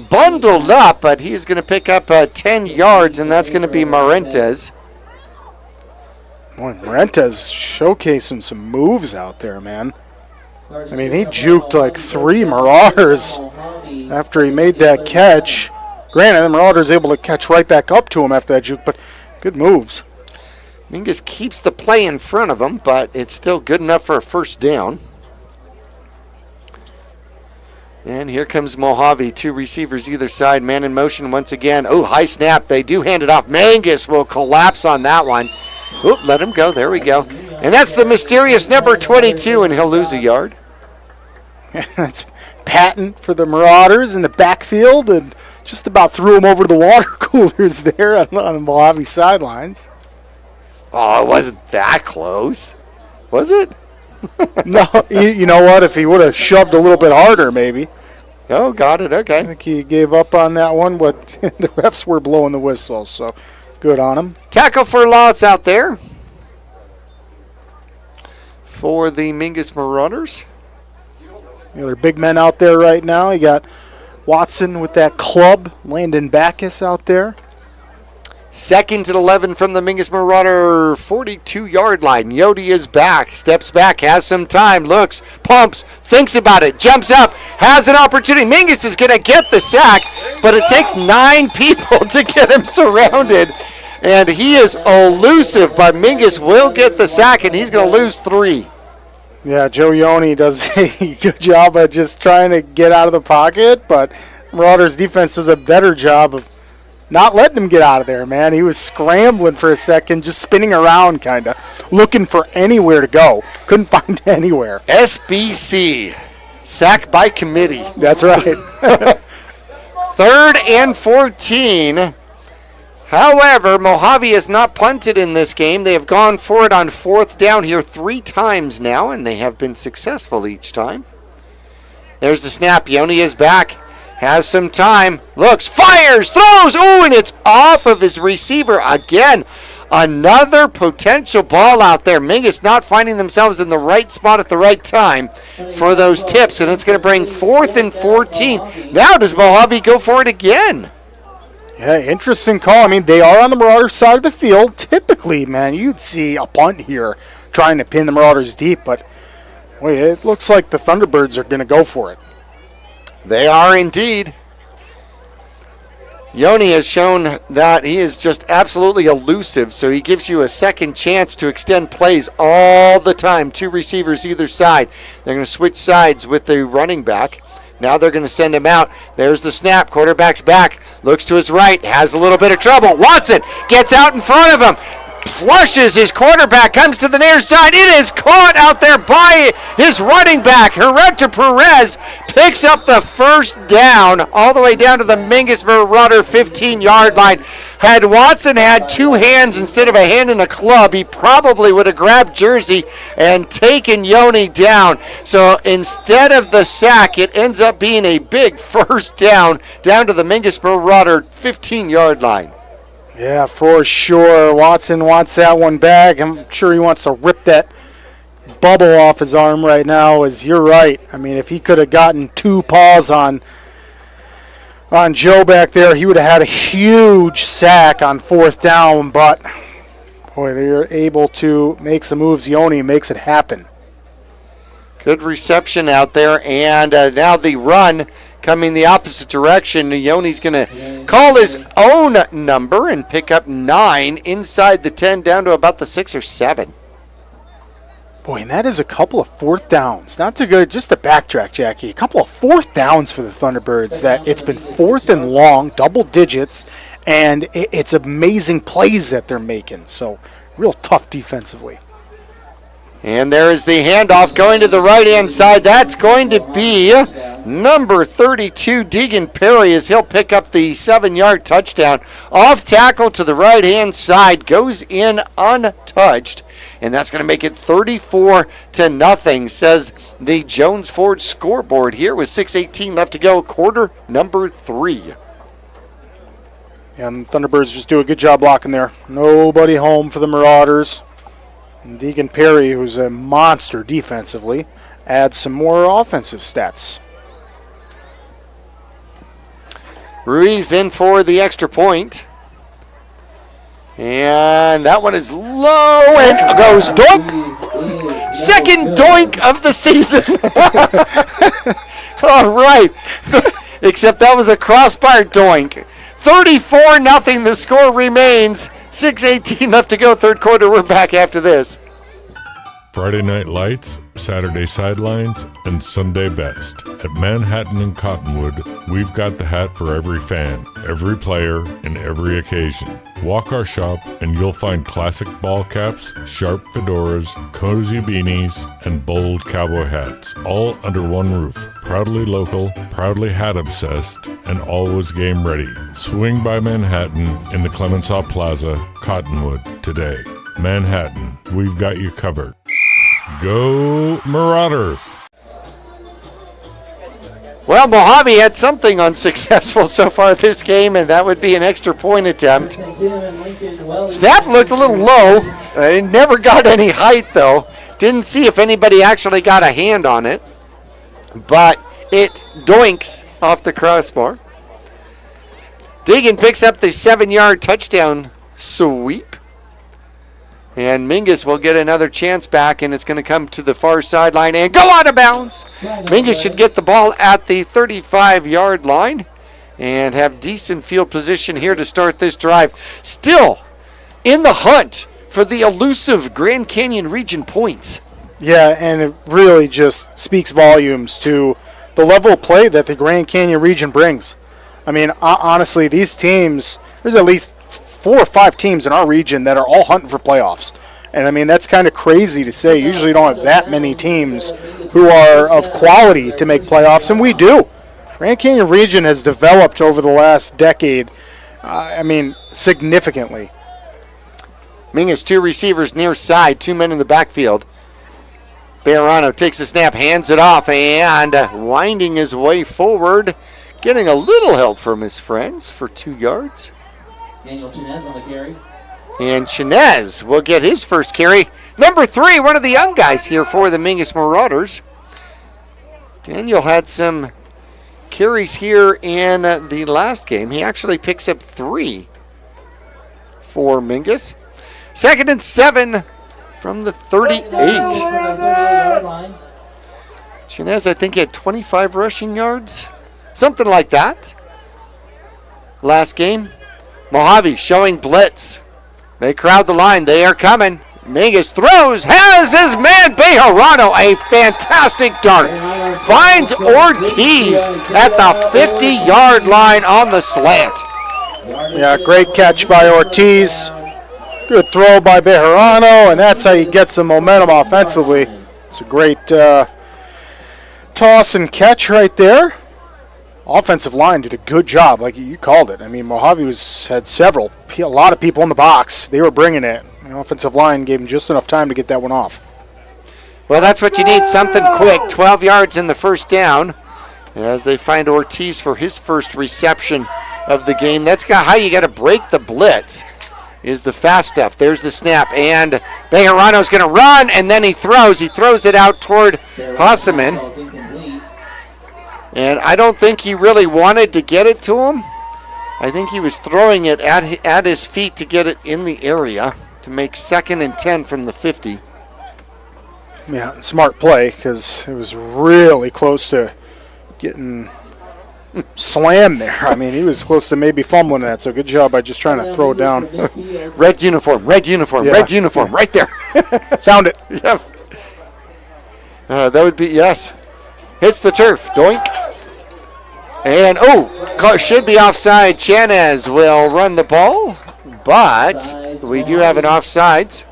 bundled up, but he's going to pick up 10 yards, and that's going to be Marentes. Boy, Marentes showcasing some moves out there, man. I mean, he juked like 3 Marauders after he made that catch. Granted, the Marauders able to catch right back up to him after that juke, but good moves. Mingus keeps the play in front of him, but it's still good enough for a first down. And here comes Mohave. 2 receivers either side. Man in motion once again. Oh, high snap. They do hand it off. Mingus will collapse on that one. Oop, let him go. There we go. And that's the mysterious number 22, and he'll lose a yard. That's Patton for the Marauders in the backfield, and just about threw him over the water coolers there on the Mojave sidelines. Oh, it wasn't that close. Was it? No, you know what? If he would have shoved a little bit harder, maybe. Oh, got it. Okay. I think he gave up on that one, but the refs were blowing the whistle, so good on him. Tackle for loss out there for the Mingus Marauders. The other big men out there right now. You got Watson with that club, Landon Backus out there. 2nd and 11 from the Mingus Marauder 42-yard line. Yodi is back, steps back, has some time, looks, pumps, thinks about it, jumps up, has an opportunity. Mingus is going to get the sack, but it takes 9 people to get him surrounded. And he is elusive, but Mingus will get the sack, and he's going to lose 3. Yeah, Joe Yoni does a good job of just trying to get out of the pocket, but Marauders defense does a better job of not letting him get out of there, man. He was scrambling for a second, just spinning around kind of, looking for anywhere to go. Couldn't find anywhere. SBC, sack by committee. That's right. 3rd and 14. However, Mohave has not punted in this game. They have gone for it on 4th down here 3 times now, and they have been successful each time. There's the snap. Yoni is back. Has some time. Looks, fires, throws. Oh, and it's off of his receiver again. Another potential ball out there. Mingus not finding themselves in the right spot at the right time for those tips, and it's going to bring 4th and 14. Now does Mohave go for it again? Yeah, interesting call. I mean, they are on the Marauders side of the field. Typically, man, you'd see a punt here trying to pin the Marauders deep, but wait, it looks like the Thunderbirds are going to go for it. They are indeed. Yoni has shown that he is just absolutely elusive, so he gives you a second chance to extend plays all the time. 2 receivers either side. They're going to switch sides with the running back. Now they're going to send him out. There's the snap. Quarterback's back. Looks to his right. Has a little bit of trouble. Watson gets out in front of him. Flushes his quarterback. Comes to the near side. It is caught out there by his running back. Herrera Perez picks up the 1st down all the way down to the Mingus Marauder 15-yard line. Had Watson had 2 hands instead of a hand in a club, he probably would have grabbed Jersey and taken Yoni down. So instead of the sack, it ends up being a big 1st down to the Mingus Marauder 15-yard line. Yeah, for sure. Watson wants that one back. I'm sure he wants to rip that bubble off his arm right now, as you're right. I mean, if he could have gotten 2 paws on Joe back there, he would have had a huge sack on 4th down, but boy, they're able to make some moves. Yoni makes it happen. Good reception out there, and now the run coming the opposite direction. Yoni's going to call his own number and pick up 9 inside the 10 down to about the 6 or 7. Boy, and that is a couple of 4th downs. Not too good. Just to backtrack, Jackie. A couple of 4th downs for the Thunderbirds. That it's been 4th and long, double digits, and it's amazing plays that they're making. So real tough defensively. And there is the handoff going to the right-hand side. That's going to be number 32, Deegan Perry, as he'll pick up the 7-yard touchdown. Off tackle to the right-hand side, goes in untouched. And that's going to make it 34-0, says the Jones Ford scoreboard here with 6:18 left to go, quarter number 3. And Thunderbirds just do a good job blocking there. Nobody home for the Marauders. And Deegan Perry, who's a monster defensively, adds some more offensive stats. Ruiz in for the extra point. And that one is low and goes doink. Second doink of the season. All right. Except that was a crossbar doink. 34-0, the score remains. 6:18 left to go, third quarter. We're back after this. Friday Night Lights Saturday sidelines, and Sunday best. At Manhattan and Cottonwood, we've got the hat for every fan, every player, and every occasion. Walk our shop and you'll find classic ball caps, sharp fedoras, cozy beanies, and bold cowboy hats, all under one roof. Proudly local, proudly hat obsessed, and always game ready. Swing by Manhattan in the Clemenceau Plaza, Cottonwood, today. Manhattan, we've got you covered. Go Marauders! Well, Mohave had something unsuccessful so far this game, and that would be an extra point attempt. Snap looked a little low. It never got any height, though. Didn't see if anybody actually got a hand on it. But it doinks off the crossbar. Deegan picks up the 7-yard touchdown sweep. And Mingus will get another chance back, and it's going to come to the far sideline and go out of bounds. Mingus should get the ball at the 35-yard line and have decent field position here to start this drive. Still in the hunt for the elusive Grand Canyon region points. Yeah, and it really just speaks volumes to the level of play that the Grand Canyon region brings. I mean, honestly, these teams, there's at least 4 or 5 teams in our region that are all hunting for playoffs. And I mean, that's kind of crazy to say. Usually don't have that many teams who are of quality to make playoffs, and we do. Grand Canyon region has developed over the last decade, significantly. Mingus, 2 receivers near side, 2 men in the backfield. Bejarano takes the snap, hands it off, and winding his way forward, getting a little help from his friends for 2 yards. Daniel Chinez on the carry. And Chinez will get his first carry. Number 3, one of the young guys here for the Mingus Marauders. Daniel had some carries here in the last game. He actually picks up 3 for Mingus. 2nd and 7 from the 38. Chinez, I think, had 25 rushing yards. Something like that. Last game. Mohave showing blitz. They crowd the line. They are coming. Mingus throws. Has his man Bejarano. A fantastic dart. Finds Ortiz at the 50-yard line on the slant. Yeah, great catch by Ortiz. Good throw by Bejarano, and that's how you get some momentum offensively. It's a great toss and catch right there. Offensive line did a good job, like you called it. I mean, Mohave had a lot of people in the box. They were bringing it. The offensive line gave him just enough time to get that one off. Well, that's what you need, something quick. 12 yards in the first down as they find Ortiz for his first reception of the game. That's how you got to break the blitz, is the fast stuff. There's the snap, and Bejarano's going to run, and then he throws. He throws it out toward Hasseman. And I don't think he really wanted to get it to him. I think he was throwing it at his feet to get it in the area to make 2nd and 10 from the 50. Yeah, smart play, because it was really close to getting slammed there. I mean, he was close to maybe fumbling that, so good job by just trying to throw it down. Red uniform, right there. Found it. Yep. That would be, yes. Hits the turf, doink. And, should be offside. Chanez will run the ball, but we do have an offsides.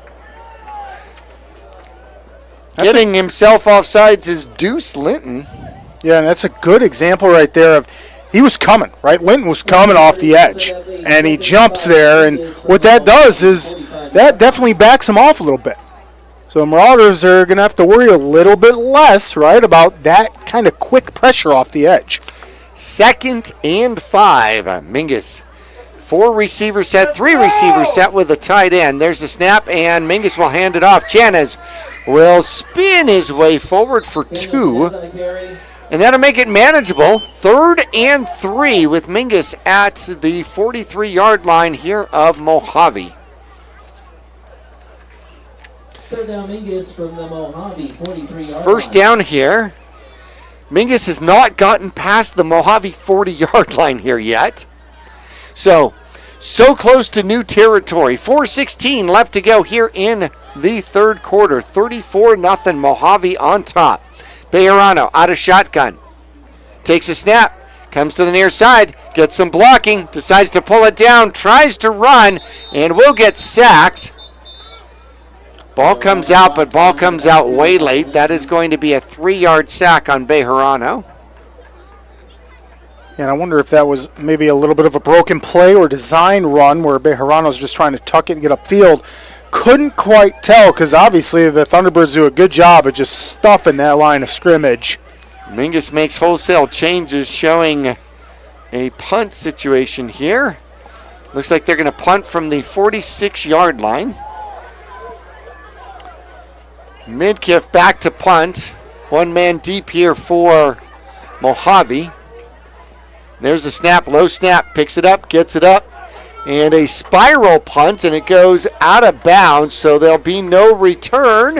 Getting himself offsides is Deuce Linton. Yeah, and that's a good example right there of he was coming, right? Linton was coming off the edge, and he jumps there, and what that does is that definitely backs him off a little bit. So Marauders are going to have to worry a little bit less, right, about that kind of quick pressure off the edge. 2nd and 5. Mingus, 4 receivers set, 3 receivers set with a tight end. There's the snap, and Mingus will hand it off. Chanez will spin his way forward for 2. And that'll make it manageable. 3rd and 3 with Mingus at the 43-yard line here of Mohave. Third down, Mingus from the Mohave 43-yard First down here. Mingus has not gotten past the Mohave 40-yard line here yet. So close to new territory. 4:16 left to go here in the third quarter. 34-0 Mohave on top. Bejarano out of shotgun. Takes a snap. Comes to the near side. Gets some blocking. Decides to pull it down. Tries to run. And will get sacked. Ball comes out, but ball comes out way late. That is going to be a 3-yard sack on Bejarano. And I wonder if that was maybe a little bit of a broken play or design run where Bejarano's just trying to tuck it and get upfield. Couldn't quite tell because obviously the Thunderbirds do a good job of just stuffing that line of scrimmage. Mingus makes wholesale changes, showing a punt situation here. Looks like they're going to punt from the 46-yard line. Midkiff back to punt. One man deep here for Mohave. There's a snap, low snap, picks it up, gets it up, and a spiral punt, and it goes out of bounds, so there'll be no return.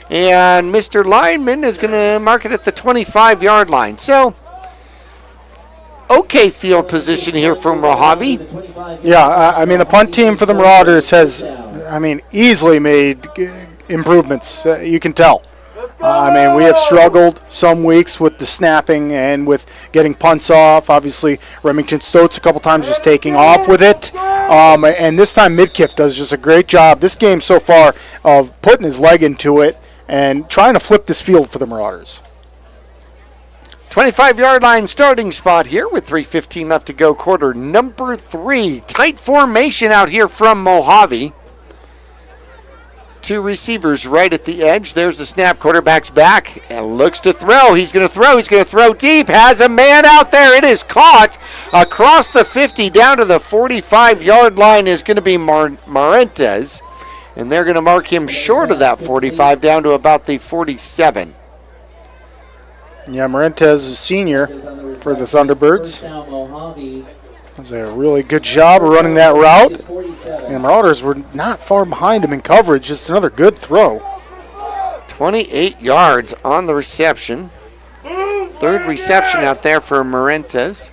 And Mr. Lineman is going to mark it at the 25-yard line. So, okay field position here for Mohave. Yeah, I mean, the punt team for the Marauders has, easily made improvements. You can tell. We have struggled some weeks with the snapping and with getting punts off. Obviously, Remington Stoats a couple times just taking off with it. And this time, Midkiff does just a great job this game so far of putting his leg into it and trying to flip this field for the Marauders. 25-yard line starting spot here with 3:15 left to go, quarter number 3. Tight formation out here from Mohave. 2 receivers right at the edge. There's the snap. Quarterback's back and looks to throw. He's going to throw. He's going to throw deep. Has a man out there. It is caught across the 50 down to the 45-yard line is going to be Marentes. And they're going to mark him short of that 45 down to about the 47. Yeah, Marentes is a senior for the Thunderbirds. Does a really good job of running that route. And the Marauders were not far behind him in coverage. Just another good throw. 28 yards on the reception. Third reception out there for Marentes.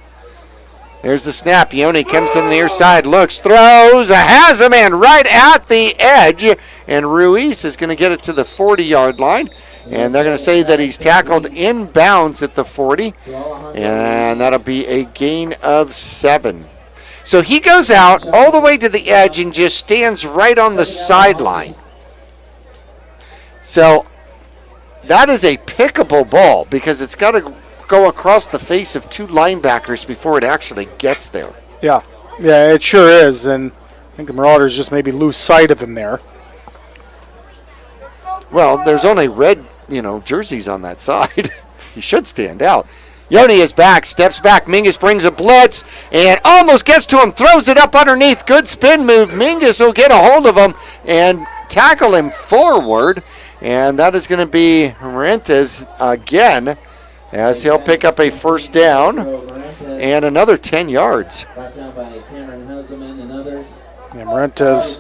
There's the snap. Yoni comes to the near side, looks, throws, has a man right at the edge. And Ruiz is going to get it to the 40-yard line. And they're going to say that he's tackled inbounds at the 40. And that'll be a gain of 7. So he goes out all the way to the edge and just stands right on the sideline. So that is a pickable ball because it's got to go across the face of 2 linebackers before it actually gets there. Yeah, it sure is. And I think the Marauders just maybe lose sight of him there. Well, there's only red, jerseys on that side. He should stand out. Yoni is back, steps back. Mingus brings a blitz and almost gets to him, throws it up underneath. Good spin move. Mingus will get a hold of him and tackle him forward. And that is going to be Marentes again as he'll pick up a first down and another 10 yards. Yeah, Marentes,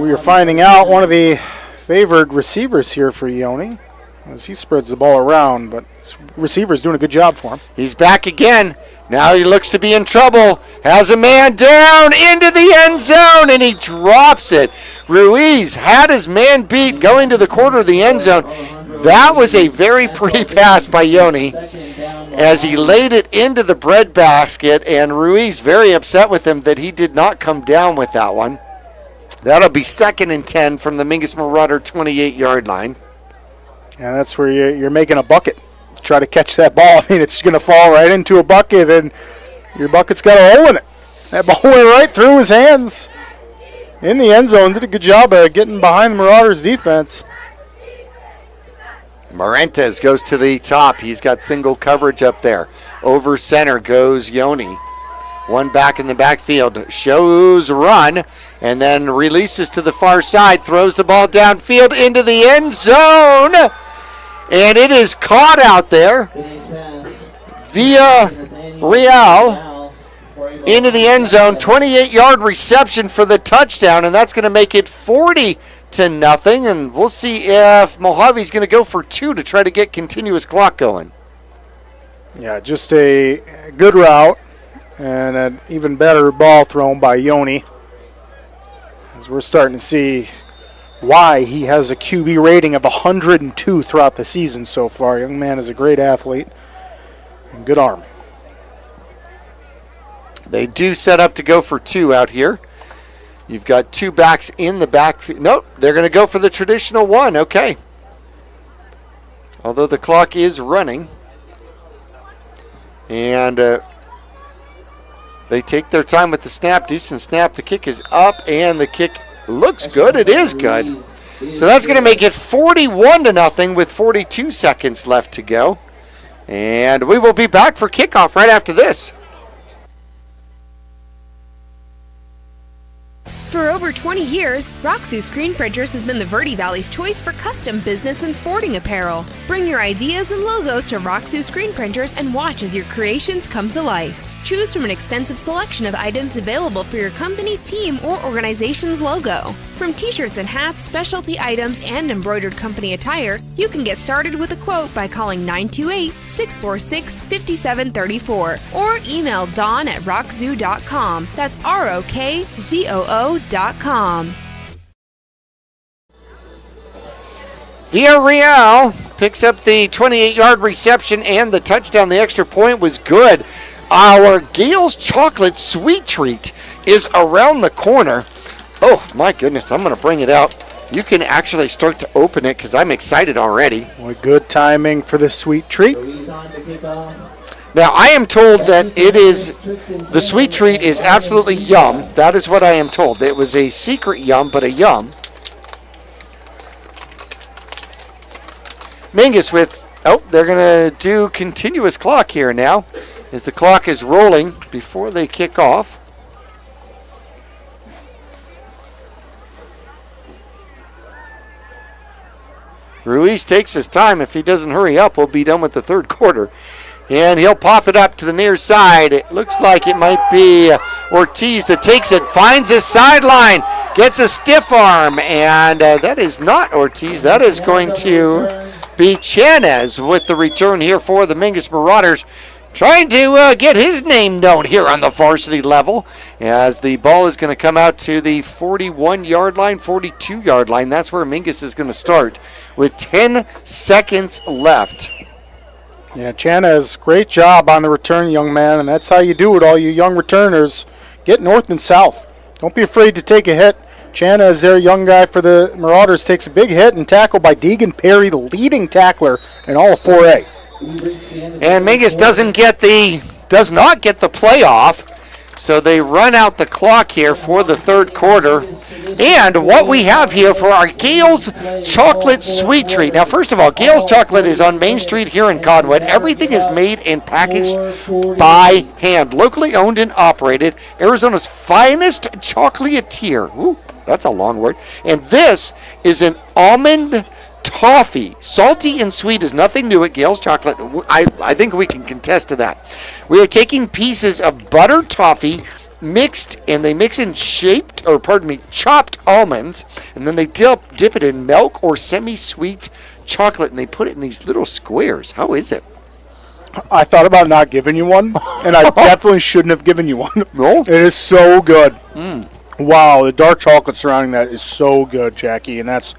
we are finding out one of the favored receivers here for Yoni as he spreads the ball around, but his receiver's doing a good job for him. He's back again. Now he looks to be in trouble. Has a man down into the end zone, and he drops it. Ruiz had his man beat going to the corner of the end zone. That was a very pretty pass by Yoni as he laid it into the breadbasket, and Ruiz very upset with him that he did not come down with that one. That'll be 2nd and 10 from the Mingus Marauder 28-yard line. And that's where you're making a bucket. Try to catch that ball. It's going to fall right into a bucket, and your bucket's got a hole in it. That ball went right through his hands in the end zone. Did a good job of getting behind the Marauders' defense. Marentes goes to the top. He's got single coverage up there. Over center goes Yoni. One back in the backfield. Shows run and then releases to the far side. Throws the ball downfield into the end zone. And it is caught out there via Real into the end zone. 28-yard reception for the touchdown, and that's going to make it 40-0. And we'll see if Mojave's going to go for 2 to try to get continuous clock going. Yeah, just a good route and an even better ball thrown by Yoni. As we're starting to see why he has a QB rating of 102 throughout the season so far. Young man is a great athlete and good arm. They do set up to go for 2 out here. You've got 2 backs in the backfield. Nope, they're going to go for the traditional 1. Okay. Although the clock is running. And they take their time with the snap. Decent snap. The kick is up, and the kick looks good. It is good. So that's going to make it 41-0 with 42 seconds left to go. And we will be back for kickoff right after this. For over 20 years, Roxu Screen Printers has been the Verde Valley's choice for custom business and sporting apparel. Bring your ideas and logos to Roxu Screen Printers and watch as your creations come to life. Choose from an extensive selection of items available for your company, team, or organization's logo. From t-shirts and hats, specialty items, and embroidered company attire, you can get started with a quote by calling 928-646-5734 or email dawn@rockzoo.com. That's ROKZOO.com. Villarreal picks up the 28-yard reception, and the touchdown. The extra point was good. Our Gale's Chocolate Sweet Treat is around the corner. Oh, my goodness. I'm going to bring it out. You can actually start to open it because I'm excited already. Well, good timing for the sweet treat. Now, I am told that the sweet treat is absolutely yum. That is what I am told. It was a secret yum, but a yum. Mingus with, they're going to do continuous clock here now, as the clock is rolling before they kick off. Ruiz takes his time. If he doesn't hurry up, we'll be done with the third quarter. And he'll pop it up to the near side. It looks like it might be Ortiz that takes it, finds his sideline, gets a stiff arm, and that is not Ortiz. That is going to be Chanez with the return here for the Mingus Marauders, trying to get his name known here on the varsity level, as the ball is going to come out to the 41-yard line, 42-yard line. That's where Mingus is going to start with 10 seconds left. Yeah, Chanez, great job on the return, young man, and that's how you do it, all you young returners. Get north and south. Don't be afraid to take a hit. Chanez, their young guy for the Marauders, takes a big hit and tackle by Deegan Perry, the leading tackler in all of 4A. And Mingus does not get the playoff, so they run out the clock here for the third quarter. And what we have here for our Gale's Chocolate Sweet Treat. Now, first of all, Gale's Chocolate is on Main Street here in Cottonwood. Everything is made and packaged by hand, locally owned and operated. Arizona's finest chocolatier. Ooh, that's a long word. And this is an almond toffee. Salty and sweet is nothing new at Gale's Chocolate. I think we can contest to that. We are taking pieces of butter toffee mixed, and they mix in chopped almonds, and then they dip it in milk or semi-sweet chocolate, and they put it in these little squares. How is it? I thought about not giving you one, and I definitely shouldn't have given you one. No? It is so good. Wow, the dark chocolate surrounding that is so good, Jackie, and that's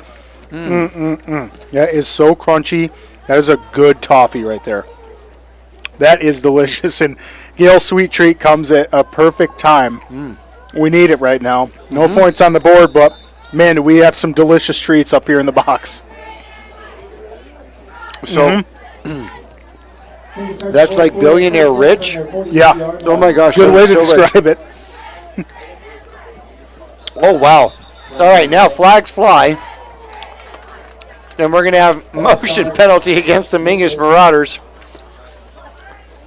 that is so crunchy. That is a good toffee right there. That is delicious, and Gale's Sweet Treat comes at a perfect time. We need it right now. No points on the board, but man, do we have some delicious treats up here in the box. So that's like billionaire rich? Yeah. Oh my gosh. Good way to so describe it. Oh wow. All right, now flags fly. And we're going to have motion penalty against the Mingus Marauders.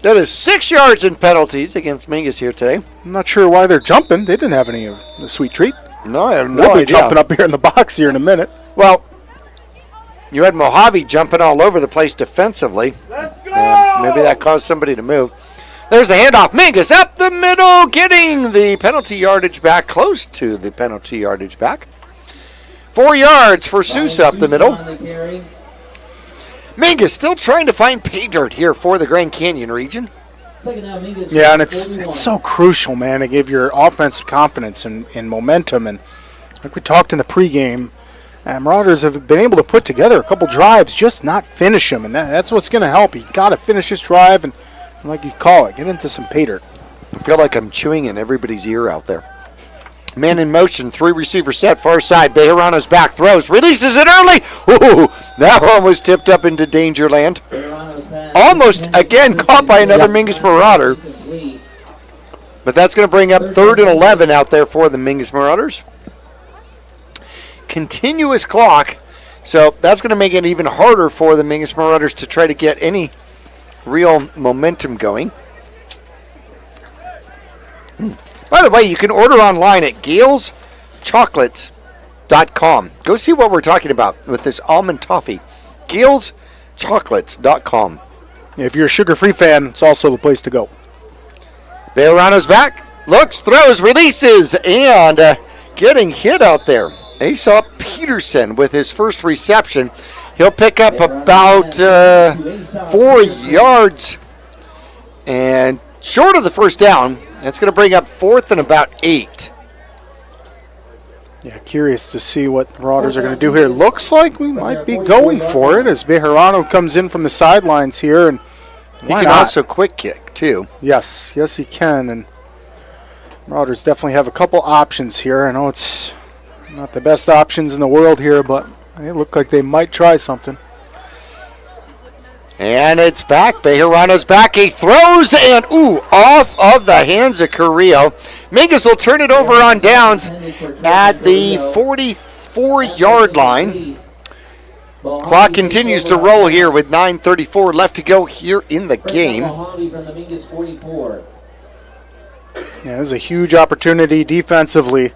That is 6 yards in penalties against Mingus here today. I'm not sure why they're jumping. They didn't have any of the Sweet Treat. No, I have no We'll be idea. jumping up here in the box here in a minute. Well, you had Mohave jumping all over the place defensively. Let's go! Maybe that caused somebody to move. There's the handoff. Mingus up the middle, getting the penalty yardage back, close to the penalty yardage back. 4 yards for Sousa up the middle. Mingus still trying to find pay dirt here for the Grand Canyon region. Yeah, and it's so crucial, man, to give your offense confidence and momentum. And like we talked in the pregame, And Marauders have been able to put together a couple drives, just not finish them, and that's what's going to help. You got to finish this drive, and like you call it, get into some pay dirt. I feel like I'm chewing in everybody's ear out there. Man in motion, 3 receiver set, far side. Bejarano's back, throws, releases it early. Ooh, that one was tipped up into danger land. Almost, again, caught by another Mingus Marauder. But that's going to bring up 3rd and 11 out there for the Mingus Marauders. Continuous clock, so that's going to make it even harder for the Mingus Marauders to try to get any real momentum going. By the way, you can order online at GalesChocolates.com. Go see what we're talking about with this almond toffee. GalesChocolates.com. If you're a sugar-free fan, it's also the place to go. Bejarano's back, looks, throws, releases, and getting hit out there. Aesop Peterson with his first reception. He'll pick up about 4 yards and short of the first down. That's going to bring up 4th and about 8. Yeah, curious to see what the Marauders are going to do here. Looks like we might be going for it as Bejarano comes in from the sidelines here. And he can also quick kick, too. Yes, he can. And Marauders definitely have a couple options here. I know it's not the best options in the world here, but they look like they might try something. And it's back. Bejarano's back. He throws and, off of the hands of Carrillo. Mingus will turn it over on downs at the 44-yard line. Clock continues to roll here with 9:34 left to go here in the game. Yeah, this is a huge opportunity defensively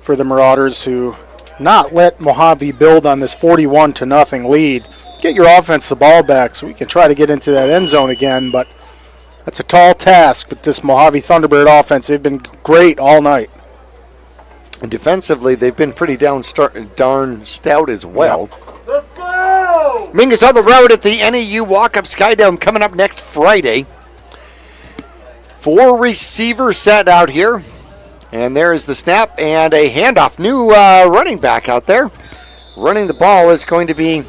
for the Marauders to not let Mohave build on this 41-0 lead. Get your offense the ball back so we can try to get into that end zone again, but that's a tall task with this Mohave Thunderbird offense. They've been great all night. And defensively, they've been pretty darn stout as well. Let's go! Mingus on the road at the NAU Walk-Up Skydome coming up next Friday. 4 receiver set out here. And there is the snap and a handoff. New running back out there. Running the ball is going to be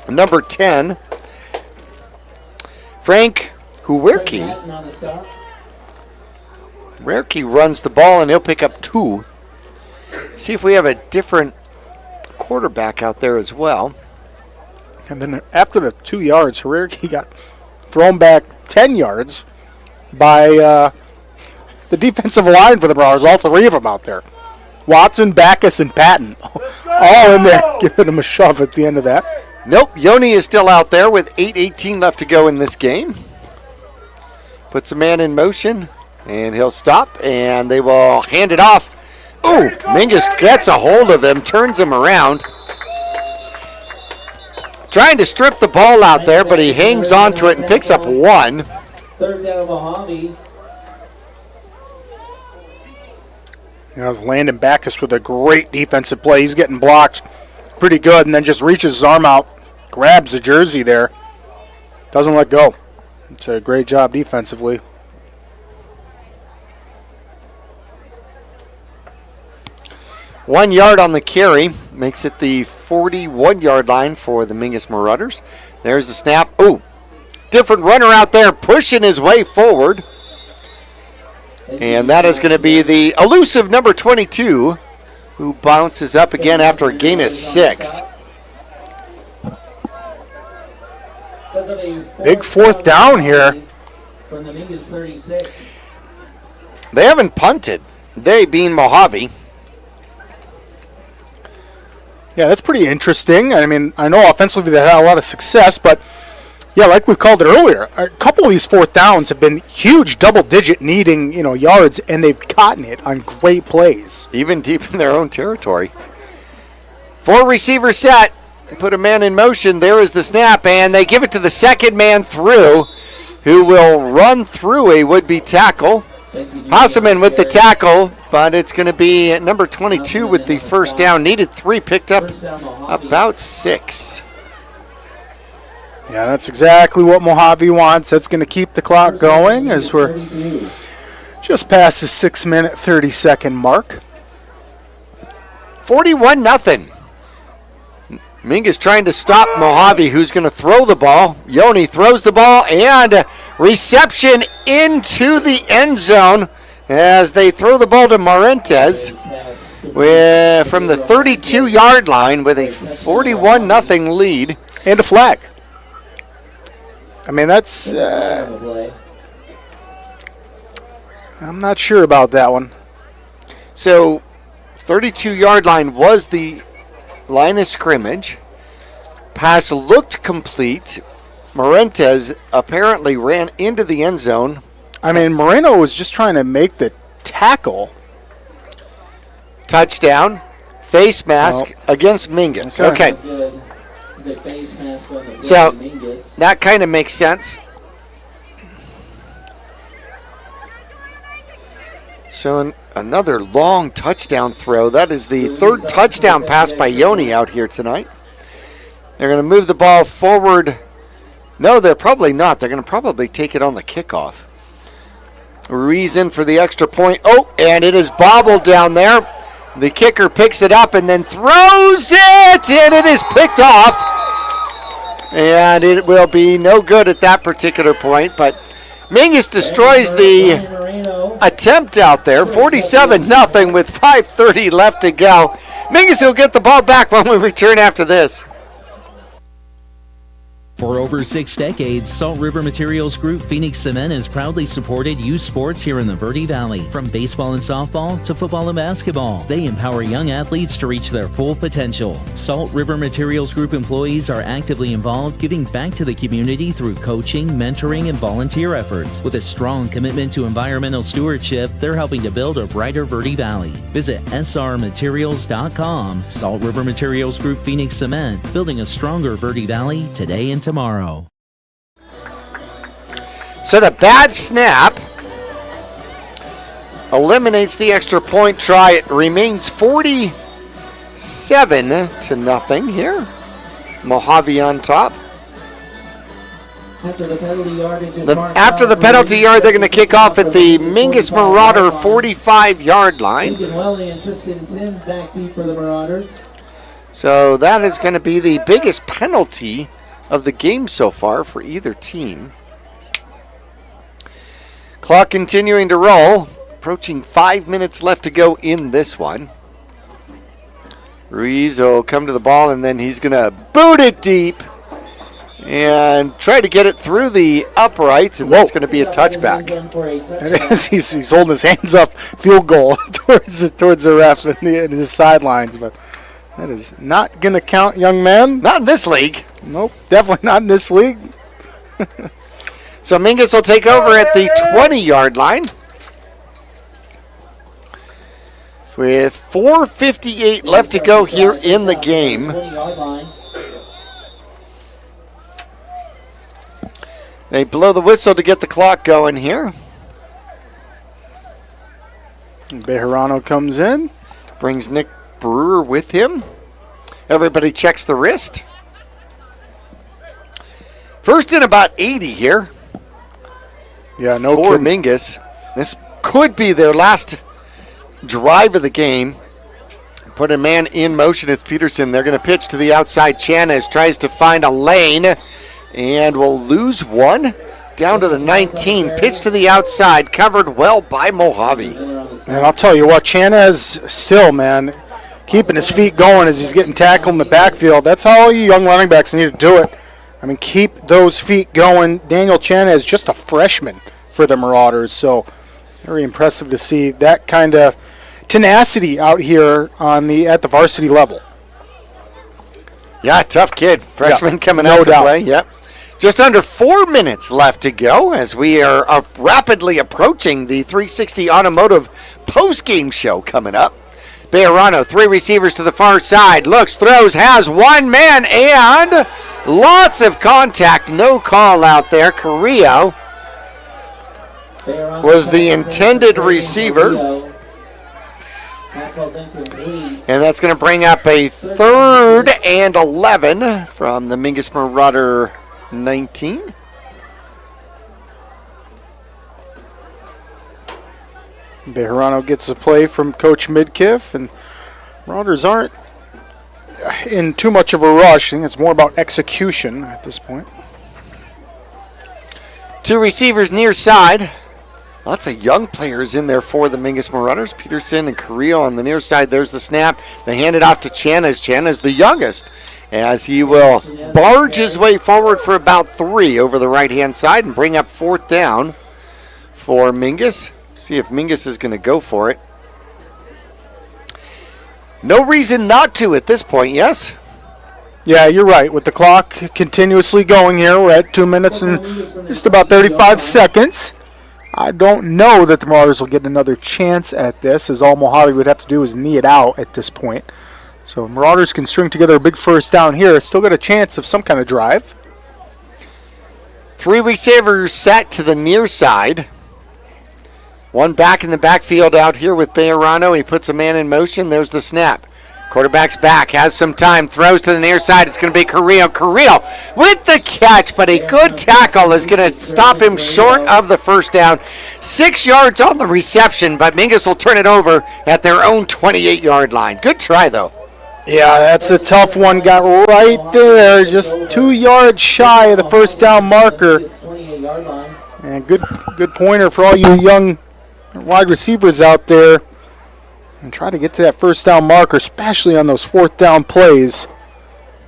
number 10, Frank Huwerke. Huwerke runs the ball, and he'll pick up 2. See if we have a different quarterback out there as well. And then after the 2 yards, Huwerke got thrown back 10 yards by the defensive line for the Marauders, all 3 of them out there. Watson, Backus, and Patton, all in there, giving him a shove at the end of that. Nope, Yoni is still out there with 8:18 left to go in this game. Puts a man in motion, and he'll stop, and they will hand it off. Ooh, Mingus gets a hold of him, turns him around. Trying to strip the ball out there, but he hangs on to it and picks up 1. 3rd down, Mohave. It was Landon Backus with a great defensive play. He's getting blocked pretty good, and then just reaches his arm out, grabs the jersey there, doesn't let go. It's a great job defensively. One yard on the carry makes it the 41-yard line for the Mingus Marauders. There's the snap. Ooh, different runner out there pushing his way forward. And that is going to be the elusive number 22, who bounces up again after a gain of 6. Big 4th down here. They haven't punted. They being Mohave. Yeah, that's pretty interesting. I mean, I know offensively they had a lot of success, but yeah, like we called it earlier, a couple of these 4th downs have been huge double-digit needing, yards, and they've gotten it on great plays. Even deep in their own territory. 4 receiver set. Put a man in motion. There is the snap, and they give it to the second man through, who will run through a would-be tackle. Hasselman with the tackle, but it's going to be number 22 with the first down. Needed 3, picked up about 6. Yeah, that's exactly what Mohave wants. That's going to keep the clock going as we're just past the 6-minute, 30-second mark. 41-0. Mingus trying to stop Mohave, who's going to throw the ball. Yoni throws the ball, and reception into the end zone as they throw the ball to Marentes from the 32-yard line with a 41-0 lead. And a flag. I mean, that's... I'm not sure about that one. So, 32-yard line was the line of scrimmage. Pass looked complete. Marentes apparently ran into the end zone. I mean, Moreno was just trying to make the tackle. Touchdown. Face mask against Mingus. Okay. So, that kind of makes sense. So, another long touchdown throw. That is the third touchdown pass by Yoni out here tonight. They're going to move the ball forward. No, they're probably not. They're going to probably take it on the kickoff. Reason for the extra point. Oh, and it is bobbled down there. The kicker picks it up and then throws it, and it is picked off. And it will be no good at that particular point, but Mingus destroys the attempt out there. 47-0 with 5:30 left to go. Mingus will get the ball back when we return after this. For over 6 decades, Salt River Materials Group Phoenix Cement has proudly supported youth sports here in the Verde Valley. From baseball and softball to football and basketball, they empower young athletes to reach their full potential. Salt River Materials Group employees are actively involved, giving back to the community through coaching, mentoring, and volunteer efforts. With a strong commitment to environmental stewardship, they're helping to build a brighter Verde Valley. Visit srmaterials.com. Salt River Materials Group Phoenix Cement, building a stronger Verde Valley today and tomorrow. So the bad snap eliminates the extra point try. It remains 47-0 here. Mohave on top. After the penalty yard, they're going to kick off at the Mingus Marauder 45-yard line. Welly and Tristan Tim back deep for the Marauders. So that is going to be the biggest penalty of the game so far for either team. Clock continuing to roll. Approaching 5 minutes left to go in this one. Ruiz will come to the ball, and then he's going to boot it deep and try to get it through the uprights, and that's going to be a touchback. And as he's holding his hands up, field goal towards the ref in the sidelines, but that is not going to count, young man. Not in this league. Nope, definitely not in this league. So Mingus will take over at the 20-yard line. With 4:58 left to go here in the game. They blow the whistle to get the clock going here. Bejarano comes in. Brings Nick Brewer with him. Everybody checks the wrist. First and about 80 here. Yeah, no for kidding. Mingus. This could be their last drive of the game. Put a man in motion. It's Peterson. They're going to pitch to the outside. Chanez tries to find a lane and will lose one. Down to the 19. Pitch to the outside. Covered well by Mohave. And I'll tell you what, Chanez still, man, keeping his feet going as he's getting tackled in the backfield. That's how all you young running backs need to do it. I mean, keep those feet going. Daniel Chanez is just a freshman for the Marauders, so very impressive to see that kind of tenacity out here at the varsity level. Yeah, tough kid. Freshman coming out to play. Yep. Just under 4 minutes left to go as we are rapidly approaching the 360 Automotive post-game show coming up. Bejarano, 3 receivers to the far side. Looks, throws, has one man, and lots of contact. No call out there. Carrillo was the intended receiver. And that's going to bring up a 3rd and 11 from the Mingus Marauder 19. Bejarano gets a play from Coach Midkiff, and Marauders aren't in too much of a rush. I think it's more about execution at this point. 2 receivers near side. Lots of young players in there for the Mingus Marauders. Peterson and Carrillo on the near side. There's the snap. They hand it off to Chanez. Chanez, the youngest, as he will barge his way forward for about 3 over the right-hand side and bring up 4th down for Mingus. See if Mingus is going to go for it. No reason not to at this point, yes? Yeah, you're right. With the clock continuously going here, we're at 2 minutes and just about 35 seconds. I don't know that the Marauders will get another chance at this, as all Mohave would have to do is knee it out at this point. So Marauders can string together a big first down here. Still got a chance of some kind of drive. 3 receivers set to the near side. 1 back in the backfield out here with Bejarano. He puts a man in motion. There's the snap. Quarterback's back, has some time, throws to the near side. It's going to be Carrillo. Carrillo with the catch, but a good tackle is going to stop him short of the first down. 6 yards on the reception, but Mingus will turn it over at their own 28-yard line. Good try, though. Yeah, that's a tough one. Got right there, just 2 yards shy of the first down marker. And good pointer for all you young wide receivers out there. And try to get to that first down marker, especially on those 4th down plays.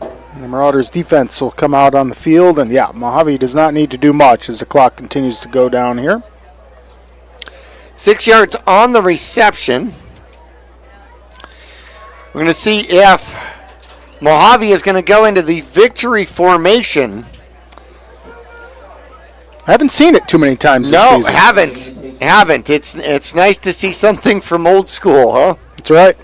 And the Marauders defense will come out on the field. And yeah, Mohave does not need to do much as the clock continues to go down here. 6 yards on the reception. We're going to see if Mohave is going to go into the victory formation. I haven't seen it too many times this season. No, haven't. It's nice to see something from old school, huh? That's right.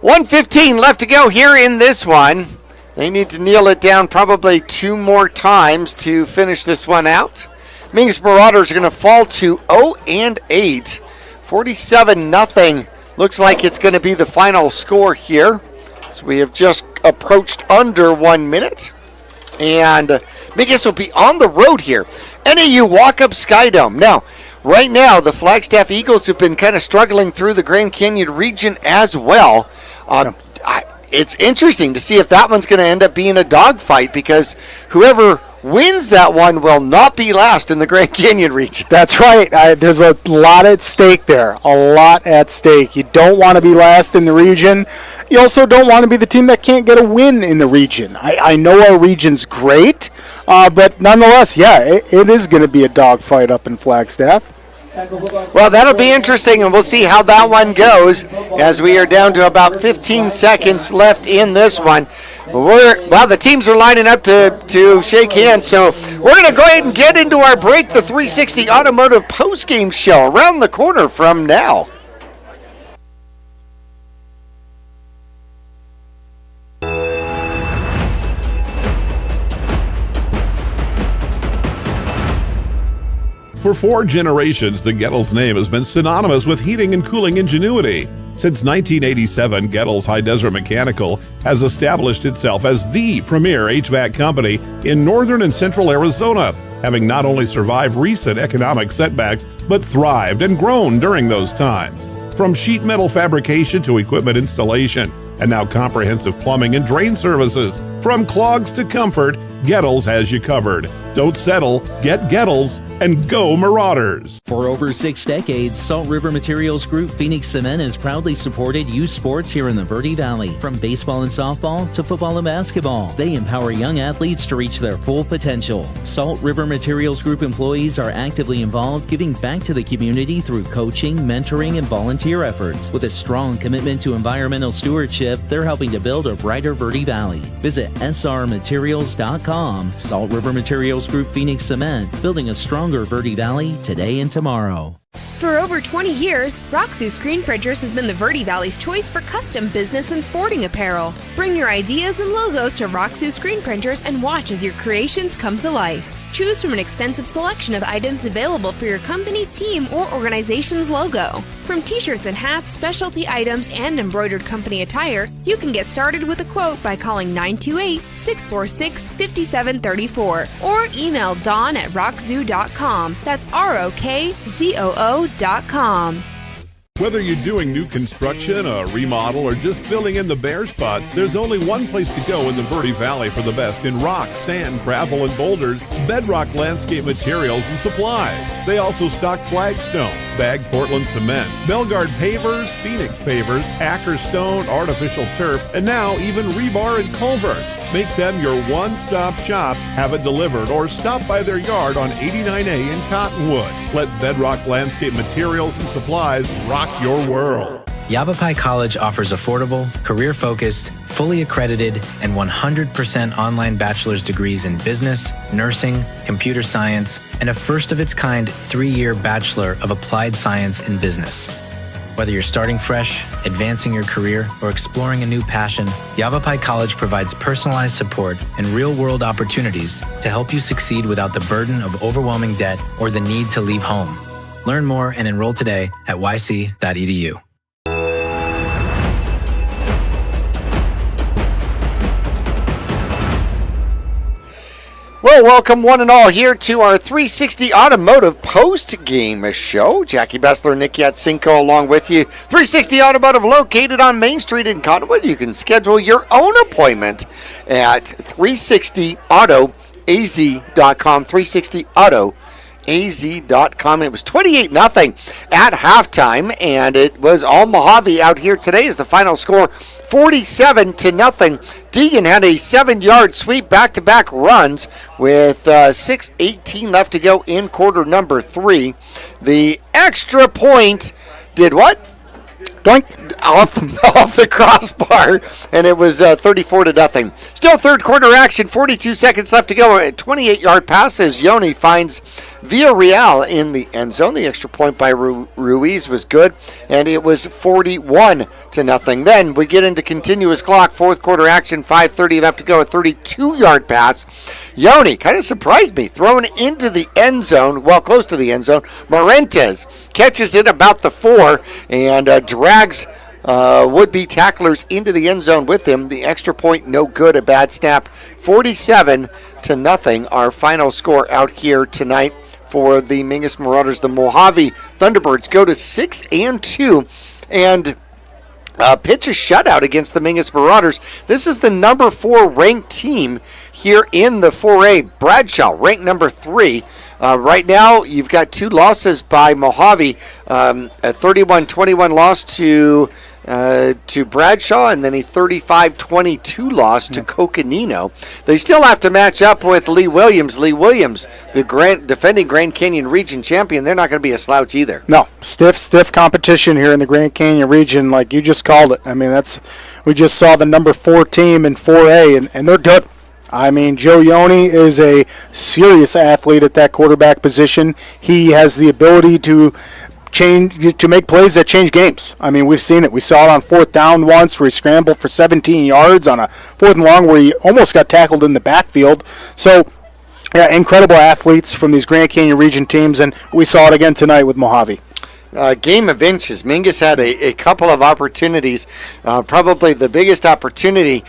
1:15 left to go here in this one. They need to kneel it down probably 2 more times to finish this one out. Mingus Marauders are going to fall to 0-8. 47-0. Looks like it's going to be the final score here. So we have just approached under 1 minute. And Mingus will be on the road here. NAU Walk-Up Sky Dome. Now, right now, the Flagstaff Eagles have been kind of struggling through the Grand Canyon region as well. It's interesting to see if that one's going to end up being a dogfight, because whoever wins that one will not be last in the Grand Canyon region. That's right. There's a lot at stake there. A lot at stake. You don't want to be last in the region. You also don't want to be the team that can't get a win in the region. I know our region's great, but nonetheless, yeah, it is going to be a dogfight up in Flagstaff. Well, that'll be interesting, and we'll see how that one goes as we are down to about 15 seconds left in this one. The teams are lining up to shake hands, so we're going to go ahead and get into our break, the 360 Automotive postgame show around the corner from now. For 4 generations, the Gettles name has been synonymous with heating and cooling ingenuity. Since 1987, Gettles High Desert Mechanical has established itself as the premier HVAC company in northern and central Arizona, having not only survived recent economic setbacks, but thrived and grown during those times. From sheet metal fabrication to equipment installation, and now comprehensive plumbing and drain services. From clogs to comfort, Gettles has you covered. Don't settle, get Gettles, and go Marauders. For over 6 decades, Salt River Materials Group Phoenix Cement has proudly supported youth sports here in the Verde Valley. From baseball and softball to football and basketball, they empower young athletes to reach their full potential. Salt River Materials Group employees are actively involved, giving back to the community through coaching, mentoring, and volunteer efforts. With a strong commitment to environmental stewardship, they're helping to build a brighter Verde Valley. Visit srmaterials.com. Salt River Materials Group Phoenix Cement, building a stronger Verde Valley today and tomorrow. For over 20 years, Roxu Screen Printers has been the Verde Valley's choice for custom business and sporting apparel. Bring your ideas and logos to Roxu Screen Printers and watch as your creations come to life. Choose from an extensive selection of items available for your company, team, or organization's logo. From t-shirts and hats, specialty items, and embroidered company attire, you can get started with a quote by calling 928-646-5734 or email dawn@rockzoo.com. That's ROKZOO.com. Whether you're doing new construction, a remodel, or just filling in the bare spots, there's only one place to go in the Verde Valley for the best in rock, sand, gravel, and boulders, Bedrock Landscape Materials and Supplies. They also stock flagstone, bagged Portland cement, Belgard pavers, Phoenix pavers, Acker stone, artificial turf, and now even rebar and culverts. Make them your one-stop shop, have it delivered, or stop by their yard on 89A in Cottonwood. Let Bedrock Landscape Materials and Supplies rock your world. Yavapai College offers affordable, career-focused, fully accredited, and 100% online bachelor's degrees in business, nursing, computer science, and a first-of-its-kind 3-year Bachelor of Applied Science in Business. Whether you're starting fresh, advancing your career, or exploring a new passion, Yavapai College provides personalized support and real-world opportunities to help you succeed without the burden of overwhelming debt or the need to leave home. Learn more and enroll today at yc.edu. Well, welcome one and all here to our 360 Automotive post-game show. Jackie Bessler, Nick Yatsenko along with you. 360 Automotive located on Main Street in Cottonwood. You can schedule your own appointment at 360autoaz.com. 360autoaz.com. It was 28-0 at halftime, and it was all Mohave out here today as the final score, 47-0. Deegan had a 7-yard sweep, back-to-back runs with 6:18 left to go in quarter number 3. The extra point did what? Doink, off the crossbar, and it was 34-0. Still third quarter action, 42 seconds left to go. A 28-yard pass as Yoni finds Villarreal in the end zone. The extra point by Ruiz was good, and it was 41-0. Then we get into continuous clock, fourth quarter action, 5:30 left to go. A 32-yard pass. Yoni kind of surprised me, thrown into the end zone, well, close to the end zone. Morentes catches it about the 4 and drags would-be tacklers into the end zone with him. The extra point, no good, a bad snap. 47-0, our final score out here tonight for the Mingus Marauders. The Mohave Thunderbirds go to 6-2 and pitch a shutout against the Mingus Marauders. This is the number 4 ranked team here in the 4A. Bradshaw ranked number 3. Right now, you've got 2 losses by Mohave, a 31-21 loss to Bradshaw, and then a 35-22 loss to Coconino. They still have to match up with Lee Williams. Lee Williams, the defending Grand Canyon region champion, they're not going to be a slouch either. No, stiff competition here in the Grand Canyon region, like you just called it. I mean, we just saw the number 4 team in 4A, and they're good. I mean, Joe Yoni is a serious athlete at that quarterback position. He has the ability to make plays that change games. I mean, we've seen it. We saw it on 4th down once where he scrambled for 17 yards on a 4th and long where he almost got tackled in the backfield. So, yeah, incredible athletes from these Grand Canyon region teams, and we saw it again tonight with Mohave. Game of inches. Mingus had a couple of opportunities. Probably the biggest opportunity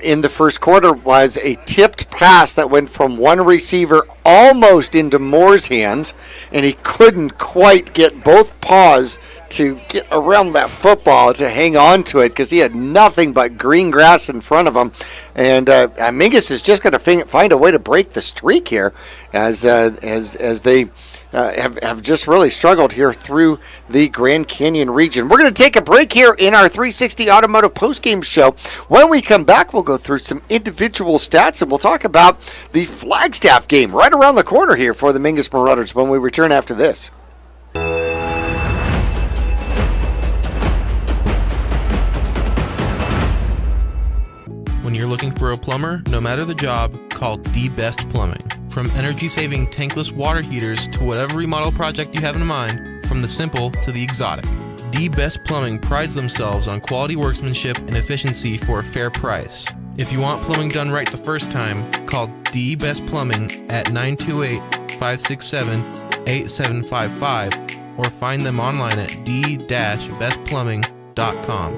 in the first quarter was a tipped pass that went from one receiver almost into Moore's hands, and he couldn't quite get both paws to get around that football to hang on to it because he had nothing but green grass in front of him. And Mingus is just going to find a way to break the streak here as they have just really struggled here through the Grand Canyon region. We're going to take a break here in our 360 Automotive postgame show. When we come back, we'll go through some individual stats, and we'll talk about the Flagstaff game right around the corner here for the Mingus Marauders when we return after this. When you're looking for a plumber, no matter the job, call The Best Plumbing. From energy-saving tankless water heaters to whatever remodel project you have in mind, from the simple to the exotic, The Best Plumbing prides themselves on quality workmanship and efficiency for a fair price. If you want plumbing done right the first time, call The Best Plumbing at 928-567-8755 or find them online at d-bestplumbing.com.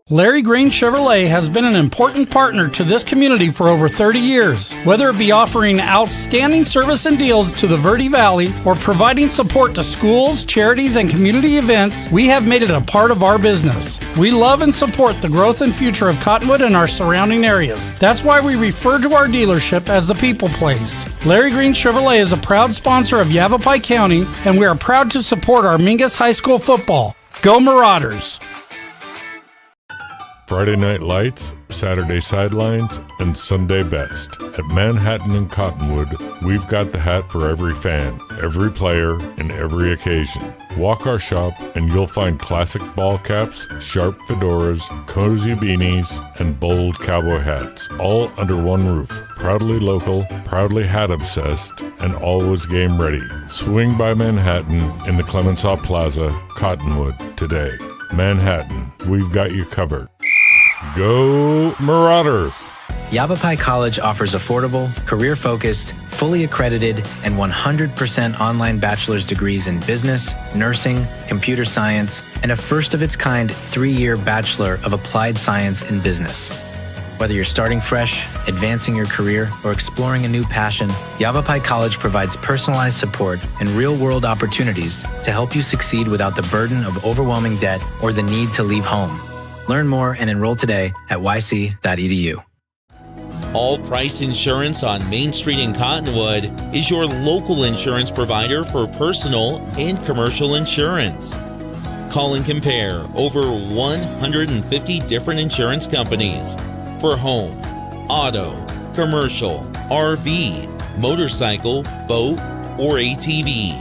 Larry Green Chevrolet has been an important partner to this community for over 30 years. Whether it be offering outstanding service and deals to the Verde Valley or providing support to schools, charities, and community events, we have made it a part of our business. We love and support the growth and future of Cottonwood and our surrounding areas. That's why we refer to our dealership as the People Place. Larry Green Chevrolet is a proud sponsor of Yavapai County, and we are proud to support our Mingus High School football. Go Marauders! Friday Night Lights, Saturday Sidelines, and Sunday Best. At Manhattan and Cottonwood, we've got the hat for every fan, every player, and every occasion. Walk our shop and you'll find classic ball caps, sharp fedoras, cozy beanies, and bold cowboy hats, all under one roof. Proudly local, proudly hat obsessed, and always game ready. Swing by Manhattan in the Clemenceau Plaza, Cottonwood, today. Manhattan, we've got you covered. Go Marauders! Yavapai College offers affordable, career-focused, fully accredited, and 100% online bachelor's degrees in business, nursing, computer science, and a first-of-its-kind 3-year Bachelor of Applied Science in Business. Whether you're starting fresh, advancing your career, or exploring a new passion, Yavapai College provides personalized support and real-world opportunities to help you succeed without the burden of overwhelming debt or the need to leave home. Learn more and enroll today at yc.edu. All Price Insurance on Main Street in Cottonwood is your local insurance provider for personal and commercial insurance. Call and compare over 150 different insurance companies for home, auto, commercial, RV, motorcycle, boat, or ATV.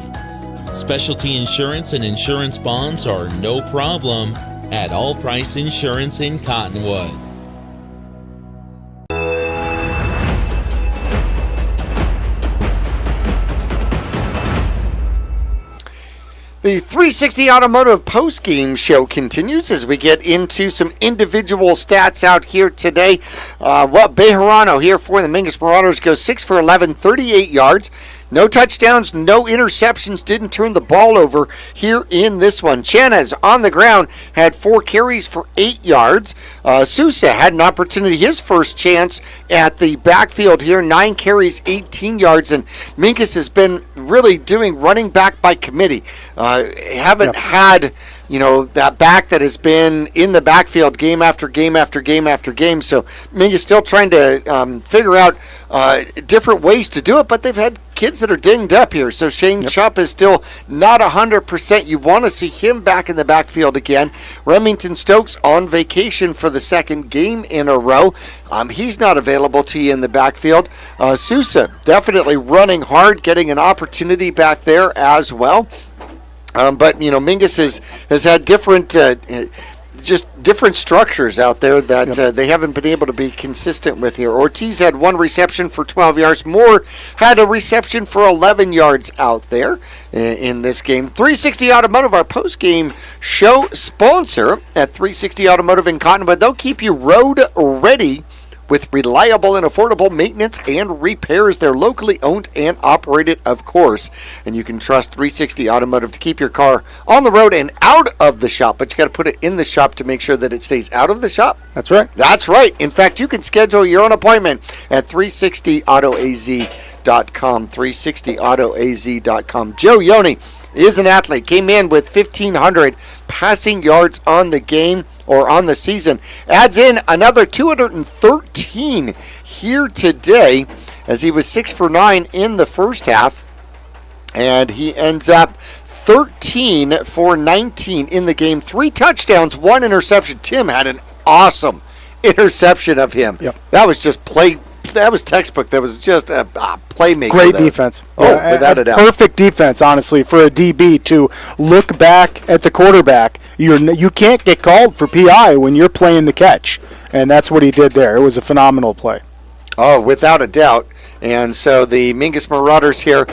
Specialty insurance and insurance bonds are no problem at All Price Insurance in Cottonwood. The 360 Automotive postgame show continues as we get into some individual stats out here today. Bejarano here for the Mingus Marauders goes 6 for 11, 38 yards. No touchdowns, no interceptions, didn't turn the ball over here in this one. Chanez on the ground had 4 carries for 8 yards. Sousa had an opportunity, his first chance at the backfield here, 9 carries, 18 yards. And Mingus has been really doing running back by committee. Haven't had that back that has been in the backfield game after game after game after game. So Mingus still trying to figure out different ways to do it, but they've had kids that are dinged up here. So Shane Chupp is still not 100%. You want to see him back in the backfield again. Remington Stokes on vacation for the second game in a row. He's not available to you in the backfield. Sousa definitely running hard, getting an opportunity back there as well. But Mingus has had different structures out there that they haven't been able to be consistent with here. Ortiz had 1 reception for 12 yards. Moore had a reception for 11 yards out there in this game. 360 Automotive, our post-game show sponsor at 360 Automotive in Cottonwood. They'll keep you road ready with reliable and affordable maintenance and repairs. They're locally owned and operated, of course. And you can trust 360 Automotive to keep your car on the road and out of the shop. But you got to put it in the shop to make sure that it stays out of the shop. That's right. That's right. In fact, you can schedule your own appointment at 360autoaz.com. 360autoaz.com. Joe Yoni is an athlete. Came in with 1,500 passing yards on the game or on the season. Adds in another 213 here today as he was 6 for 9 in the first half. And he ends up 13 for 19 in the game. 3 touchdowns, 1 interception. Tim had an awesome interception of him. Yep. That was just that was textbook. That was just a playmaker. Great defense. Without a doubt. Perfect defense, honestly, for a DB to look back at the quarterback. You can't get called for PI when you're playing the catch, and that's what he did there. It was a phenomenal play. Oh, without a doubt. And so the Mingus Marauders here,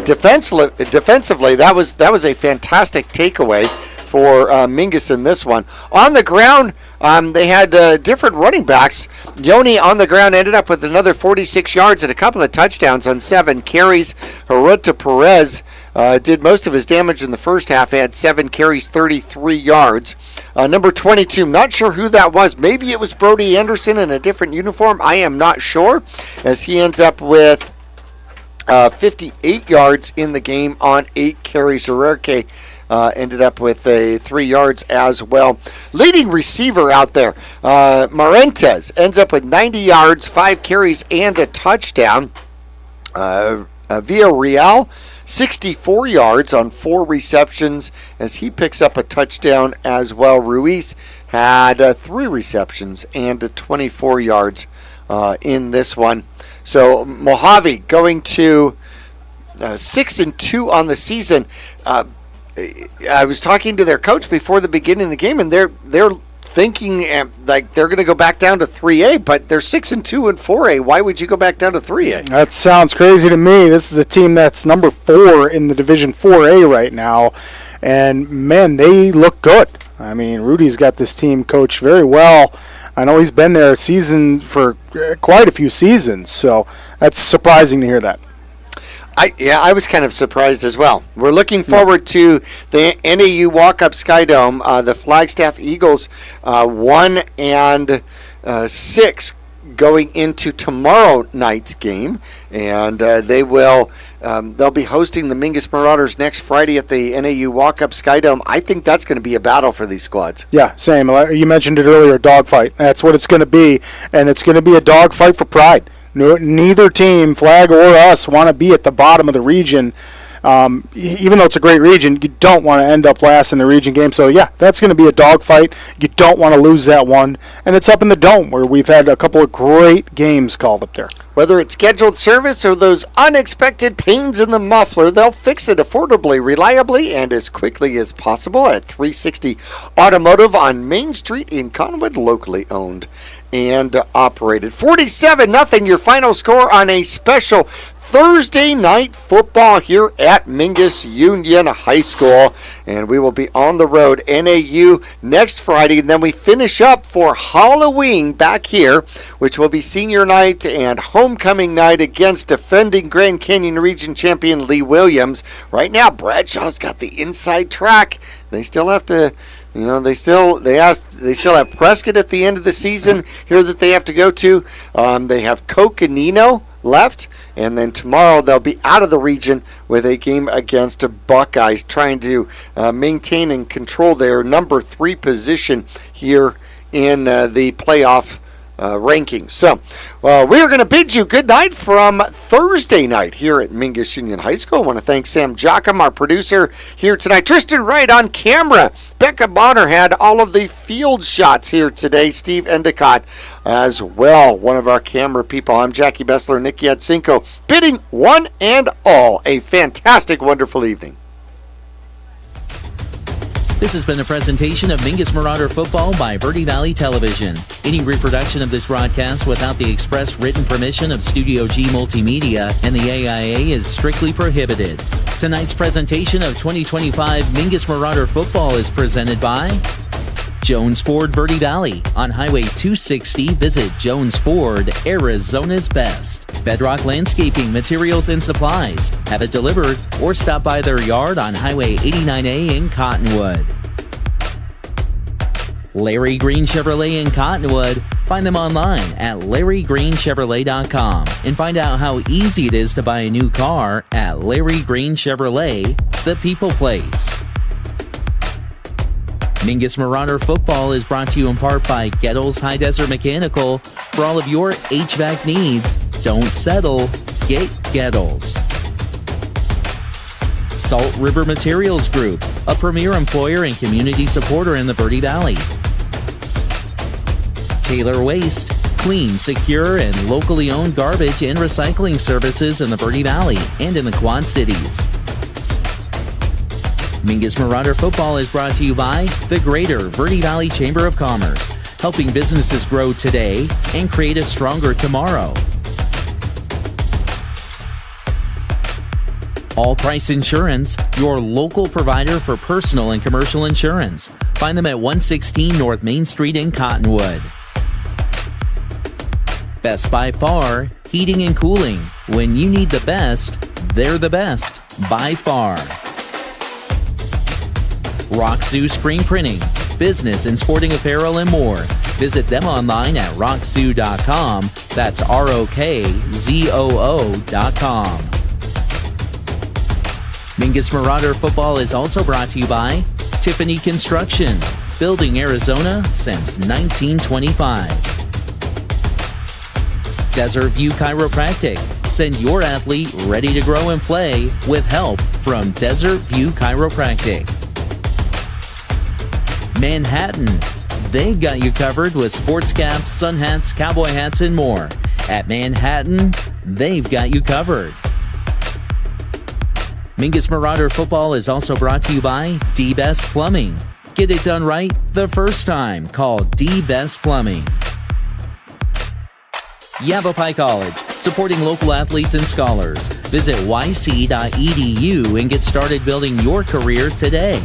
defensively, that was a fantastic takeaway for Mingus in this one. On the ground, they had different running backs. Yoni on the ground ended up with another 46 yards and a couple of touchdowns on 7 carries. Haruta Perez did most of his damage in the first half. He had 7 carries, 33 yards. Number 22, not sure who that was. Maybe it was Brody Anderson in a different uniform. I am not sure, as he ends up with 58 yards in the game on 8 carries. Hererke ended up with 3 yards as well. Leading receiver out there, Marentes, ends up with 90 yards, 5 carries, and a touchdown. Villarreal, 64 yards on 4 receptions as he picks up a touchdown as well. Ruiz had 3 receptions and 24 yards in this one. So Mohave going to 6-2 on the season. I was talking to their coach before the beginning of the game, and they're thinking like they're going to go back down to 3A, but they're 6-2 in 4A. Why would you go back down to 3A? That sounds crazy to me. This is a team that's number 4 in the Division 4A right now, and man, they look good. I mean, Rudy's got this team coached very well. I know he's been there a season for quite a few seasons, so that's surprising to hear that. I was kind of surprised as well. We're looking forward to the NAU Walk-Up Sky Dome. The Flagstaff Eagles 1-6 going into tomorrow night's game, and they'll be hosting the Mingus Marauders next Friday at the NAU Walk-Up Sky Dome. I think that's going to be a battle for these squads. Yeah, same. You mentioned it earlier, dogfight. That's what it's going to be, and it's going to be a dogfight for pride. Neither team, Flag or us, want to be at the bottom of the region. Even though it's a great region, you don't want to end up last in the region game. So, yeah, that's going to be a dogfight. You don't want to lose that one. And it's up in the Dome, where we've had a couple of great games called up there. Whether it's scheduled service or those unexpected pains in the muffler, they'll fix it affordably, reliably, and as quickly as possible at 360 Automotive on Main Street in Conwood, locally owned and operated. 47-0, your final score on a special Thursday night football here at Mingus Union High School. And we will be on the road, NAU, next Friday. And then we finish up for Halloween back here, which will be senior night and homecoming night against defending Grand Canyon Region champion Lee Williams. Right now, Bradshaw's got the inside track. They still have to... they still have Prescott at the end of the season here that they have to go to. They have Coconino left, and then tomorrow they'll be out of the region with a game against the Buckeyes, trying to maintain and control their number 3 position here in the playoff rankings. So we are going to bid you good night from Thursday night here at Mingus Union High School. I want to thank Sam Jocham, our producer here tonight. Tristan Wright on camera. Becca Bonner had all of the field shots here today. Steve Endicott as well, one of our camera people. I'm Jackie Bessler, Nick Yatsenko, bidding one and all a fantastic, wonderful evening. This has been a presentation of Mingus Marauder Football by Verde Valley Television. Any reproduction of this broadcast without the express written permission of Studio G Multimedia and the AIA is strictly prohibited. Tonight's presentation of 2025 Mingus Marauder Football is presented by Jones Ford Verde Valley. On Highway 260, visit Jones Ford, Arizona's best. Bedrock Landscaping, Materials and Supplies. Have it delivered or stop by their yard on Highway 89A in Cottonwood. Larry Green Chevrolet in Cottonwood. Find them online at LarryGreenChevrolet.com and find out how easy it is to buy a new car at Larry Green Chevrolet, the people place. Mingus Marauder Football is brought to you in part by Gettles High Desert Mechanical. For all of your HVAC needs, don't settle, get Gettles. Salt River Materials Group, a premier employer and community supporter in the Verde Valley. Taylor Waste, clean, secure, and locally owned garbage and recycling services in the Verde Valley and in the Quad Cities. Mingus Marauder Football is brought to you by the Greater Verde Valley Chamber of Commerce, helping businesses grow today and create a stronger tomorrow. All Price Insurance, your local provider for personal and commercial insurance. Find them at 116 North Main Street in Cottonwood. Best by Far, heating and cooling. When you need the best, they're the best, by far. Rock Zoo Screen Printing, business and sporting apparel, and more. Visit them online at rockzoo.com. That's ROKZOO.com. Mingus Marauder Football is also brought to you by Tiffany Construction, building Arizona since 1925. Desert View Chiropractic. Send your athlete ready to grow and play with help from Desert View Chiropractic. Manhattan. They've got you covered with sports caps, sun hats, cowboy hats, and more. At Manhattan, they've got you covered. Mingus Marauder Football is also brought to you by D-Best Plumbing. Get it done right the first time. Call D-Best Plumbing. Yavapai College, supporting local athletes and scholars. Visit yc.edu and get started building your career today.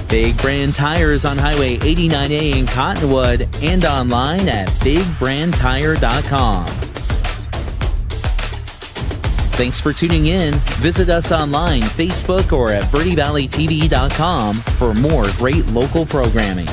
Big Brand Tires on Highway 89A in Cottonwood and online at bigbrandtire.com. Thanks for tuning in. Visit us online, Facebook, or at verdyvalleytv.com for more great local programming.